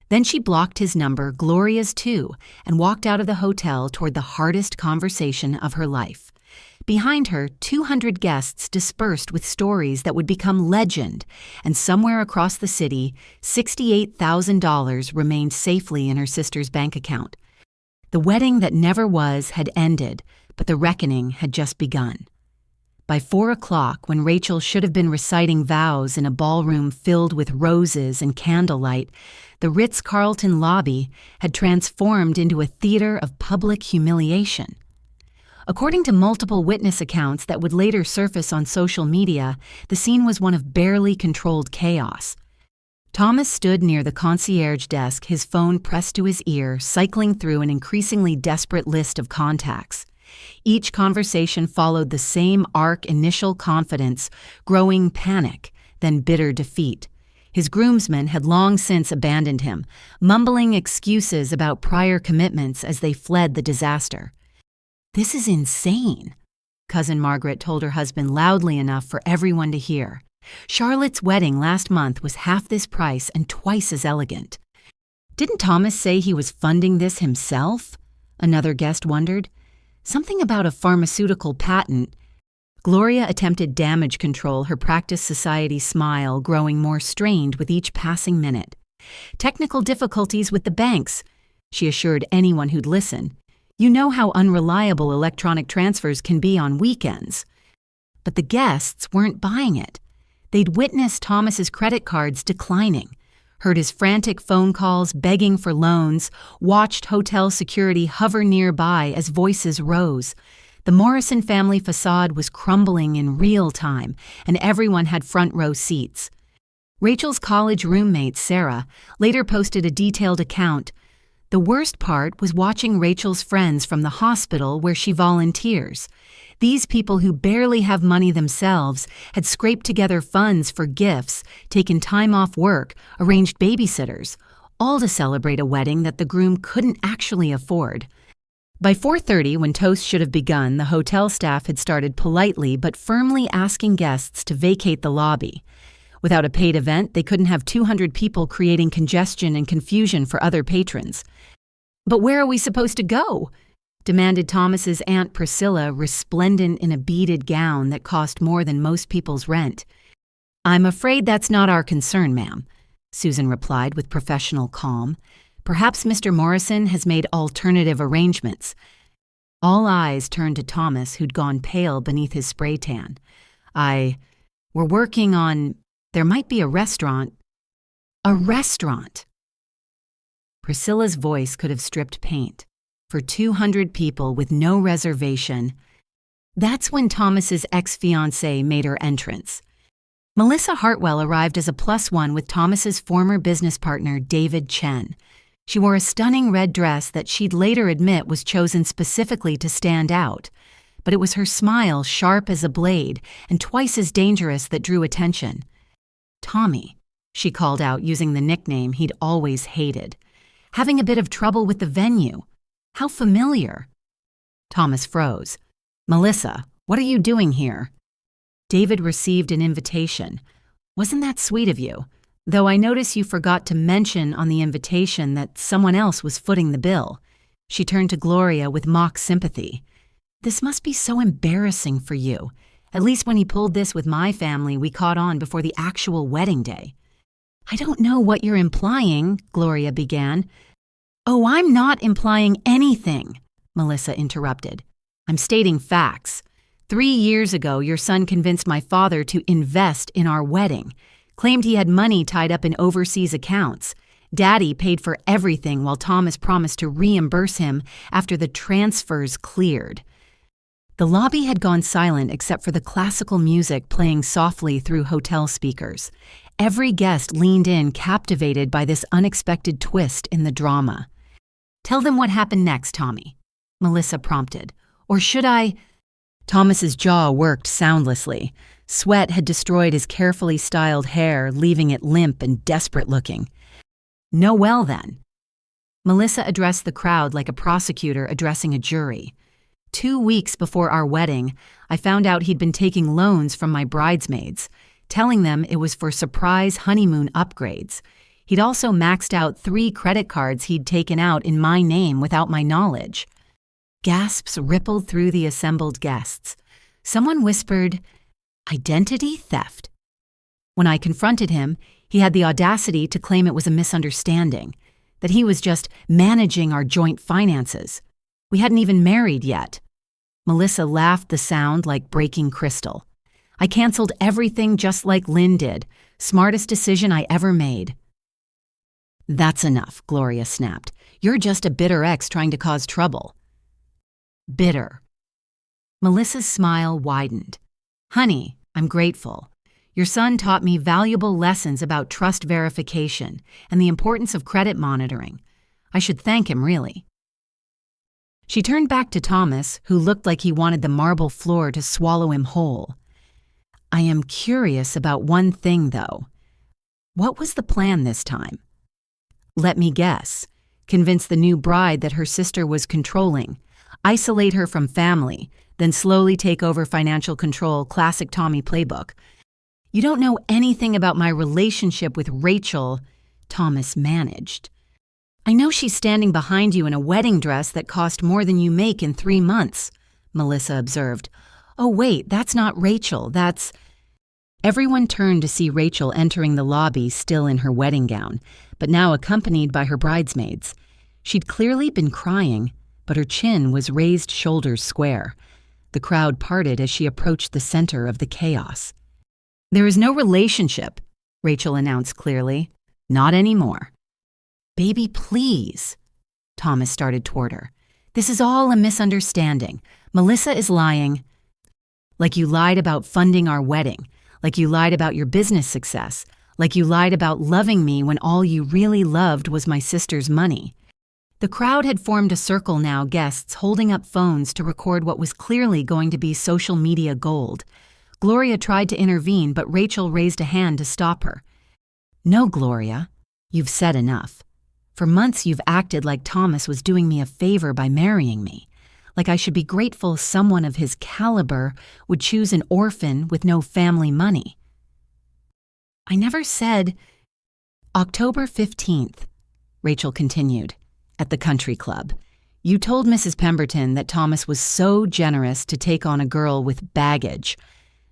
A: Then she blocked his number, Gloria's too, and walked out of the hotel toward the hardest conversation of her life. Behind her, 200 guests dispersed with stories that would become legend, and somewhere across the city, $68,000 remained safely in her sister's bank account. The wedding that never was had ended, but the reckoning had just begun. By 4 o'clock, when Rachel should have been reciting vows in a ballroom filled with roses and candlelight, the Ritz-Carlton lobby had transformed into a theater of public humiliation. According to multiple witness accounts that would later surface on social media, the scene was one of barely controlled chaos. Thomas stood near the concierge desk, his phone pressed to his ear, cycling through an increasingly desperate list of contacts. Each conversation followed the same arc: initial confidence, growing panic, then bitter defeat. His groomsmen had long since abandoned him, mumbling excuses about prior commitments as they fled the disaster. This is insane, Cousin Margaret told her husband loudly enough for everyone to hear. Charlotte's wedding last month was half this price and twice as elegant. Didn't Thomas say he was funding this himself? Another guest wondered. Something about a pharmaceutical patent. Gloria attempted damage control, her practice society smile growing more strained with each passing minute. Technical difficulties with the banks, she assured anyone who'd listen. You know how unreliable electronic transfers can be on weekends. But the guests weren't buying it. They'd witnessed Thomas's credit cards declining, heard his frantic phone calls begging for loans, watched hotel security hover nearby as voices rose. The Morrison family facade was crumbling in real time, and everyone had front row seats. Rachel's college roommate, Sarah, later posted a detailed account. The worst part was watching Rachel's friends from the hospital where she volunteers. These people who barely have money themselves had scraped together funds for gifts, taken time off work, arranged babysitters, all to celebrate a wedding that the groom couldn't actually afford. By 4:30, when toast should have begun, the hotel staff had started politely but firmly asking guests to vacate the lobby. Without a paid event, they couldn't have 200 people creating congestion and confusion for other patrons. "But where are we supposed to go?" demanded Thomas's Aunt Priscilla, resplendent in a beaded gown that cost more than most people's rent. "I'm afraid that's not our concern, ma'am," Susan replied with professional calm. "Perhaps Mr. Morrison has made alternative arrangements." All eyes turned to Thomas, who'd gone pale beneath his spray tan. We're working on... There might be a restaurant." "A restaurant!" Priscilla's voice could have stripped paint. For 200 people with no reservation. That's when Thomas's ex-fiancé made her entrance. Melissa Hartwell arrived as a +1 with Thomas's former business partner, David Chen. She wore a stunning red dress that she'd later admit was chosen specifically to stand out. But it was her smile, sharp as a blade, and twice as dangerous, that drew attention. "Tommy," she called out using the nickname he'd always hated. "Having a bit of trouble with the venue. How familiar." Thomas froze. "Melissa, what are you doing here?" "David received an invitation. Wasn't that sweet of you? Though I notice you forgot to mention on the invitation that someone else was footing the bill." She turned to Gloria with mock sympathy. "This must be so embarrassing for you. At least when he pulled this with my family, we caught on before the actual wedding day." "I don't know what you're implying," Gloria began. "Oh, I'm not implying anything," Melissa interrupted. "I'm stating facts. 3 years ago, your son convinced my father to invest in our wedding, claimed he had money tied up in overseas accounts. Daddy paid for everything while Thomas promised to reimburse him after the transfers cleared. The lobby had gone silent except for the classical music playing softly through hotel speakers. Every guest leaned in, captivated by this unexpected twist in the drama. "Tell them what happened next, Tommy," Melissa prompted. "Or should I?" Thomas's jaw worked soundlessly. Sweat had destroyed his carefully styled hair, leaving it limp and desperate-looking. "No, well then." Melissa addressed the crowd like a prosecutor addressing a jury. 2 weeks before our wedding, I found out he'd been taking loans from my bridesmaids, telling them it was for surprise honeymoon upgrades. He'd also maxed out 3 credit cards he'd taken out in my name without my knowledge. Gasps rippled through the assembled guests. Someone whispered, "Identity theft." When I confronted him, he had the audacity to claim it was a misunderstanding, that he was just managing our joint finances. We hadn't even married yet. Melissa laughed the sound like breaking crystal. "I canceled everything just like Lynn did. Smartest decision I ever made." "That's enough," Gloria snapped. "You're just a bitter ex trying to cause trouble." Bitter. Melissa's smile widened. "Honey, I'm grateful. Your son taught me valuable lessons about trust verification and the importance of credit monitoring. I should thank him, really." She turned back to Thomas, who looked like he wanted the marble floor to swallow him whole. "I am curious about one thing, though. What was the plan this time?" "Let me guess. Convince the new bride that her sister was controlling, isolate her from family, then slowly take over financial control, classic Tommy playbook. You don't know anything about my relationship with Rachel," Thomas managed. "I know she's standing behind you in a wedding dress that cost more than you make in 3 months, Melissa observed. "Oh wait, that's not Rachel, that's..." Everyone turned to see Rachel entering the lobby still in her wedding gown, but now accompanied by her bridesmaids. She'd clearly been crying, but her chin was raised shoulders square. The crowd parted as she approached the center of the chaos. "There is no relationship," Rachel announced clearly. "Not anymore." "Baby, please." Thomas started toward her. "This is all a misunderstanding. Melissa is lying." "Like you lied about funding our wedding, like you lied about your business success, like you lied about loving me when all you really loved was my sister's money." The crowd had formed a circle now, guests holding up phones to record what was clearly going to be social media gold. Gloria tried to intervene, but Rachel raised a hand to stop her. "No, Gloria, you've said enough. For months you've acted like Thomas was doing me a favor by marrying me, like I should be grateful someone of his caliber would choose an orphan with no family money." "I never said..." "October 15th, Rachel continued, "at the country club. You told Mrs. Pemberton that Thomas was so generous to take on a girl with baggage.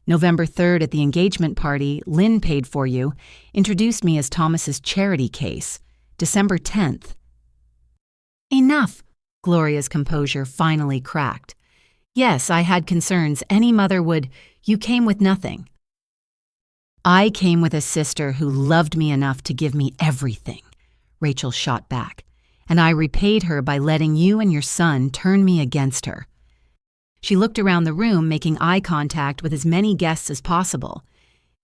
A: November 3rd at the engagement party, Lynn paid for you, introduced me as Thomas's charity case. December 10th. "Enough," Gloria's composure finally cracked. "Yes, I had concerns any mother would. You came with nothing." "I came with a sister who loved me enough to give me everything," Rachel shot back, "and I repaid her by letting you and your son turn me against her." She looked around the room, making eye contact with as many guests as possible.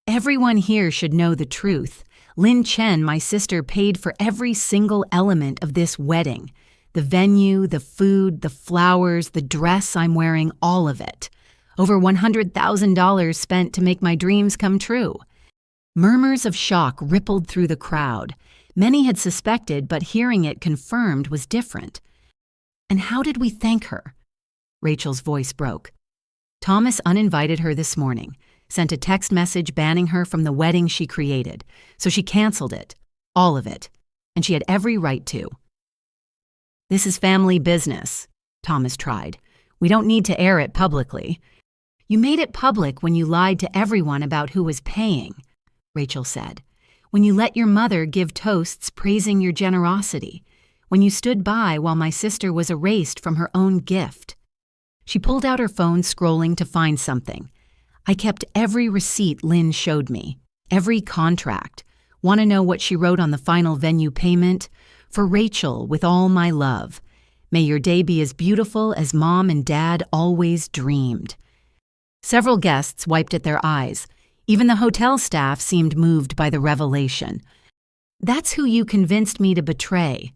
A: "Everyone here should know the truth. Lin Chen, my sister, paid for every single element of this wedding. The venue, the food, the flowers, the dress I'm wearing, all of it. Over $100,000 spent to make my dreams come true." Murmurs of shock rippled through the crowd. Many had suspected, but hearing it confirmed was different. "And how did we thank her?" Rachel's voice broke. "Thomas uninvited her this morning, sent a text message banning her from the wedding she created, so she canceled it, all of it, and she had every right to." "This is family business," Thomas tried. "We don't need to air it publicly." "You made it public when you lied to everyone about who was paying," Rachel said. "When you let your mother give toasts praising your generosity. When you stood by while my sister was erased from her own gift." She pulled out her phone, scrolling to find something. I kept every receipt Lynn showed me, every contract. Want to know what she wrote on the final venue payment? For Rachel, with all my love. May your day be as beautiful as Mom and Dad always dreamed. Several guests wiped at their eyes. Even the hotel staff seemed moved by the revelation. That's who you convinced me to betray.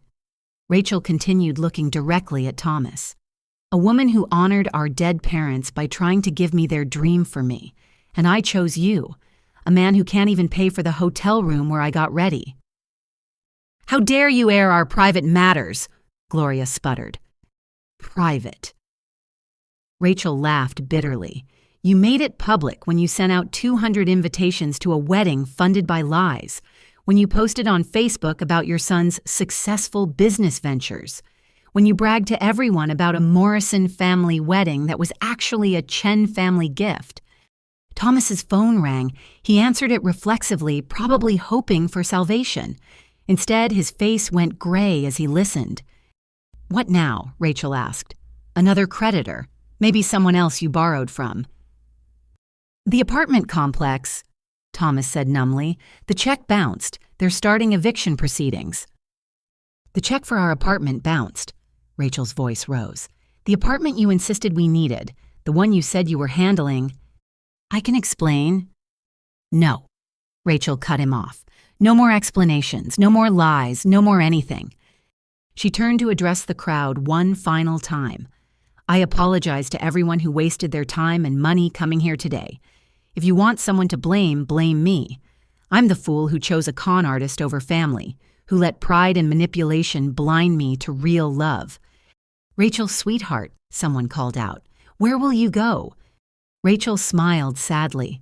A: Rachel continued, looking directly at Thomas. A woman who honored our dead parents by trying to give me their dream for me. And I chose you, a man who can't even pay for the hotel room where I got ready. How dare you air our private matters? Gloria sputtered. Private. Rachel laughed bitterly. You made it public when you sent out 200 invitations to a wedding funded by lies, when you posted on Facebook about your son's successful business ventures, when you bragged to everyone about a Morrison family wedding that was actually a Chen family gift. Thomas's phone rang. He answered it reflexively, probably hoping for salvation. Instead, his face went gray as he listened. What now? Rachel asked. Another creditor. Maybe someone else you borrowed from. The apartment complex, Thomas said numbly. The check bounced. They're starting eviction proceedings. The check for our apartment bounced. Rachel's voice rose. The apartment you insisted we needed, the one you said you were handling. I can explain. No. Rachel cut him off. No more explanations, no more lies, no more anything. She turned to address the crowd one final time. I apologize to everyone who wasted their time and money coming here today. If you want someone to blame, blame me. I'm the fool who chose a con artist over family, who let pride and manipulation blind me to real love. Rachel, sweetheart, someone called out. Where will you go? Rachel smiled sadly.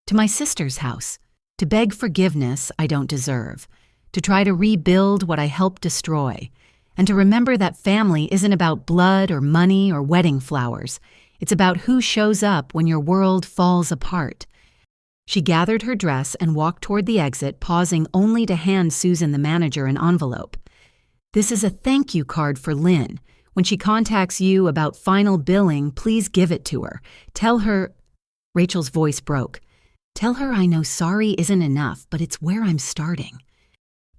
A: To my sister's house, to beg forgiveness I don't deserve, to try to rebuild what I helped destroy, and to remember that family isn't about blood or money or wedding flowers. It's about who shows up when your world falls apart. She gathered her dress and walked toward the exit, pausing only to hand Susan, the manager, an envelope. This is a thank you card for Lynn. When she contacts you about final billing, please give it to her. Tell her... Rachel's voice broke. Tell her I know sorry isn't enough, but it's where I'm starting.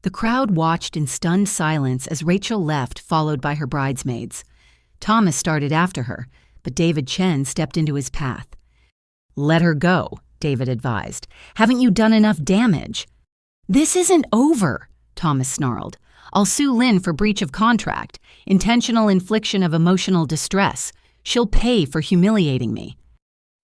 A: The crowd watched in stunned silence as Rachel left, followed by her bridesmaids. Thomas started after her, but David Chen stepped into his path. Let her go, David advised. Haven't you done enough damage? This isn't over, Thomas snarled. I'll sue Lynn for breach of contract, intentional infliction of emotional distress. She'll pay for humiliating me.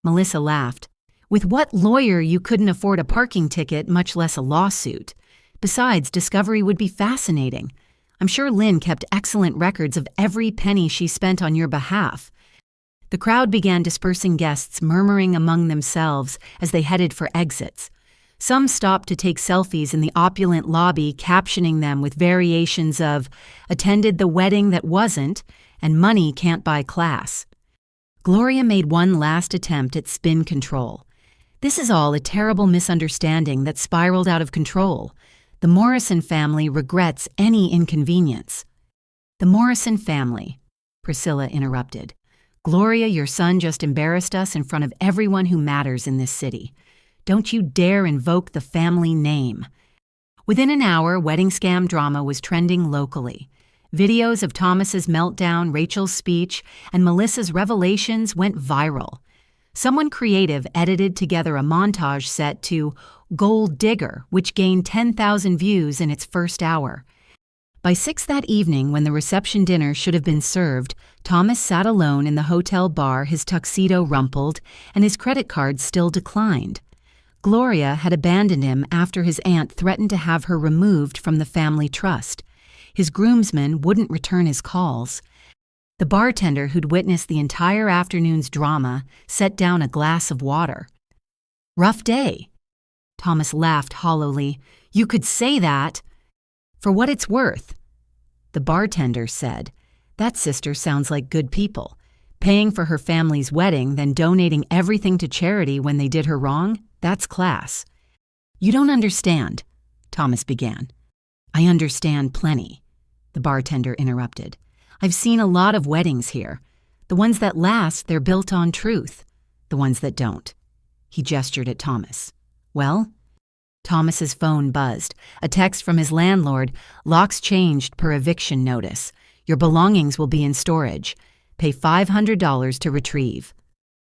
A: Melissa laughed. With what lawyer you couldn't afford a parking ticket, much less a lawsuit? Besides, discovery would be fascinating. I'm sure Lynn kept excellent records of every penny she spent on your behalf. The crowd began dispersing, guests murmuring among themselves as they headed for exits. Some stopped to take selfies in the opulent lobby, captioning them with variations of, attended the wedding that wasn't, and money can't buy class. Gloria made one last attempt at spin control. This is all a terrible misunderstanding that spiraled out of control. The Morrison family regrets any inconvenience. The Morrison family, Priscilla interrupted. Gloria, your son just embarrassed us in front of everyone who matters in this city. Don't you dare invoke the family name. Within an hour, wedding scam drama was trending locally. Videos of Thomas's meltdown, Rachel's speech, and Melissa's revelations went viral. Someone creative edited together a montage set to Gold Digger, which gained 10,000 views in its first hour. By 6 that evening, when the reception dinner should have been served, Thomas sat alone in the hotel bar, his tuxedo rumpled, and his credit card still declined. Gloria had abandoned him after his aunt threatened to have her removed from the family trust. His groomsmen wouldn't return his calls. The bartender who'd witnessed the entire afternoon's drama set down a glass of water. Rough day. Thomas laughed hollowly. You could say that. For what it's worth. The bartender said, that sister sounds like good people. Paying for her family's wedding, then donating everything to charity when they did her wrong, that's class. You don't understand, Thomas began. I understand plenty, the bartender interrupted. I've seen a lot of weddings here. The ones that last, they're built on truth. The ones that don't." He gestured at Thomas. "Well?" Thomas's phone buzzed. A text from his landlord. "Locks changed per eviction notice. Your belongings will be in storage. Pay $500 to retrieve."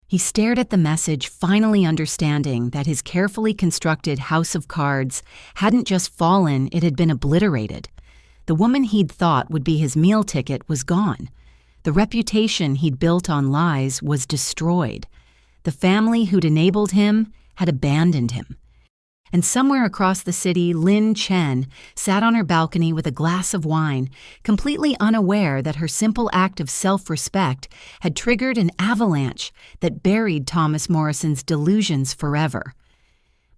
A: He stared at the message, finally understanding that his carefully constructed house of cards hadn't just fallen, it had been obliterated. The woman he'd thought would be his meal ticket was gone. The reputation he'd built on lies was destroyed. The family who'd enabled him had abandoned him. And somewhere across the city, Lin Chen sat on her balcony with a glass of wine, completely unaware that her simple act of self-respect had triggered an avalanche that buried Thomas Morrison's delusions forever.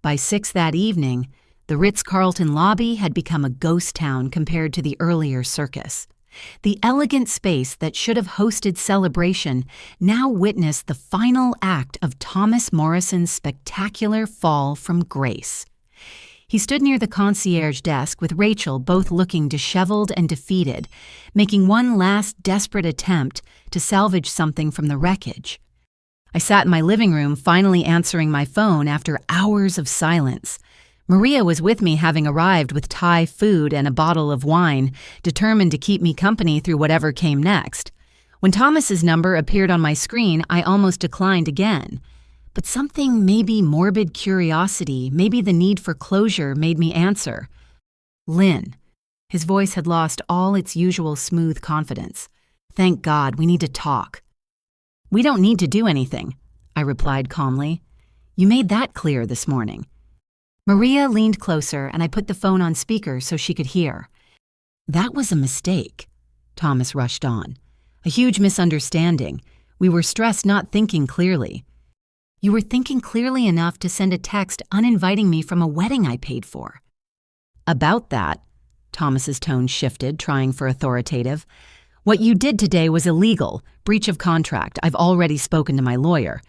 A: By 6 that evening, the Ritz-Carlton lobby had become a ghost town compared to the earlier circus. The elegant space that should have hosted celebration now witnessed the final act of Thomas Morrison's spectacular fall from grace. He stood near the concierge desk with Rachel both looking disheveled and defeated, making one last desperate attempt to salvage something from the wreckage. I sat in my living room, finally answering my phone after hours of silence. Maria was with me, having arrived with Thai food and a bottle of wine, determined to keep me company through whatever came next. When Thomas's number appeared on my screen, I almost declined again. But something, maybe morbid curiosity, maybe the need for closure, made me answer. "Lynn." His voice had lost all its usual smooth confidence. "Thank God, we need to talk." "We don't need to do anything," I replied calmly. "You made that clear this morning." Maria leaned closer, and I put the phone on speaker so she could hear. "That was a mistake," Thomas rushed on. "A huge misunderstanding. We were stressed, not thinking clearly." "You were thinking clearly enough to send a text uninviting me from a wedding I paid for." "About that," Thomas's tone shifted, trying for authoritative. "What you did today was illegal, breach of contract. I've already spoken to my lawyer."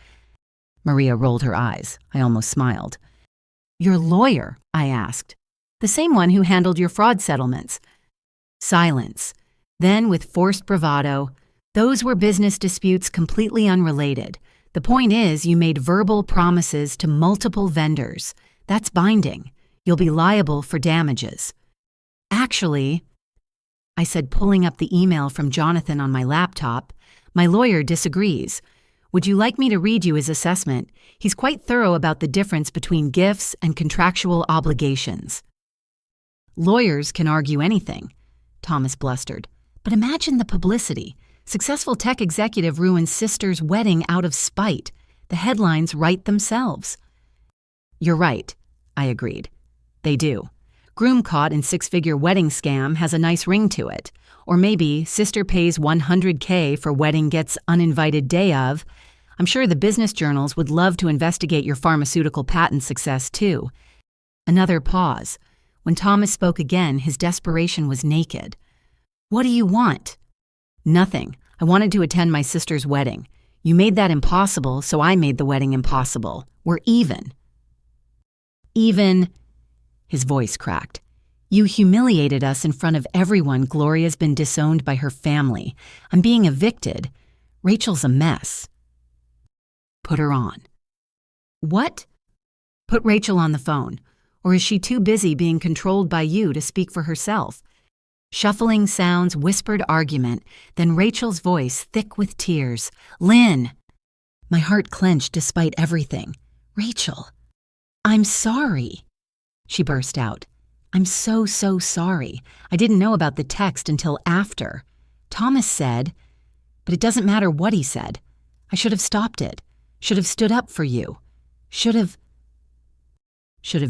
A: Maria rolled her eyes. I almost smiled. "Your lawyer?" I asked. "The same one who handled your fraud settlements." Silence. Then, with forced bravado, "Those were business disputes completely unrelated. The point is, you made verbal promises to multiple vendors. That's binding. You'll be liable for damages." "Actually," I said, pulling up the email from Jonathan on my laptop, "my lawyer disagrees. Would you like me to read you his assessment? He's quite thorough about the difference between gifts and contractual obligations." "Lawyers can argue anything," Thomas blustered. "But imagine the publicity. Successful tech executive ruins sister's wedding out of spite. The headlines write themselves." "You're right," I agreed. "They do. Groom caught in six-figure wedding scam has a nice ring to it. Or maybe sister pays $100K for wedding gets uninvited day of. I'm sure the business journals would love to investigate your pharmaceutical patent success too." Another pause. When Thomas spoke again, his desperation was naked. "What do you want?" "Nothing. I wanted to attend my sister's wedding. You made that impossible, so I made the wedding impossible. We're even." "Even?" His voice cracked. "You humiliated us in front of everyone. Gloria's been disowned by her family. I'm being evicted. Rachel's a mess." "Put her on." "What?" "Put Rachel on the phone. Or is she too busy being controlled by you to speak for herself?" Shuffling sounds, whispered argument, then Rachel's voice, thick with tears. "Lynn!" My heart clenched despite everything. "Rachel, I'm sorry," she burst out. "I'm so sorry. I didn't know about the text until after. Thomas said, but it doesn't matter what he said. I should have stopped it. Should have stood up for you. Should have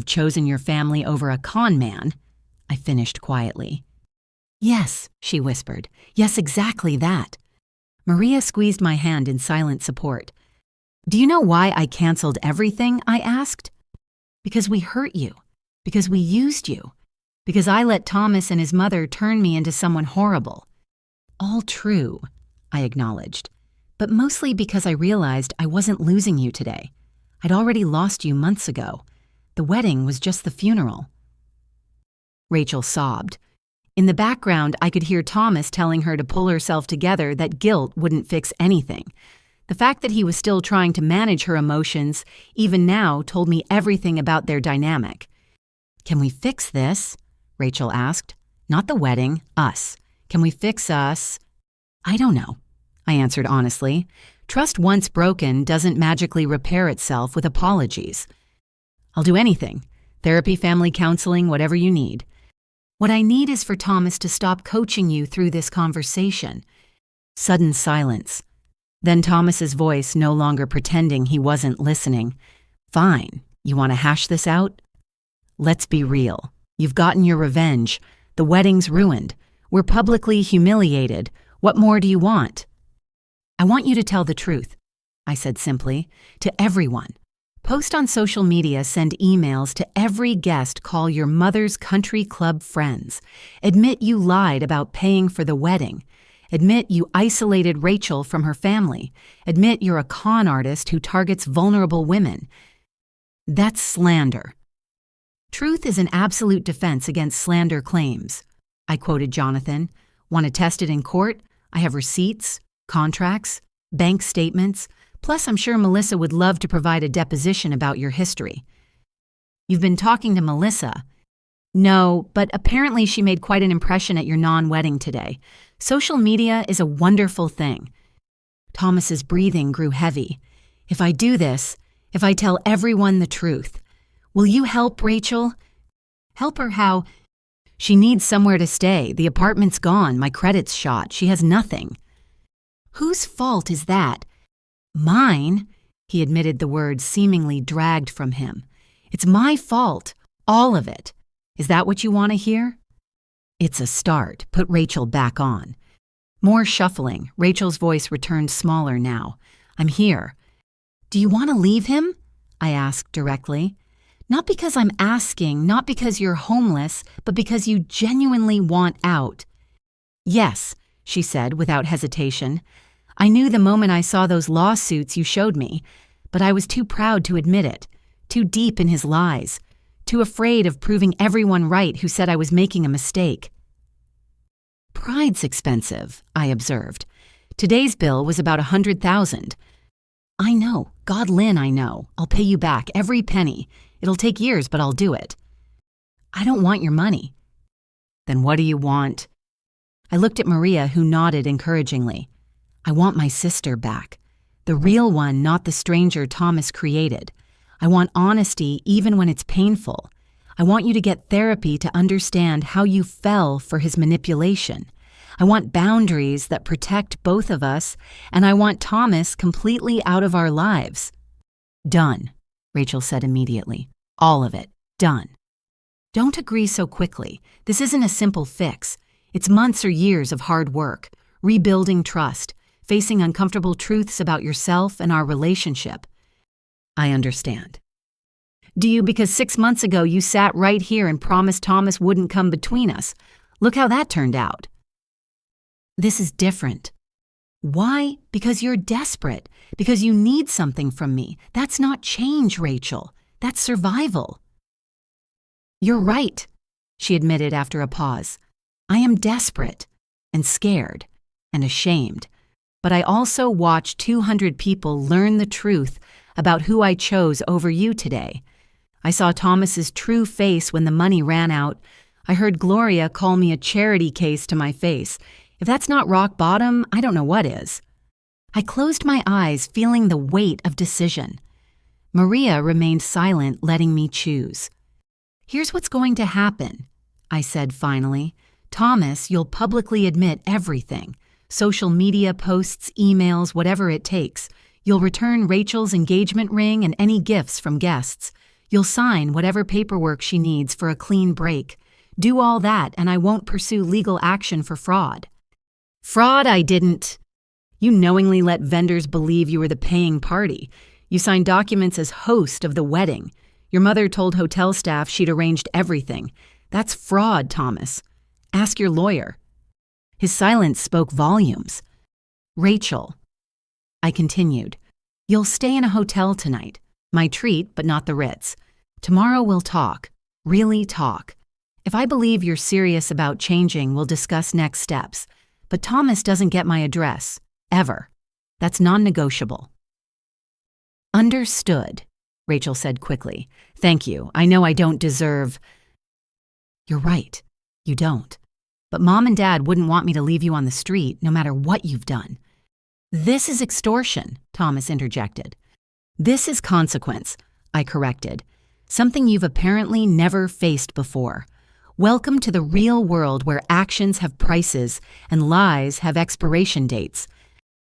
A: chosen your family over a con man," I finished quietly. "Yes," she whispered. "Yes, exactly that." Maria squeezed my hand in silent support. "Do you know why I canceled everything?" I asked. "Because we hurt you. Because we used you. Because I let Thomas and his mother turn me into someone horrible." "All true," I acknowledged. "But mostly because I realized I wasn't losing you today. I'd already lost you months ago. The wedding was just the funeral." Rachel sobbed. In the background, I could hear Thomas telling her to pull herself together, that guilt wouldn't fix anything. The fact that he was still trying to manage her emotions, even now, told me everything about their dynamic. "Can we fix this?" Rachel asked. "Not the wedding, us. Can we fix us?" "I don't know," I answered honestly. Trust once broken doesn't magically repair itself with apologies. "I'll do anything. Therapy, family counseling, whatever you need. What I need is for Thomas to stop coaching you through this conversation." Sudden silence. Then Thomas's voice, no longer pretending he wasn't listening. "Fine. You want to hash this out? Let's be real. You've gotten your revenge. The wedding's ruined. We're publicly humiliated. What more do you want?" "I want you to tell the truth," I said simply, "to everyone. Post on social media, send emails to every guest, call your mother's country club friends. Admit you lied about paying for the wedding. Admit you isolated Rachel from her family. Admit you're a con artist who targets vulnerable women. That's slander. Truth is an absolute defense against slander claims." I quoted Jonathan. "Want to test it in court? I have receipts, contracts, bank statements. Plus, I'm sure Melissa would love to provide a deposition about your history." "You've been talking to Melissa?" "No, but apparently she made quite an impression at your non-wedding today. Social media is a wonderful thing." Thomas's breathing grew heavy. "If I do this, if I tell everyone the truth, will you help Rachel?" "Help her how?" "She needs somewhere to stay. The apartment's gone. My credit's shot. She has nothing." "Whose fault is that?" "Mine," he admitted, the words seemingly dragged from him. "It's my fault. All of it. Is that what you want to hear?" "It's a start. Put Rachel back on." More shuffling. Rachel's voice returned smaller now. "I'm here." "Do you want to leave him?" I asked directly. "Not because I'm asking, not because you're homeless, but because you genuinely want out." "Yes," she said without hesitation. "I knew the moment I saw those lawsuits you showed me, but I was too proud to admit it, too deep in his lies, too afraid of proving everyone right who said I was making a mistake." "Pride's expensive," I observed. "Today's bill was about $100,000. "I know. God, Lynn, I know. I'll pay you back, every penny. It'll take years, but I'll do it." "I don't want your money." "Then what do you want?" I looked at Maria, who nodded encouragingly. "I want my sister back. The real one, not the stranger Thomas created. I want honesty even when it's painful. I want you to get therapy to understand how you fell for his manipulation. I want boundaries that protect both of us, and I want Thomas completely out of our lives." "Done," Rachel said immediately. "All of it. Done." "Don't agree so quickly. This isn't a simple fix. It's months or years of hard work, rebuilding trust, facing uncomfortable truths about yourself and our relationship." "I understand." "Do you? Because 6 months ago you sat right here and promised Thomas wouldn't come between us. Look how that turned out." "This is different." "Why? Because you're desperate. Because you need something from me. That's not change, Rachel. That's survival." "You're right," she admitted after a pause. "I am desperate and scared and ashamed. But I also watched 200 people learn the truth about who I chose over you today. I saw Thomas's true face when the money ran out. I heard Gloria call me a charity case to my face. If that's not rock bottom, I don't know what is." I closed my eyes, feeling the weight of decision. Maria remained silent, letting me choose. "Here's what's going to happen," I said finally. "Thomas, you'll publicly admit everything. Social media posts, emails, whatever it takes. You'll return Rachel's engagement ring and any gifts from guests. You'll sign whatever paperwork she needs for a clean break. Do all that, and I won't pursue legal action for fraud." "Fraud, I didn't." "You knowingly let vendors believe you were the paying party. You signed documents as host of the wedding. Your mother told hotel staff she'd arranged everything. That's fraud, Thomas. Ask your lawyer." His silence spoke volumes. "Rachel," I continued, "you'll stay in a hotel tonight. My treat, but not the Ritz. Tomorrow we'll talk. Really talk. If I believe you're serious about changing, we'll discuss next steps. But Thomas doesn't get my address. Ever. That's non-negotiable." "Understood," Rachel said quickly. "Thank you. I know I don't deserve—" "You're right. You don't. But Mom and Dad wouldn't want me to leave you on the street, no matter what you've done." "This is extortion," Thomas interjected. "This is consequence," I corrected. "Something you've apparently never faced before. Welcome to the real world where actions have prices and lies have expiration dates.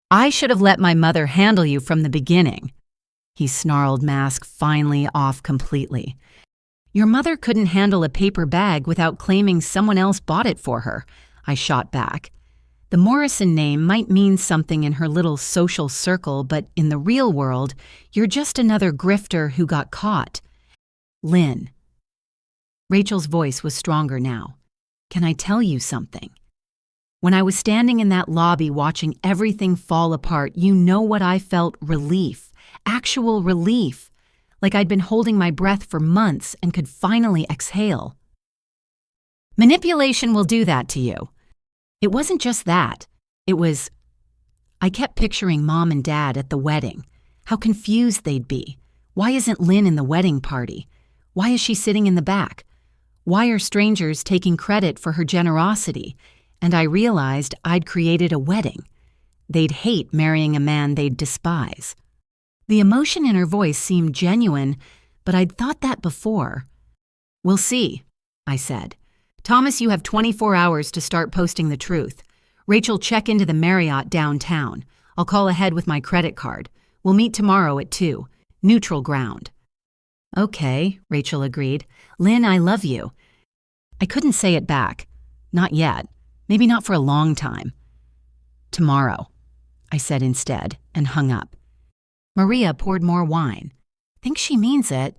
A: I should have let my mother handle you from the beginning." His snarled mask finally off completely. "Your mother couldn't handle a paper bag without claiming someone else bought it for her," I shot back. "The Morrison name might mean something in her little social circle, but in the real world, you're just another grifter who got caught." "Lynn." Rachel's voice was stronger now. "Can I tell you something? When I was standing in that lobby watching everything fall apart, you know what I felt? Relief. Actual relief. Like I'd been holding my breath for months and could finally exhale." "Manipulation will do that to you." "It wasn't just that. It was—" I kept picturing Mom and Dad at the wedding. How confused they'd be. Why isn't Lynn in the wedding party? Why is she sitting in the back? Why are strangers taking credit for her generosity? And I realized I'd created a wedding. They'd hate marrying a man they'd despise. The emotion in her voice seemed genuine, but I'd thought that before. "We'll see," I said. "Thomas, you have 24 hours to start posting the truth. Rachel, check into the Marriott downtown. I'll call ahead with my credit card. We'll meet tomorrow at 2. Neutral ground." "Okay," Rachel agreed. "Lynn, I love you." I couldn't say it back. Not yet. Maybe not for a long time. "Tomorrow," I said instead, and hung up. Maria poured more wine. "Think she means it?"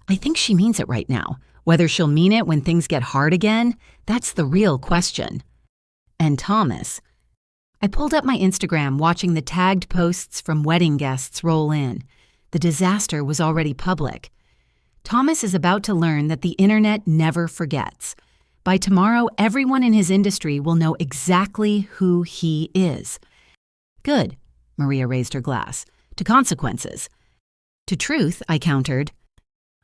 A: "I think she means it right now. Whether she'll mean it when things get hard again, that's the real question." And Thomas. I pulled up my Instagram, watching the tagged posts from wedding guests roll in. The disaster was already public. Thomas is about to learn that the internet never forgets. By tomorrow, everyone in his industry will know exactly who he is. "Good," Maria raised her glass. "To consequences." "To truth," I countered.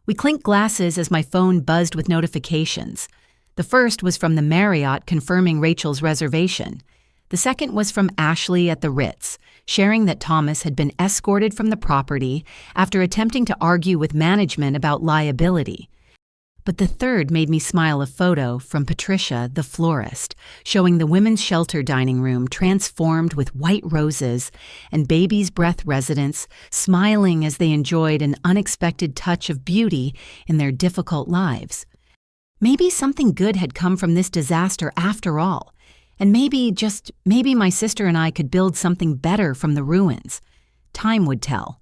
A: We clinked glasses as my phone buzzed with notifications. The first was from the Marriott confirming Rachel's reservation. The second was from Ashley at the Ritz, sharing that Thomas had been escorted from the property after attempting to argue with management about liability. But the third made me smile, a photo from Patricia, the florist, showing the women's shelter dining room transformed with white roses and baby's breath residents smiling as they enjoyed an unexpected touch of beauty in their difficult lives. Maybe something good had come from this disaster after all, and maybe, just maybe, my sister and I could build something better from the ruins. Time would tell.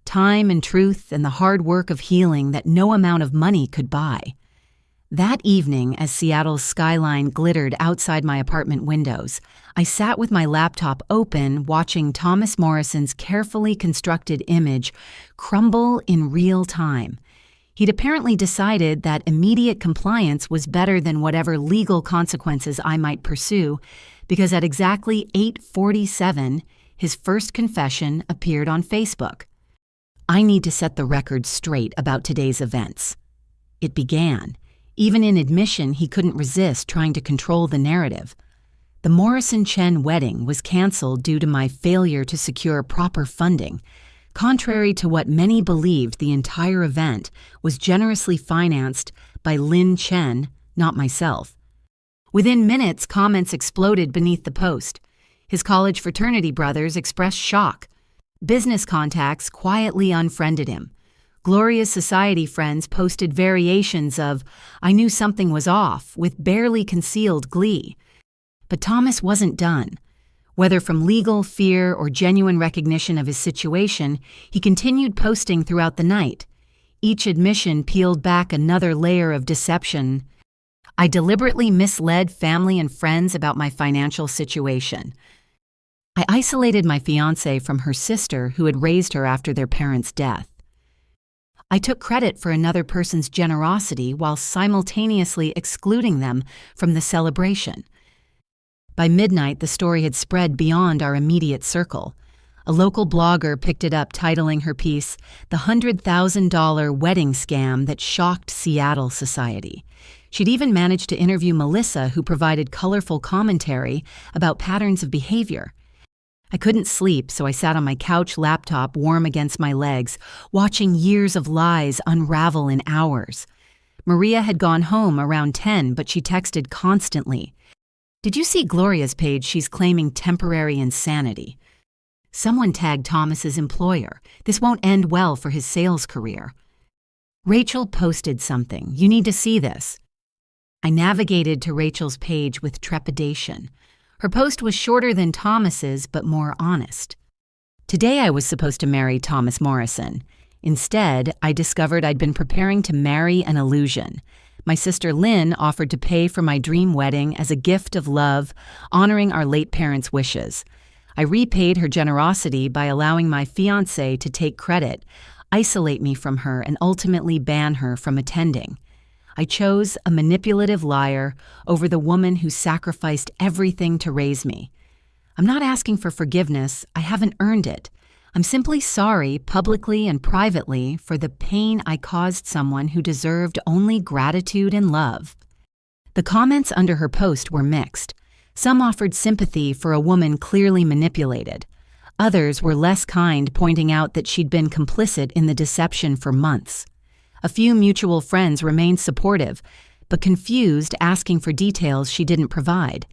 A: Time and truth and the hard work of healing that no amount of money could buy. That evening, as Seattle's skyline glittered outside my apartment windows, I sat with my laptop open, watching Thomas Morrison's carefully constructed image crumble in real time. He'd apparently decided that immediate compliance was better than whatever legal consequences I might pursue, because at exactly 8:47, his first confession appeared on Facebook. I need to set the record straight about today's events. It began. Even in admission, he couldn't resist trying to control the narrative. The Morrison-Chen wedding was canceled due to my failure to secure proper funding. Contrary to what many believed, the entire event was generously financed by Lynn Chen, not myself. Within minutes, comments exploded beneath the post. His college fraternity brothers expressed shock. Business contacts quietly unfriended him. Gloria's society friends posted variations of "I knew something was off" with barely concealed glee. But Thomas wasn't done. Whether from legal fear or genuine recognition of his situation, he continued posting throughout the night. Each admission peeled back another layer of deception. I deliberately misled family and friends about my financial situation. I isolated my fiancé from her sister, who had raised her after their parents' death. I took credit for another person's generosity while simultaneously excluding them from the celebration. By midnight, the story had spread beyond our immediate circle. A local blogger picked it up, titling her piece, "The $100,000 Wedding Scam That Shocked Seattle Society." She'd even managed to interview Melissa, who provided colorful commentary about patterns of behavior. I couldn't sleep, so I sat on my couch laptop warm against my legs, watching years of lies unravel in hours. Maria had gone home around 10, but she texted constantly. "Did you see Gloria's page? She's claiming temporary insanity." Someone tagged Thomas's employer. "This won't end well for his sales career." Rachel posted something. "You need to see this." I navigated to Rachel's page with trepidation. Her post was shorter than Thomas's, but more honest. Today I was supposed to marry Thomas Morrison. Instead, I discovered I'd been preparing to marry an illusion. My sister Lynn offered to pay for my dream wedding as a gift of love, honoring our late parents' wishes. I repaid her generosity by allowing my fiancé to take credit, isolate me from her, and ultimately ban her from attending. I chose a manipulative liar over the woman who sacrificed everything to raise me. I'm not asking for forgiveness. I haven't earned it. I'm simply sorry, publicly and privately, for the pain I caused someone who deserved only gratitude and love. The comments under her post were mixed. Some offered sympathy for a woman clearly manipulated. Others were less kind, pointing out that she'd been complicit in the deception for months. A few mutual friends remained supportive, but confused, asking for details she didn't provide.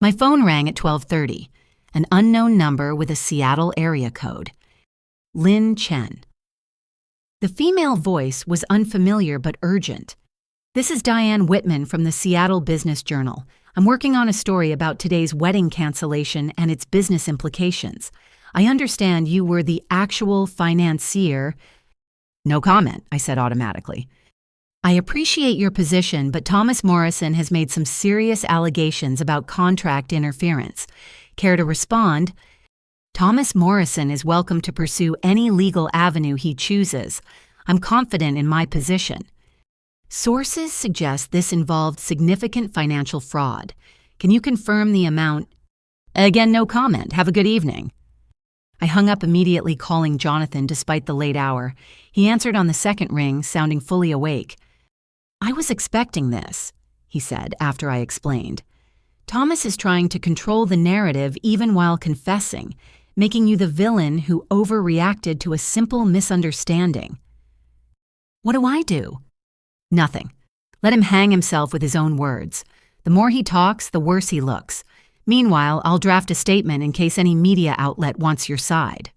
A: My phone rang at 12:30, an unknown number with a Seattle area code. Lynn Chen. The female voice was unfamiliar but urgent. "This is Diane Whitman from the Seattle Business Journal. I'm working on a story about today's wedding cancellation and its business implications. I understand you were the actual financier." "No comment," I said automatically. "I appreciate your position, but Thomas Morrison has made some serious allegations about contract interference. Care to respond?" "Thomas Morrison is welcome to pursue any legal avenue he chooses. I'm confident in my position." "Sources suggest this involved significant financial fraud. Can you confirm the amount?" "Again, no comment. Have a good evening." I hung up immediately, calling Jonathan despite the late hour. He answered on the second ring, sounding fully awake. "I was expecting this," he said after I explained. "Thomas is trying to control the narrative even while confessing, making you the villain who overreacted to a simple misunderstanding." "What do I do?" "Nothing. Let him hang himself with his own words. The more he talks, the worse he looks. Meanwhile, I'll draft a statement in case any media outlet wants your side."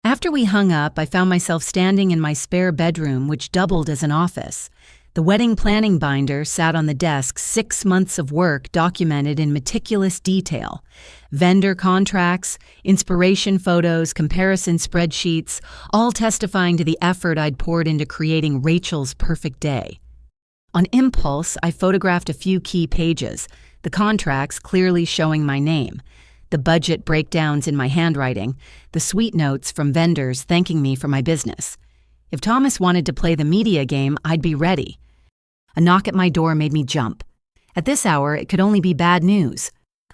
A: After we hung up, I found myself standing in my spare bedroom, which doubled as an office. The wedding planning binder sat on the desk, 6 months of work documented in meticulous detail. Vendor contracts, inspiration photos, comparison spreadsheets, all testifying to the effort I'd poured into creating Rachel's perfect day. On impulse, I photographed a few key pages, the contracts clearly showing my name, the budget breakdowns in my handwriting, the sweet notes from vendors thanking me for my business. If Thomas wanted to play the media game, I'd be ready. A knock at my door made me jump. At this hour, it could only be bad news.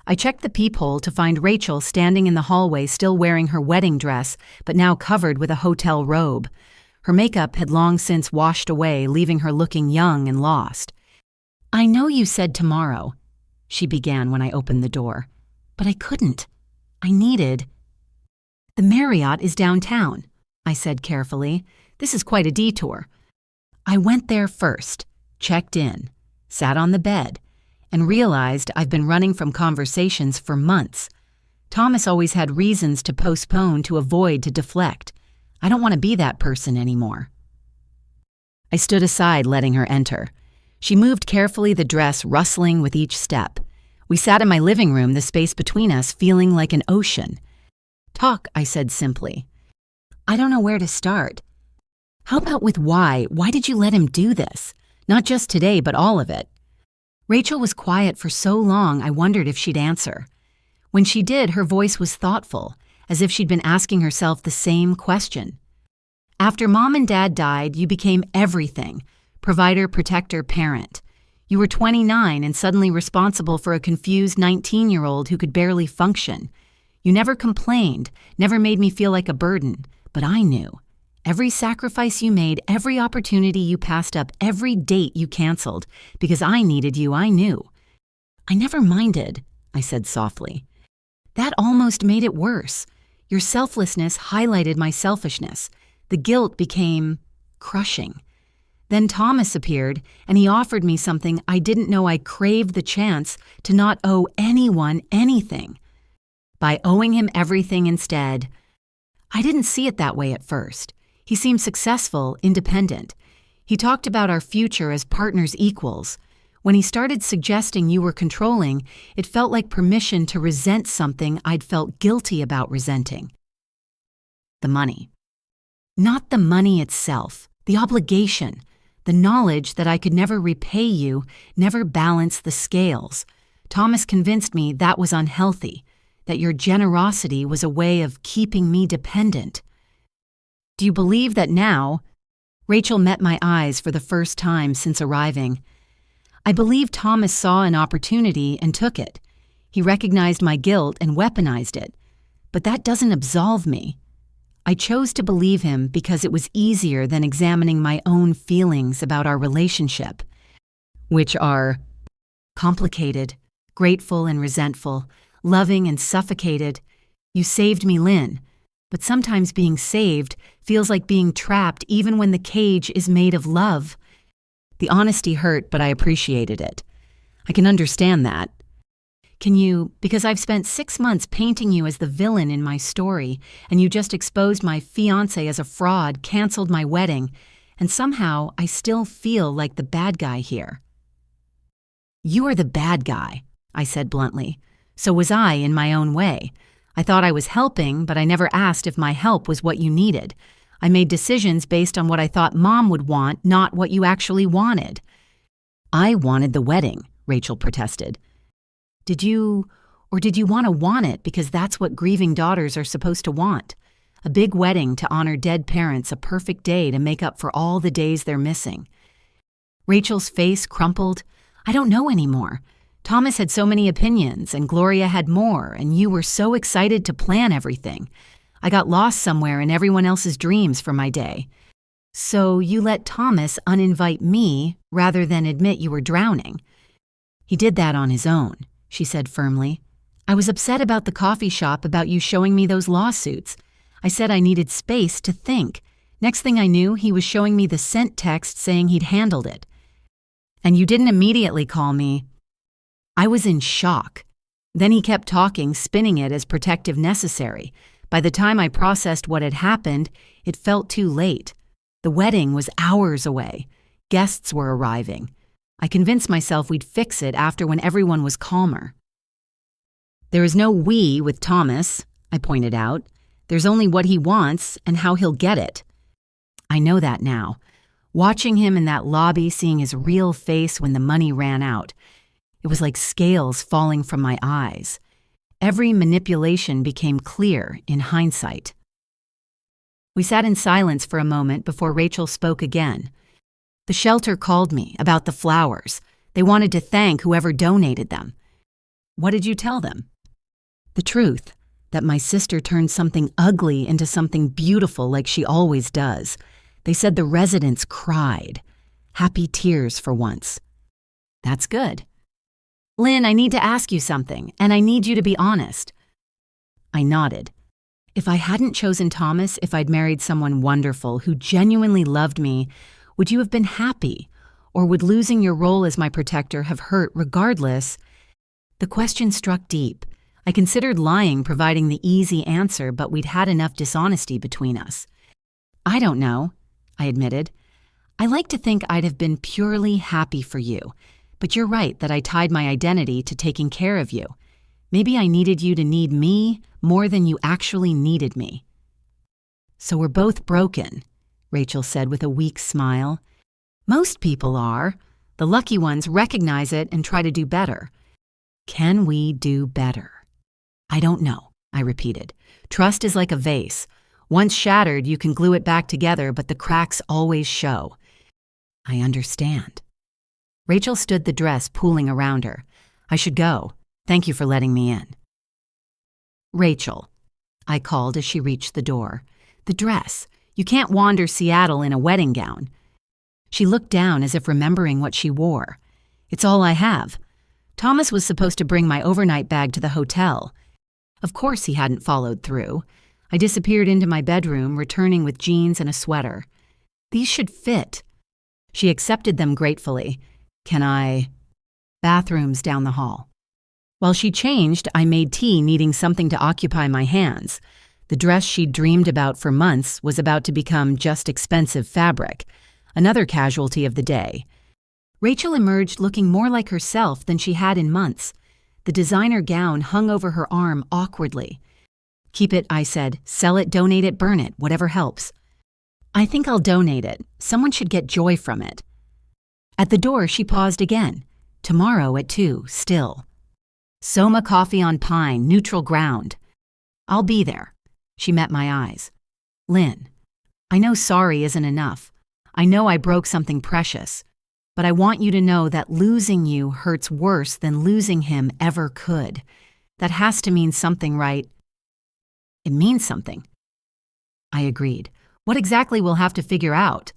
A: I checked the peephole to find Rachel standing in the hallway, still wearing her wedding dress, but now covered with a hotel robe. Her makeup had long since washed away, leaving her looking young and lost. "I know you said tomorrow," she began when I opened the door, "but I couldn't. I needed—" "The Marriott is downtown," I said carefully. "This is quite a detour." I went there first, checked in, sat on the bed, and realized I've been running from conversations for months. Thomas always had reasons to postpone, to avoid, to deflect. I don't want to be that person anymore. I stood aside, letting her enter. She moved carefully, the dress rustling with each step. We sat in my living room, the space between us feeling like an ocean. "Talk," I said simply. "I don't know where to start." "How about with why? Why did you let him do this? Not just today, but all of it." Rachel was quiet for so long I wondered if she'd answer. When she did, her voice was thoughtful, as if she'd been asking herself the same question. After Mom and Dad died, you became everything: provider, protector, parent. You were 29 and suddenly responsible for a confused 19-year-old who could barely function. You never complained, never made me feel like a burden, but I knew. Every sacrifice you made, every opportunity you passed up, every date you canceled, because I needed you, I knew. I never minded, I said softly. That almost made it worse. Your selflessness highlighted my selfishness. The guilt became crushing. Then Thomas appeared, and he offered me something I didn't know I craved: the chance to not owe anyone anything. By owing him everything instead. I didn't see it that way at first. He seemed successful, independent. He talked about our future as partners equals. When he started suggesting you were controlling, it felt like permission to resent something I'd felt guilty about resenting. The money. Not the money itself, the obligation. The knowledge that I could never repay you, never balance the scales. Thomas convinced me that was unhealthy, that your generosity was a way of keeping me dependent. Do you believe that now? Rachel met my eyes for the first time since arriving. I believe Thomas saw an opportunity and took it. He recognized my guilt and weaponized it. But that doesn't absolve me. I chose to believe him because it was easier than examining my own feelings about our relationship, which are complicated, grateful and resentful, loving and suffocated. You saved me, Lynn, but sometimes being saved feels like being trapped even when the cage is made of love. The honesty hurt, but I appreciated it. I can understand that. Can you, because I've spent 6 months painting you as the villain in my story, and you just exposed my fiancé as a fraud, canceled my wedding, and somehow I still feel like the bad guy here. You are the bad guy, I said bluntly. So was I in my own way. I thought I was helping, but I never asked if my help was what you needed. I made decisions based on what I thought Mom would want, not what you actually wanted. I wanted the wedding, Rachel protested. Did you want it because that's what grieving daughters are supposed to want? A big wedding to honor dead parents, a perfect day to make up for all the days they're missing. Rachel's face crumpled. I don't know anymore. Thomas had so many opinions, and Gloria had more, and you were so excited to plan everything. I got lost somewhere in everyone else's dreams for my day. So you let Thomas uninvite me rather than admit you were drowning. He did that on his own, she said firmly. I was upset about the coffee shop, about you showing me those lawsuits. I said I needed space to think. Next thing I knew, he was showing me the sent text saying he'd handled it. And you didn't immediately call me. I was in shock. Then he kept talking, spinning it as protective necessary. By the time I processed what had happened, it felt too late. The wedding was hours away. Guests were arriving. I convinced myself we'd fix it after when everyone was calmer. There is no we with Thomas, I pointed out. There's only what he wants and how he'll get it. I know that now. Watching him in that lobby, seeing his real face when the money ran out, it was like scales falling from my eyes. Every manipulation became clear in hindsight. We sat in silence for a moment before Rachel spoke again. The shelter called me about the flowers. They wanted to thank whoever donated them. What did you tell them? The truth, that my sister turned something ugly into something beautiful like she always does. They said the residents cried. Happy tears for once. That's good. Lynn, I need to ask you something, and I need you to be honest. I nodded. If I hadn't chosen Thomas, if I'd married someone wonderful who genuinely loved me, would you have been happy? Or would losing your role as my protector have hurt regardless? The question struck deep. I considered lying, providing the easy answer, but we'd had enough dishonesty between us. I don't know, I admitted. I like to think I'd have been purely happy for you. But you're right that I tied my identity to taking care of you. Maybe I needed you to need me more than you actually needed me. So we're both broken, Rachel said with a weak smile. Most people are. The lucky ones recognize it and try to do better. Can we do better? I don't know, I repeated. Trust is like a vase. Once shattered, you can glue it back together, but the cracks always show. I understand. Rachel stood the dress pooling around her. I should go. Thank you for letting me in. Rachel, I called as she reached the door. The dress. You can't wander Seattle in a wedding gown. She looked down as if remembering what she wore. It's all I have. Thomas was supposed to bring my overnight bag to the hotel. Of course he hadn't followed through. I disappeared into my bedroom, returning with jeans and a sweater. These should fit. She accepted them gratefully. Bathrooms down the hall. While she changed, I made tea, needing something to occupy my hands. The dress she'd dreamed about for months was about to become just expensive fabric, another casualty of the day. Rachel emerged looking more like herself than she had in months. The designer gown hung over her arm awkwardly. Keep it, I said. Sell it, donate it, burn it, whatever helps. I think I'll donate it. Someone should get joy from it. At the door, she paused again. Tomorrow at 2, still. Soma coffee on pine, neutral ground. I'll be there. She met my eyes. Lynn, I know sorry isn't enough. I know I broke something precious. But I want you to know that losing you hurts worse than losing him ever could. That has to mean something, right? It means something. I agreed. What exactly we'll have to figure out.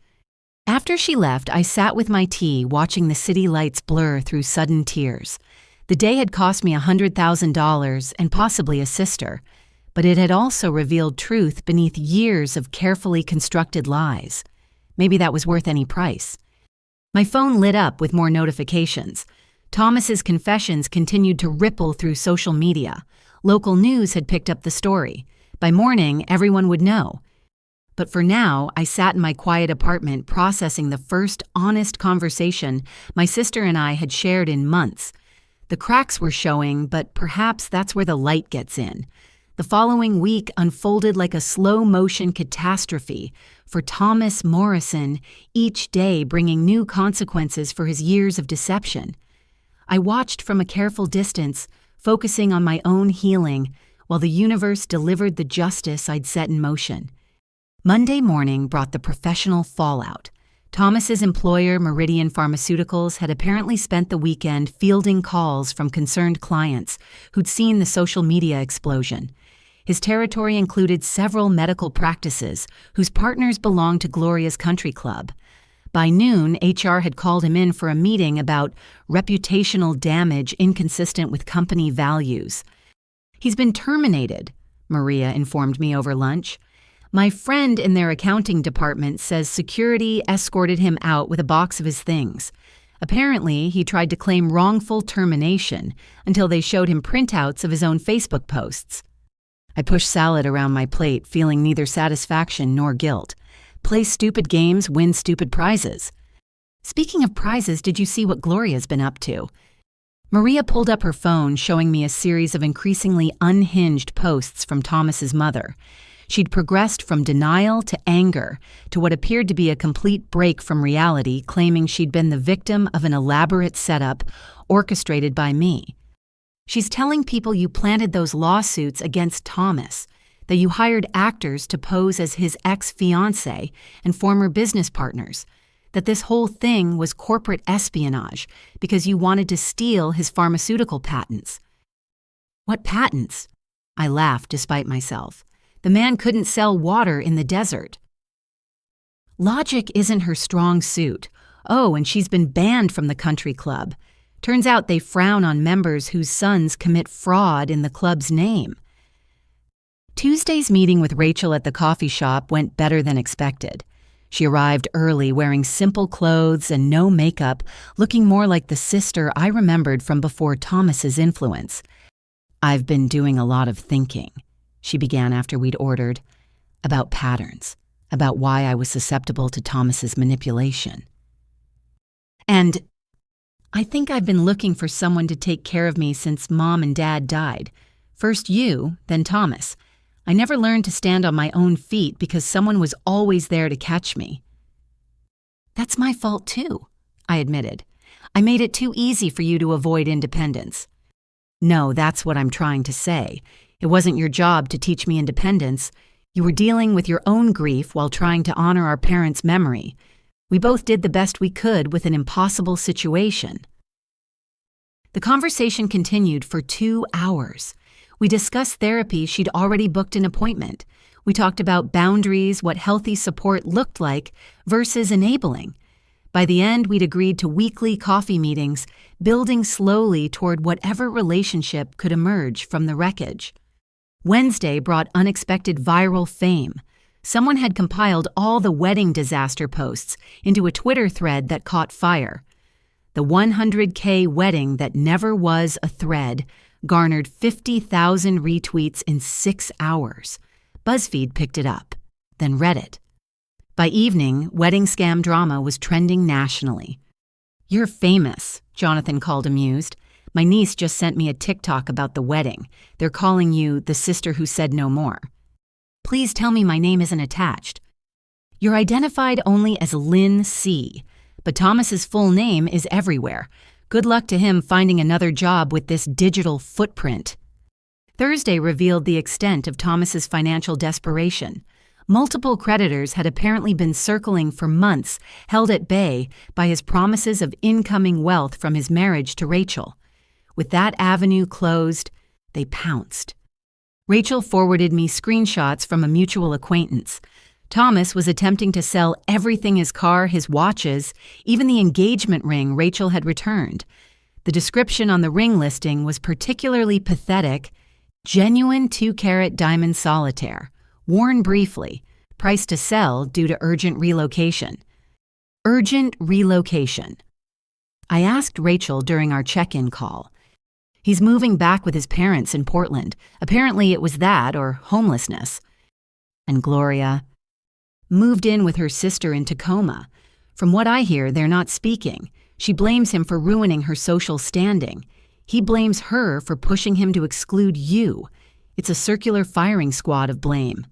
A: After she left, I sat with my tea, watching the city lights blur through sudden tears. The day had cost me $100,000 and possibly a sister, but it had also revealed truth beneath years of carefully constructed lies. Maybe that was worth any price. My phone lit up with more notifications. Thomas's confessions continued to ripple through social media. Local news had picked up the story. By morning, everyone would know. But for now, I sat in my quiet apartment processing the first honest conversation my sister and I had shared in months. The cracks were showing, but perhaps that's where the light gets in. The following week unfolded like a slow-motion catastrophe for Thomas Morrison, each day bringing new consequences for his years of deception. I watched from a careful distance, focusing on my own healing, while the universe delivered the justice I'd set in motion. Monday morning brought the professional fallout. Thomas's employer, Meridian Pharmaceuticals, had apparently spent the weekend fielding calls from concerned clients who'd seen the social media explosion. His territory included several medical practices whose partners belonged to Gloria's Country Club. By noon, HR had called him in for a meeting about reputational damage inconsistent with company values. He's been terminated, Maria informed me over lunch. My friend in their accounting department says security escorted him out with a box of his things. Apparently, he tried to claim wrongful termination until they showed him printouts of his own Facebook posts. I pushed salad around my plate, feeling neither satisfaction nor guilt. Play stupid games, win stupid prizes. Speaking of prizes, did you see what Gloria's been up to? Maria pulled up her phone, showing me a series of increasingly unhinged posts from Thomas's mother. She'd progressed from denial to anger to what appeared to be a complete break from reality, claiming she'd been the victim of an elaborate setup orchestrated by me. She's telling people you planted those lawsuits against Thomas, that you hired actors to pose as his ex-fiancé and former business partners, that this whole thing was corporate espionage because you wanted to steal his pharmaceutical patents. What patents? I laughed despite myself. The man couldn't sell water in the desert. Logic isn't her strong suit. Oh, and she's been banned from the country club. Turns out they frown on members whose sons commit fraud in the club's name. Tuesday's meeting with Rachel at the coffee shop went better than expected. She arrived early, wearing simple clothes and no makeup, looking more like the sister I remembered from before Thomas's influence. I've been doing a lot of thinking, she began after we'd ordered, about patterns, about why I was susceptible to Thomas's manipulation. And I think I've been looking for someone to take care of me since Mom and Dad died. First you, then Thomas. I never learned to stand on my own feet because someone was always there to catch me. That's my fault too, I admitted. I made it too easy for you to avoid independence. No, that's what I'm trying to say. It wasn't your job to teach me independence. You were dealing with your own grief while trying to honor our parents' memory. We both did the best we could with an impossible situation." The conversation continued for 2 hours. We discussed therapy. She'd already booked an appointment. We talked about boundaries, what healthy support looked like versus enabling. By the end, we'd agreed to weekly coffee meetings, building slowly toward whatever relationship could emerge from the wreckage. Wednesday brought unexpected viral fame. Someone had compiled all the wedding disaster posts into a Twitter thread that caught fire. The 100K wedding that never was a thread garnered 50,000 retweets in 6 hours. BuzzFeed picked it up, then read it. By evening, wedding scam drama was trending nationally. "You're famous," Jonathan called amused. "My niece just sent me a TikTok about the wedding. They're calling you the sister who said no more." "Please tell me my name isn't attached." "You're identified only as Lynn C., but Thomas's full name is everywhere. Good luck to him finding another job with this digital footprint." Thursday revealed the extent of Thomas's financial desperation. Multiple creditors had apparently been circling for months, held at bay by his promises of incoming wealth from his marriage to Rachel. With that avenue closed, they pounced. Rachel forwarded me screenshots from a mutual acquaintance. Thomas was attempting to sell everything: his car, his watches, even the engagement ring Rachel had returned. The description on the ring listing was particularly pathetic: genuine 2-carat diamond solitaire, worn briefly, price to sell due to urgent relocation. Urgent relocation. I asked Rachel during our check-in call. "He's moving back with his parents in Portland. Apparently it was that or homelessness." And Gloria? "Moved in with her sister in Tacoma. From what I hear, they're not speaking. She blames him for ruining her social standing. He blames her for pushing him to exclude you. It's a circular firing squad of blame."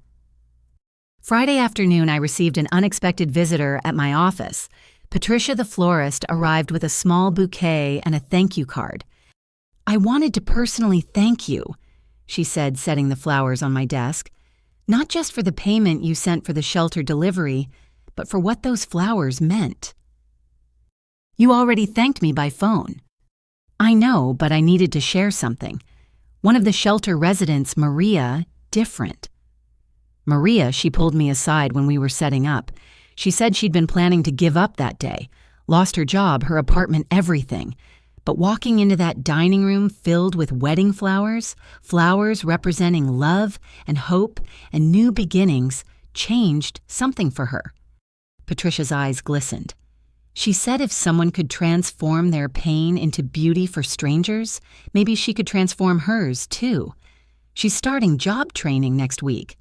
A: Friday afternoon, I received an unexpected visitor at my office. Patricia the florist arrived with a small bouquet and a thank you card. "I wanted to personally thank you," she said, setting the flowers on my desk. "Not just for the payment you sent for the shelter delivery, but for what those flowers meant." "You already thanked me by phone." "I know, but I needed to share something. One of the shelter residents, Maria, different." Maria, she pulled me aside when we were setting up. She said she'd been planning to give up that day, lost her job, her apartment, everything. But walking into that dining room filled with wedding flowers, flowers representing love and hope and new beginnings, changed something for her. Patricia's eyes glistened. She said if someone could transform their pain into beauty for strangers, maybe she could transform hers too. She's starting job training next week.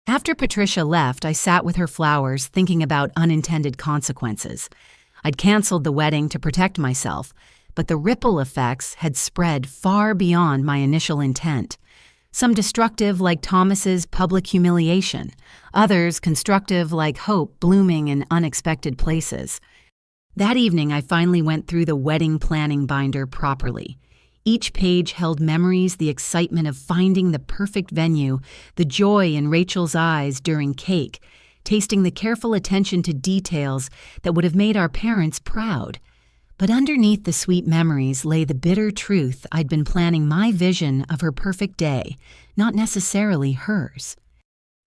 A: After Patricia left, I sat with her flowers, thinking about unintended consequences. I'd canceled the wedding to protect myself, but the ripple effects had spread far beyond my initial intent. Some destructive, like Thomas's public humiliation. Others constructive, like hope blooming in unexpected places. That evening, I finally went through the wedding planning binder properly. Each page held memories, the excitement of finding the perfect venue, the joy in Rachel's eyes during cake, tasting the careful attention to details that would have made our parents proud. But underneath the sweet memories lay the bitter truth I'd been planning my vision of her perfect day, not necessarily hers.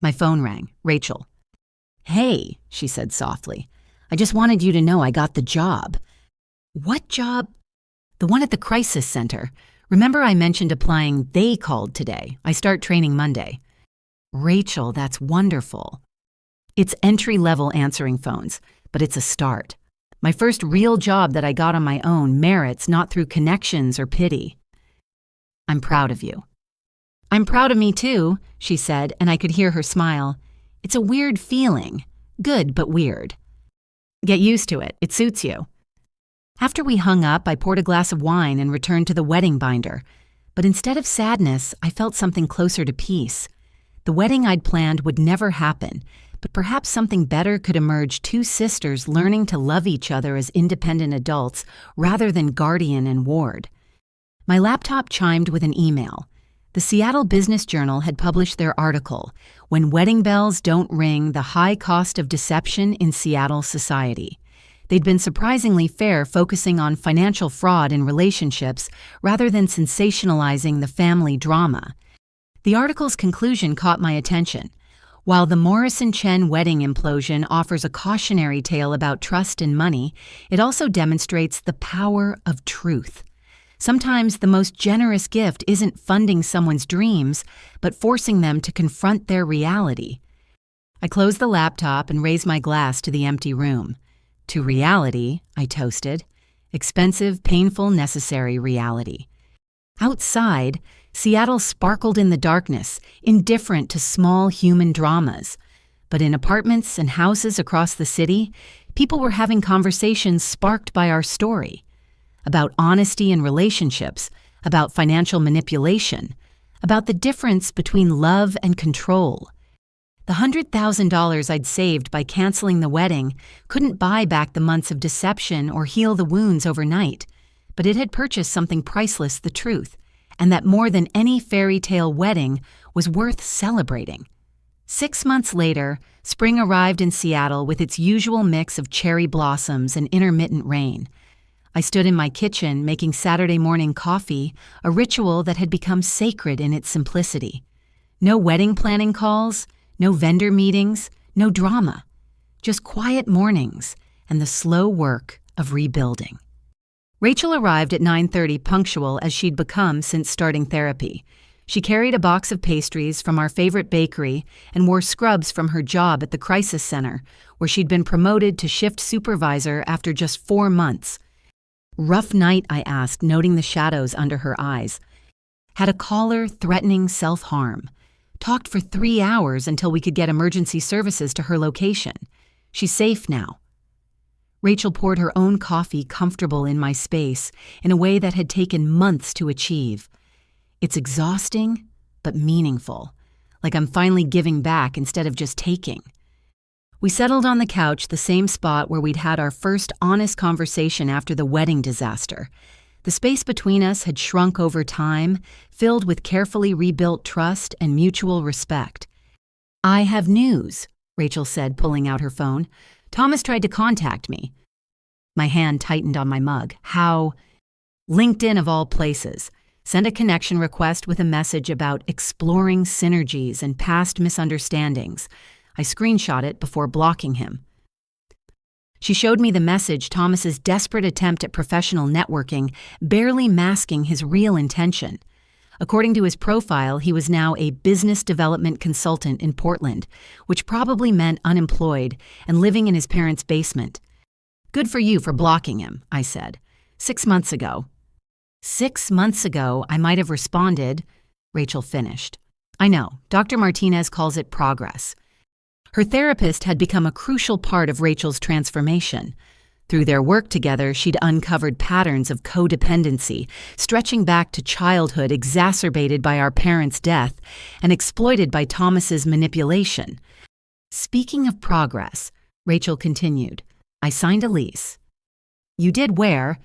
A: My phone rang. Rachel. "Hey," she said softly. "I just wanted you to know I got the job." "What job?" "The one at the crisis center. Remember I mentioned applying? They called today. I start training Monday." "Rachel, that's wonderful." "It's entry-level answering phones, but it's a start. My first real job that I got on my own, merits, not through connections or pity." "I'm proud of you." "I'm proud of me too," she said, and I could hear her smile. "It's a weird feeling. Good, but weird." "Get used to it. It suits you." After we hung up, I poured a glass of wine and returned to the wedding binder. But instead of sadness, I felt something closer to peace. The wedding I'd planned would never happen, but perhaps something better could emerge: two sisters learning to love each other as independent adults rather than guardian and ward. My laptop chimed with an email. The Seattle Business Journal had published their article, "When Wedding Bells Don't Ring, the High Cost of Deception in Seattle Society." They'd been surprisingly fair, focusing on financial fraud in relationships rather than sensationalizing the family drama. The article's conclusion caught my attention. While the Morrison Chen wedding implosion offers a cautionary tale about trust and money, it also demonstrates the power of truth. Sometimes the most generous gift isn't funding someone's dreams, but forcing them to confront their reality. I closed the laptop and raised my glass to the empty room. To reality, I toasted. Expensive, painful, necessary reality. Outside, Seattle sparkled in the darkness, indifferent to small human dramas. But in apartments and houses across the city, people were having conversations sparked by our story. About honesty in relationships, about financial manipulation, about the difference between love and control. The $100,000 I'd saved by canceling the wedding couldn't buy back the months of deception or heal the wounds overnight, but it had purchased something priceless, the truth, and that more than any fairy tale wedding was worth celebrating. 6 months later, spring arrived in Seattle with its usual mix of cherry blossoms and intermittent rain. I stood in my kitchen making Saturday morning coffee, a ritual that had become sacred in its simplicity. No wedding planning calls, no vendor meetings, no drama. Just quiet mornings and the slow work of rebuilding. Rachel arrived at 9:30 punctual as she'd become since starting therapy. She carried a box of pastries from our favorite bakery and wore scrubs from her job at the crisis center, where she'd been promoted to shift supervisor after just 4 months. "Rough night?" I asked, noting the shadows under her eyes. "Had a caller threatening self-harm. Talked for 3 hours until we could get emergency services to her location. She's safe now." Rachel poured her own coffee, comfortable in my space, in a way that had taken months to achieve. It's exhausting, but meaningful, like I'm finally giving back instead of just taking. We settled on the couch, the same spot where we'd had our first honest conversation after the wedding disaster. The space between us had shrunk over time, filled with carefully rebuilt trust and mutual respect. "I have news," Rachel said, pulling out her phone. "Thomas tried to contact me." My hand tightened on my mug. "How?" "LinkedIn of all places. Sent a connection request with a message about exploring synergies and past misunderstandings. I screenshot it before blocking him." She showed me the message, Thomas's desperate attempt at professional networking, barely masking his real intention. According to his profile, he was now a business development consultant in Portland, which probably meant unemployed and living in his parents' basement. "Good for you for blocking him," I said. 6 months ago." 6 months ago, I might have responded, Rachel finished. "I know, Dr. Martinez calls it progress." Her therapist had become a crucial part of Rachel's transformation. Through their work together, she'd uncovered patterns of codependency, stretching back to childhood exacerbated by our parents' death and exploited by Thomas's manipulation. "Speaking of progress," Rachel continued, "I signed a lease." "You did where?"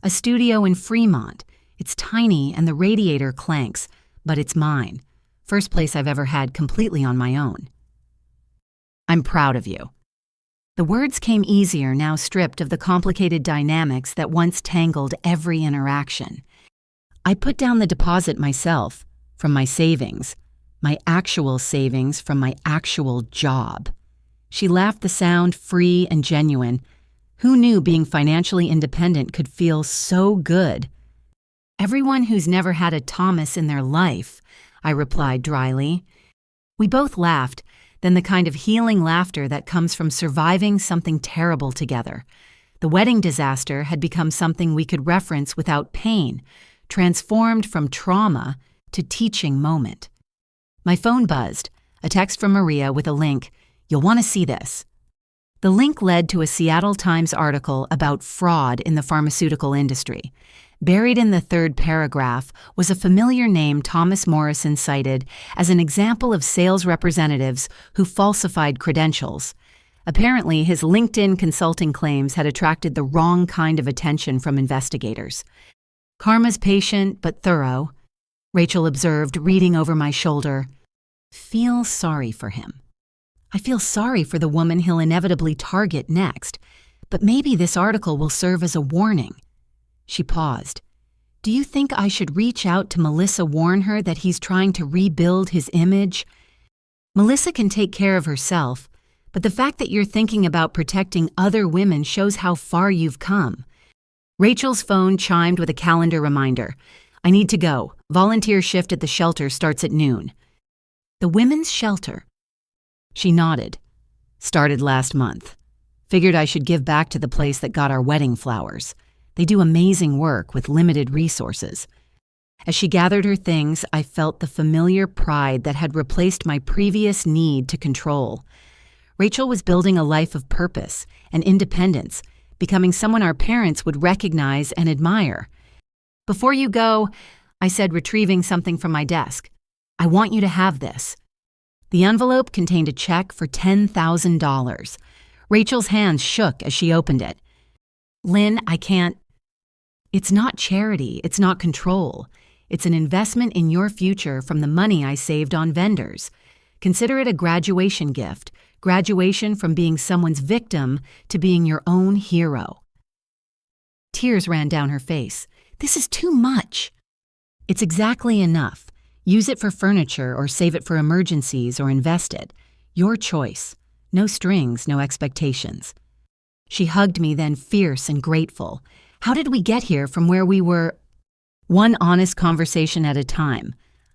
A: "A studio in Fremont. It's tiny and the radiator clanks, but it's mine. First place I've ever had completely on my own." "I'm proud of you." The words came easier now, stripped of the complicated dynamics that once tangled every interaction. "I put down the deposit myself, from my savings, my actual savings from my actual job." She laughed, the sound free and genuine. Who knew being financially independent could feel so good? "Everyone who's never had a Thomas in their life," I replied dryly. We both laughed, then the kind of healing laughter that comes from surviving something terrible together. The wedding disaster had become something we could reference without pain, transformed from trauma to teaching moment. My phone buzzed, a text from Maria with a link. "You'll want to see this." The link led to a Seattle Times article about fraud in the pharmaceutical industry. Buried in the third paragraph was a familiar name Thomas Morrison cited as an example of sales representatives who falsified credentials. Apparently, his LinkedIn consulting claims had attracted the wrong kind of attention from investigators. "Karma's patient but thorough." Rachel observed, reading over my shoulder. Feel sorry for him. I feel sorry for the woman he'll inevitably target next, but maybe this article will serve as a warning. She paused. Do you think I should reach out to Melissa, warn her that he's trying to rebuild his image? Melissa can take care of herself, but the fact that you're thinking about protecting other women shows how far you've come. Rachel's phone chimed with a calendar reminder. I need to go. Volunteer shift at the shelter starts at noon. The women's shelter. She nodded. Started last month. Figured I should give back to the place that got our wedding flowers. They do amazing work with limited resources. As she gathered her things, I felt the familiar pride that had replaced my previous need to control. Rachel was building a life of purpose and independence, becoming someone our parents would recognize and admire. Before you go, I said, retrieving something from my desk, I want you to have this. The envelope contained a check for $10,000. Rachel's hands shook as she opened it. Lynn, I can't. It's not charity, it's not control. It's an investment in your future from the money I saved on vendors. Consider it a graduation gift, graduation from being someone's victim to being your own hero. Tears ran down her face. This is too much. It's exactly enough. Use it for furniture or save it for emergencies or invest it. Your choice. No strings, no expectations. She hugged me then, fierce and grateful. How did we get here from where we were? One honest conversation at a time,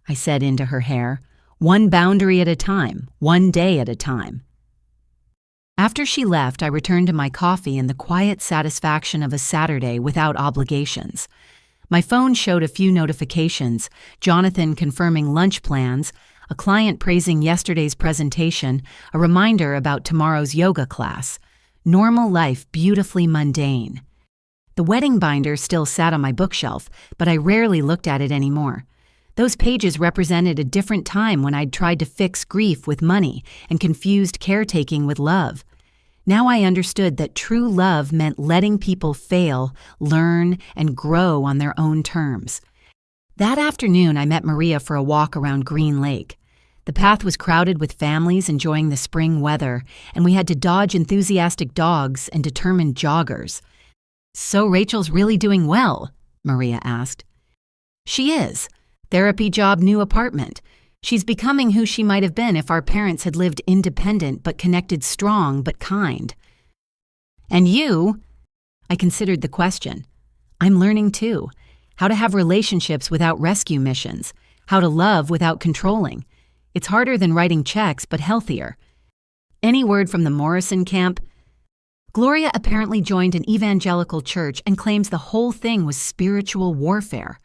A: I said into her hair. One boundary at a time, one day at a time. After she left, I returned to my coffee and the quiet satisfaction of a Saturday without obligations. My phone showed a few notifications, Jonathan confirming lunch plans, a client praising yesterday's presentation, a reminder about tomorrow's yoga class. Normal life beautifully mundane. The wedding binder still sat on my bookshelf, but I rarely looked at it anymore. Those pages represented a different time when I'd tried to fix grief with money and confused caretaking with love. Now I understood that true love meant letting people fail, learn, and grow on their own terms. That afternoon, I met Maria for a walk around Green Lake. The path was crowded with families enjoying the spring weather, and we had to dodge enthusiastic dogs and determined joggers. So Rachel's really doing well? Maria asked. She is. Therapy job, new apartment. She's becoming who she might have been if our parents had lived independent but connected, strong but kind. And you? I considered the question. I'm learning too. How to have relationships without rescue missions. How to love without controlling. It's harder than writing checks, but healthier. Any word from the Morrison camp? Gloria apparently joined an evangelical church and claims the whole thing was spiritual warfare.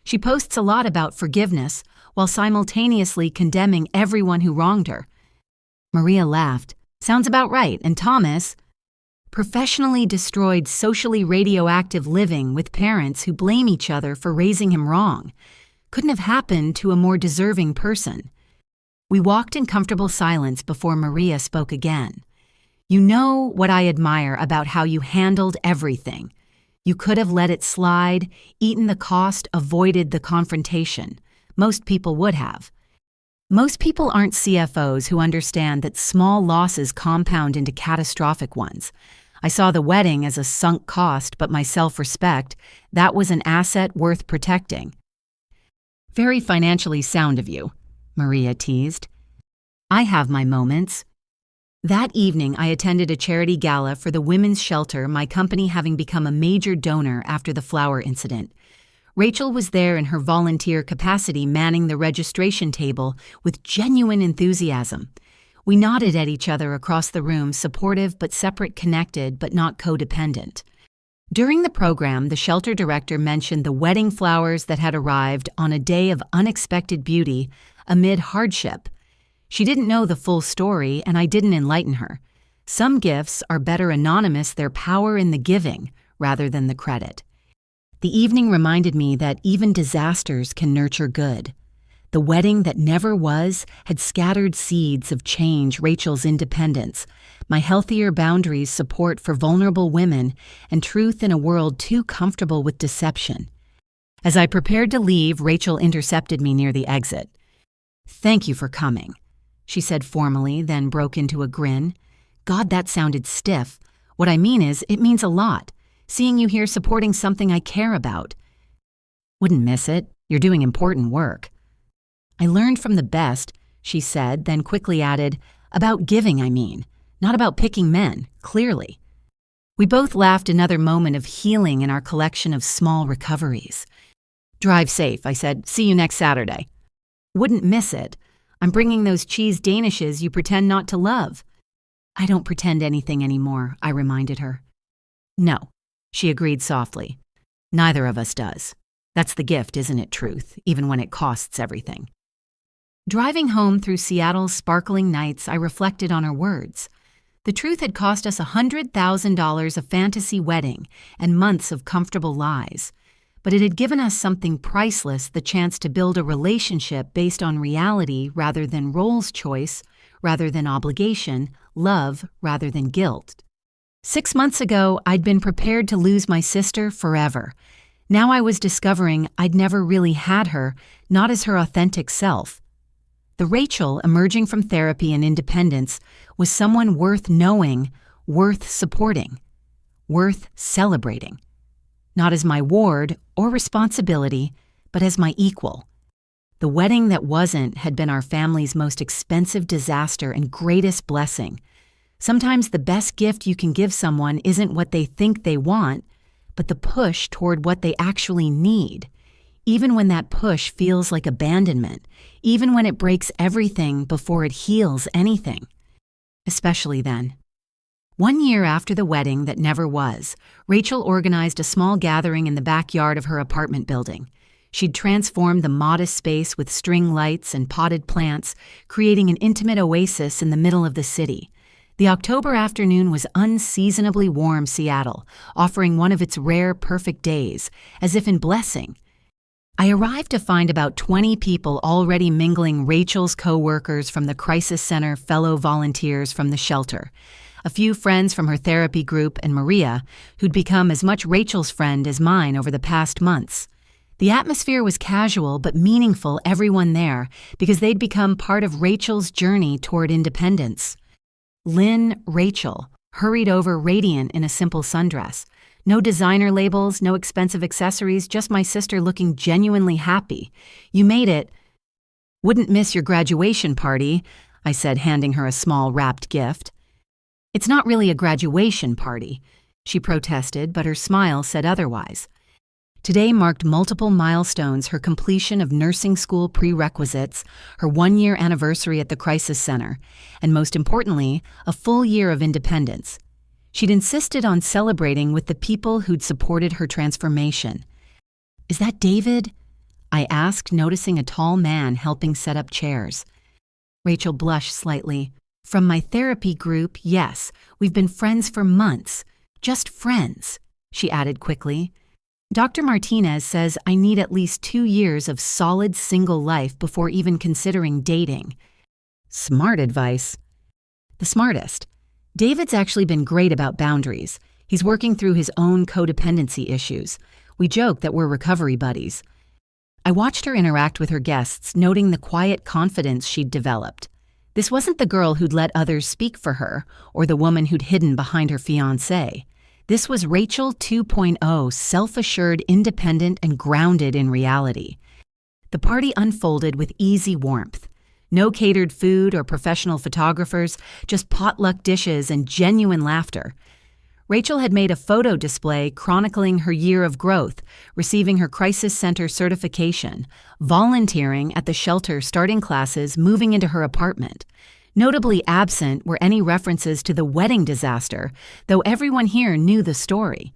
A: She posts a lot about forgiveness while simultaneously condemning everyone who wronged her. Maria laughed. Sounds about right. And Thomas? Professionally destroyed socially radioactive living with parents who blame each other for raising him wrong. Couldn't have happened to a more deserving person. We walked in comfortable silence before Maria spoke again. You know what I admire about how you handled everything. You could have let it slide, eaten the cost, avoided the confrontation. Most people would have. Most people aren't CFOs who understand that small losses compound into catastrophic ones. I saw the wedding as a sunk cost, but my self-respect, that was an asset worth protecting. Very financially sound of you, Maria teased. I have my moments. That evening, I attended a charity gala for the women's shelter, my company having become a major donor after the flower incident. Rachel was there in her volunteer capacity, manning the registration table with genuine enthusiasm. We nodded at each other across the room, supportive but separate, connected but not codependent. During the program, the shelter director mentioned the wedding flowers that had arrived on a day of unexpected beauty amid hardship. She didn't know the full story, and I didn't enlighten her. Some gifts are better anonymous, their power in the giving rather than the credit. The evening reminded me that even disasters can nurture good. The wedding that never was had scattered seeds of change, Rachel's independence, my healthier boundaries, support for vulnerable women, and truth in a world too comfortable with deception. As I prepared to leave, Rachel intercepted me near the exit. "Thank you for coming," she said formally, then broke into a grin. "God, that sounded stiff. What I mean is, it means a lot. Seeing you here supporting something I care about. Wouldn't miss it. You're doing important work." "I learned from the best," she said, then quickly added, "about giving, I mean, not about picking men, clearly." We both laughed, another moment of healing in our collection of small recoveries. "Drive safe," I said. "See you next Saturday." "Wouldn't miss it. I'm bringing those cheese danishes you pretend not to love." "I don't pretend anything anymore," I reminded her. "No," she agreed softly. "Neither of us does. That's the gift, isn't it, Truth, even when it costs everything." Driving home through Seattle's sparkling nights, I reflected on her words. The truth had cost us $100,000 of fantasy wedding and months of comfortable lies. But it had given us something priceless, the chance to build a relationship based on reality rather than roles choice, rather than obligation, love rather than guilt. 6 months ago, I'd been prepared to lose my sister forever. Now I was discovering I'd never really had her, not as her authentic self. The Rachel emerging from therapy and independence was someone worth knowing, worth supporting, worth celebrating. Not as my ward or responsibility, but as my equal. The wedding that wasn't had been our family's most expensive disaster and greatest blessing. Sometimes the best gift you can give someone isn't what they think they want, but the push toward what they actually need. Even when that push feels like abandonment, even when it breaks everything before it heals anything. Especially then. 1 year after the wedding that never was, Rachel organized a small gathering in the backyard of her apartment building. She'd transformed the modest space with string lights and potted plants, creating an intimate oasis in the middle of the city. The October afternoon was unseasonably warm Seattle, offering one of its rare perfect days, as if in blessing. I arrived to find about 20 people already mingling, Rachel's co-workers from the crisis center, fellow volunteers from the shelter. A few friends from her therapy group, and Maria, who'd become as much Rachel's friend as mine over the past months. The atmosphere was casual but meaningful, everyone there, because they'd become part of Rachel's journey toward independence. Rachel, hurried over radiant in a simple sundress. No designer labels, no expensive accessories, just my sister looking genuinely happy. "You made it." "Wouldn't miss your graduation party," I said, handing her a small wrapped gift. "It's not really a graduation party," she protested, but her smile said otherwise. Today marked multiple milestones: her completion of nursing school prerequisites, her 1-year anniversary at the crisis center, and most importantly, a full year of independence. She'd insisted on celebrating with the people who'd supported her transformation. "Is that David?" I asked, noticing a tall man helping set up chairs. Rachel blushed slightly. "From my therapy group, yes. We've been friends for months. Just friends," she added quickly. "Dr. Martinez says I need at least 2 years of solid single life before even considering dating." Smart advice. The smartest. David's actually been great about boundaries. He's working through his own codependency issues. We joke that we're recovery buddies. I watched her interact with her guests, noting the quiet confidence she'd developed. This wasn't the girl who'd let others speak for her, or the woman who'd hidden behind her fiancé. This was Rachel 2.0, self-assured, independent, and grounded in reality. The party unfolded with easy warmth. No catered food or professional photographers, just potluck dishes and genuine laughter. Rachel had made a photo display chronicling her year of growth, receiving her crisis center certification, volunteering at the shelter, starting classes, moving into her apartment. Notably absent were any references to the wedding disaster, though everyone here knew the story.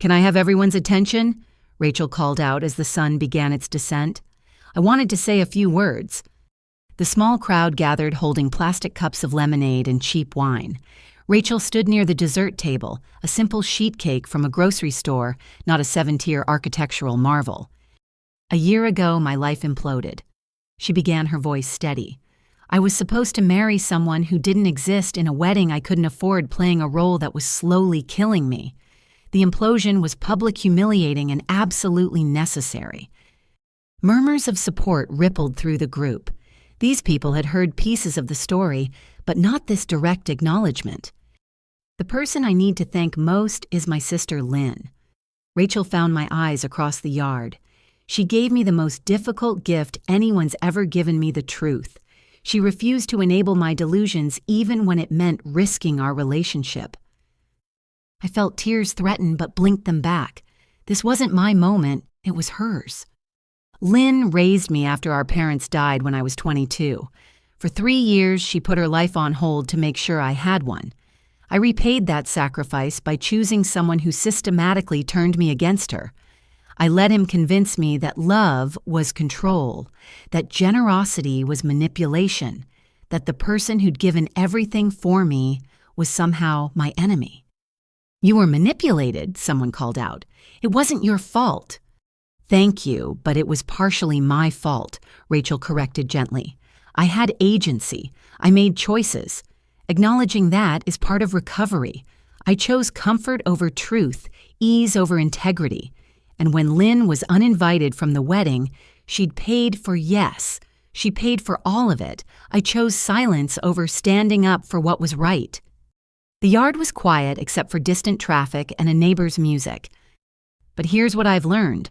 A: "Can I have everyone's attention?" Rachel called out as the sun began its descent. I wanted to say a few words. The small crowd gathered, holding plastic cups of lemonade and cheap wine. Rachel stood near the dessert table, a simple sheet cake from a grocery store, not a 7-tier architectural marvel. "A year ago, my life imploded." She began, her voice steady. "I was supposed to marry someone who didn't exist in a wedding I couldn't afford, playing a role that was slowly killing me. The implosion was public, humiliating, and absolutely necessary. Murmurs of support rippled through the group. These people had heard pieces of the story, but not this direct acknowledgement. The person I need to thank most is my sister Lynn. Rachel found my eyes across the yard. She gave me the most difficult gift anyone's ever given me: the truth. She refused to enable my delusions even when it meant risking our relationship. I felt tears threaten but blinked them back. This wasn't my moment, it was hers. Lynn raised me after our parents died when I was 22. For 3 years, she put her life on hold to make sure I had one. I repaid that sacrifice by choosing someone who systematically turned me against her. I let him convince me that love was control, that generosity was manipulation, that the person who'd given everything for me was somehow my enemy. "You were manipulated," someone called out. "It wasn't your fault." "Thank you, but it was partially my fault," Rachel corrected gently. "I had agency. I made choices. Acknowledging that is part of recovery. I chose comfort over truth, ease over integrity. And when Lynn was uninvited from the wedding, she'd paid for yes. She paid for all of it. I chose silence over standing up for what was right." The yard was quiet except for distant traffic and a neighbor's music. "But here's what I've learned."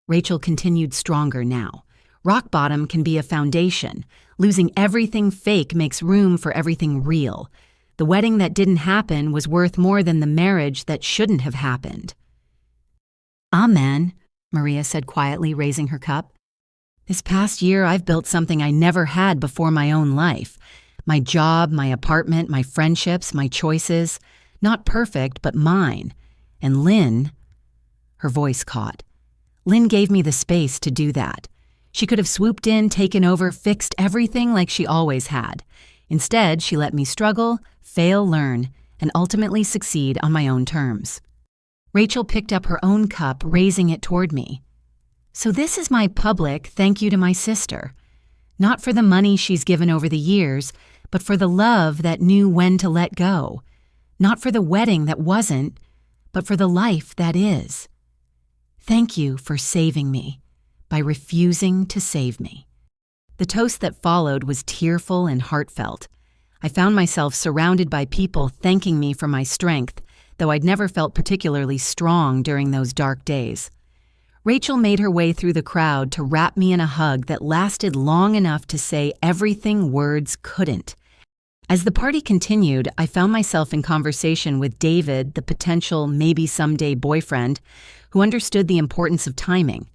A: Rachel continued stronger now. Rock bottom can be a foundation. Losing everything fake makes room for everything real. The wedding that didn't happen was worth more than the marriage that shouldn't have happened. "Amen," Maria said quietly, raising her cup. "This past year, I've built something I never had before: my own life. My job, my apartment, my friendships, my choices. Not perfect, but mine. And Lynn," her voice caught. "Lynn gave me the space to do that. She could have swooped in, taken over, fixed everything like she always had. Instead, she let me struggle, fail, learn, and ultimately succeed on my own terms." Rachel picked up her own cup, raising it toward me. "So this is my public thank you to my sister. Not for the money she's given over the years, but for the love that knew when to let go. Not for the wedding that wasn't, but for the life that is. Thank you for saving me, by refusing to save me." The toast that followed was tearful and heartfelt. I found myself surrounded by people thanking me for my strength, though I'd never felt particularly strong during those dark days. Rachel made her way through the crowd to wrap me in a hug that lasted long enough to say everything words couldn't. As the party continued, I found myself in conversation with David, the potential maybe someday boyfriend, who understood the importance of timing.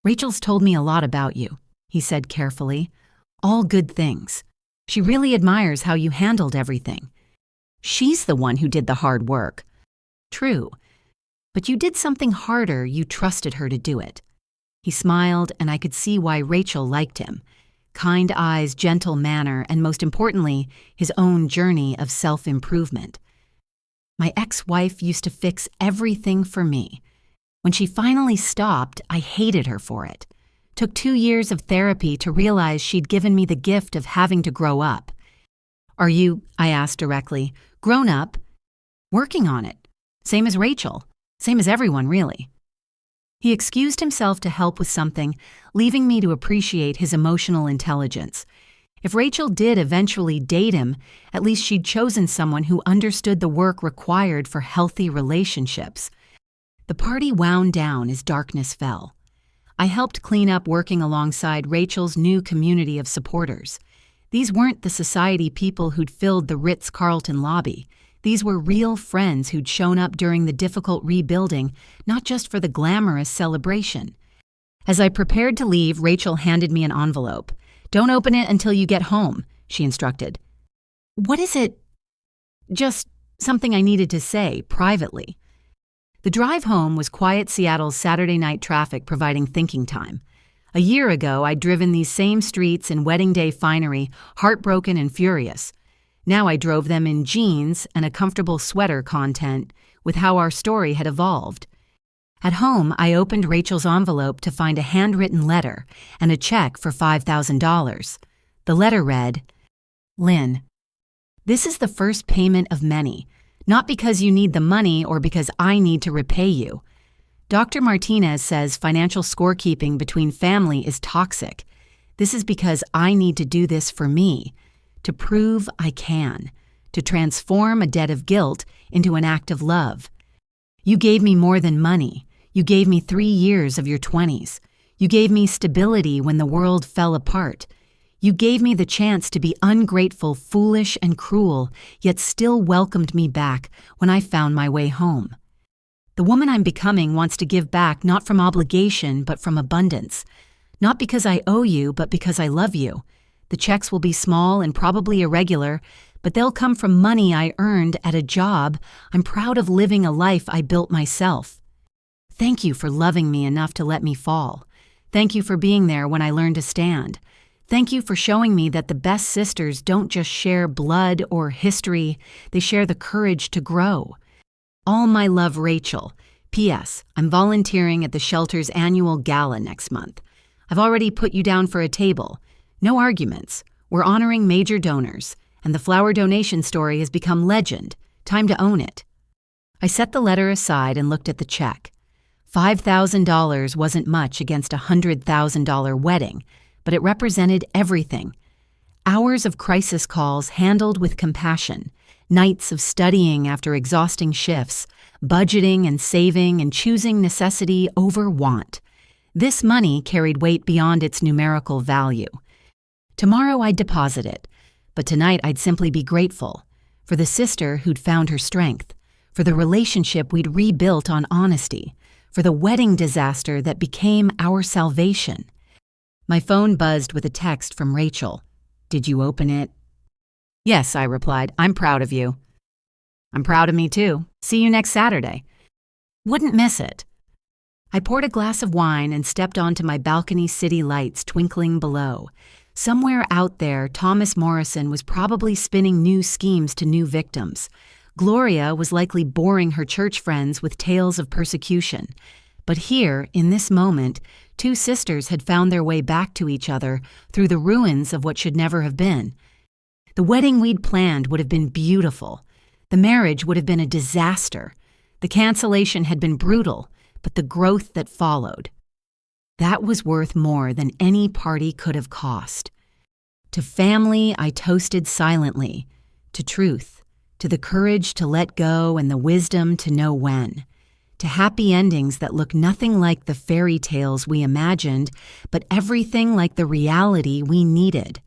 A: "Rachel's told me a lot about you," he said carefully. "All good things. She really admires how you handled everything. She's the one who did the hard work." "True. But you did something harder. You trusted her to do it." He smiled, and I could see why Rachel liked him. Kind eyes, gentle manner, and most importantly, his own journey of self-improvement. My ex-wife used to fix everything for me. When she finally stopped, I hated her for it. Took 2 years of therapy to realize she'd given me the gift of having to grow up. "Are you," I asked directly, "grown up?" "Working on it. Same as Rachel. Same as everyone, really." He excused himself to help with something, leaving me to appreciate his emotional intelligence. If Rachel did eventually date him, at least she'd chosen someone who understood the work required for healthy relationships. The party wound down as darkness fell. I helped clean up, working alongside Rachel's new community of supporters. These weren't the society people who'd filled the Ritz-Carlton lobby. These were real friends who'd shown up during the difficult rebuilding, not just for the glamorous celebration. As I prepared to leave, Rachel handed me an envelope. "Don't open it until you get home," she instructed. "What is it?" "Just something I needed to say, privately." The drive home was quiet Seattle's Saturday night traffic providing thinking time. A year ago, I'd driven these same streets in wedding day finery, heartbroken and furious. Now I drove them in jeans and a comfortable sweater, content with how our story had evolved. At home, I opened Rachel's envelope to find a handwritten letter and a check for $5,000. The letter read, "Lynn, this is the first payment of many. Not because you need the money or because I need to repay you. Dr. Martinez says financial scorekeeping between family is toxic. This is because I need to do this for me, to prove I can, to transform a debt of guilt into an act of love. You gave me more than money. You gave me 3 years of your 20s. You gave me stability when the world fell apart. You gave me the chance to be ungrateful, foolish, and cruel, yet still welcomed me back when I found my way home. The woman I'm becoming wants to give back not from obligation but from abundance. Not because I owe you, but because I love you. The checks will be small and probably irregular, but they'll come from money I earned at a job I'm proud of, living a life I built myself. Thank you for loving me enough to let me fall. Thank you for being there when I learned to stand. Thank you for showing me that the best sisters don't just share blood or history, they share the courage to grow. All my love, Rachel. P.S. I'm volunteering at the shelter's annual gala next month. I've already put you down for a table. No arguments. We're honoring major donors, and the flower donation story has become legend. Time to own it. I set the letter aside and looked at the check. $5,000 wasn't much against a $100,000 wedding, but it represented everything. Hours of crisis calls handled with compassion, nights of studying after exhausting shifts, budgeting and saving and choosing necessity over want. This money carried weight beyond its numerical value. Tomorrow I'd deposit it, but tonight I'd simply be grateful for the sister who'd found her strength, for the relationship we'd rebuilt on honesty, for the wedding disaster that became our salvation. My phone buzzed with a text from Rachel. Did you open it? Yes, I replied. I'm proud of you. I'm proud of me too. See you next Saturday. Wouldn't miss it. I poured a glass of wine and stepped onto my balcony, city lights twinkling below. Somewhere out there, Thomas Morrison was probably spinning new schemes to new victims. Gloria was likely boring her church friends with tales of persecution. But here, in this moment, two sisters had found their way back to each other through the ruins of what should never have been. The wedding we'd planned would have been beautiful. The marriage would have been a disaster. The cancellation had been brutal, but the growth that followed, that was worth more than any party could have cost. To family, I toasted silently. To truth, to the courage to let go and the wisdom to know when. To happy endings that look nothing like the fairy tales we imagined, but everything like the reality we needed.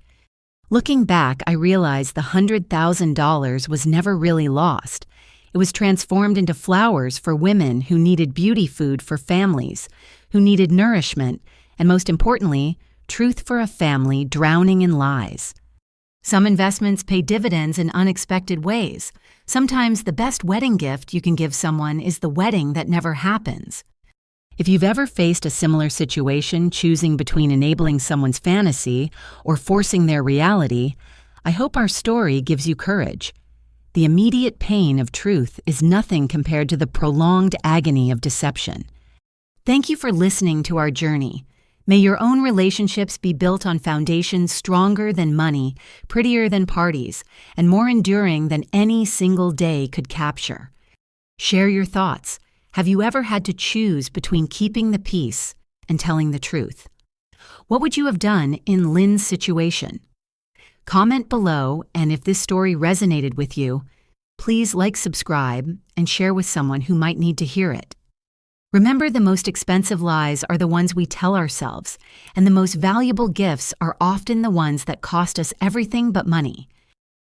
A: Looking back, I realized the $100,000 was never really lost. It was transformed into flowers for women who needed beauty food for families, who needed nourishment, and most importantly, truth for a family drowning in lies. Some investments pay dividends in unexpected ways. Sometimes the best wedding gift you can give someone is the wedding that never happens. If you've ever faced a similar situation, choosing between enabling someone's fantasy or forcing their reality, I hope our story gives you courage. The immediate pain of truth is nothing compared to the prolonged agony of deception. Thank you for listening to our journey. May your own relationships be built on foundations stronger than money, prettier than parties, and more enduring than any single day could capture. Share your thoughts. Have you ever had to choose between keeping the peace and telling the truth? What would you have done in Lynn's situation? Comment below, and if this story resonated with you, please like, subscribe, and share with someone who might need to hear it. Remember, the most expensive lies are the ones we tell ourselves, and the most valuable gifts are often the ones that cost us everything but money.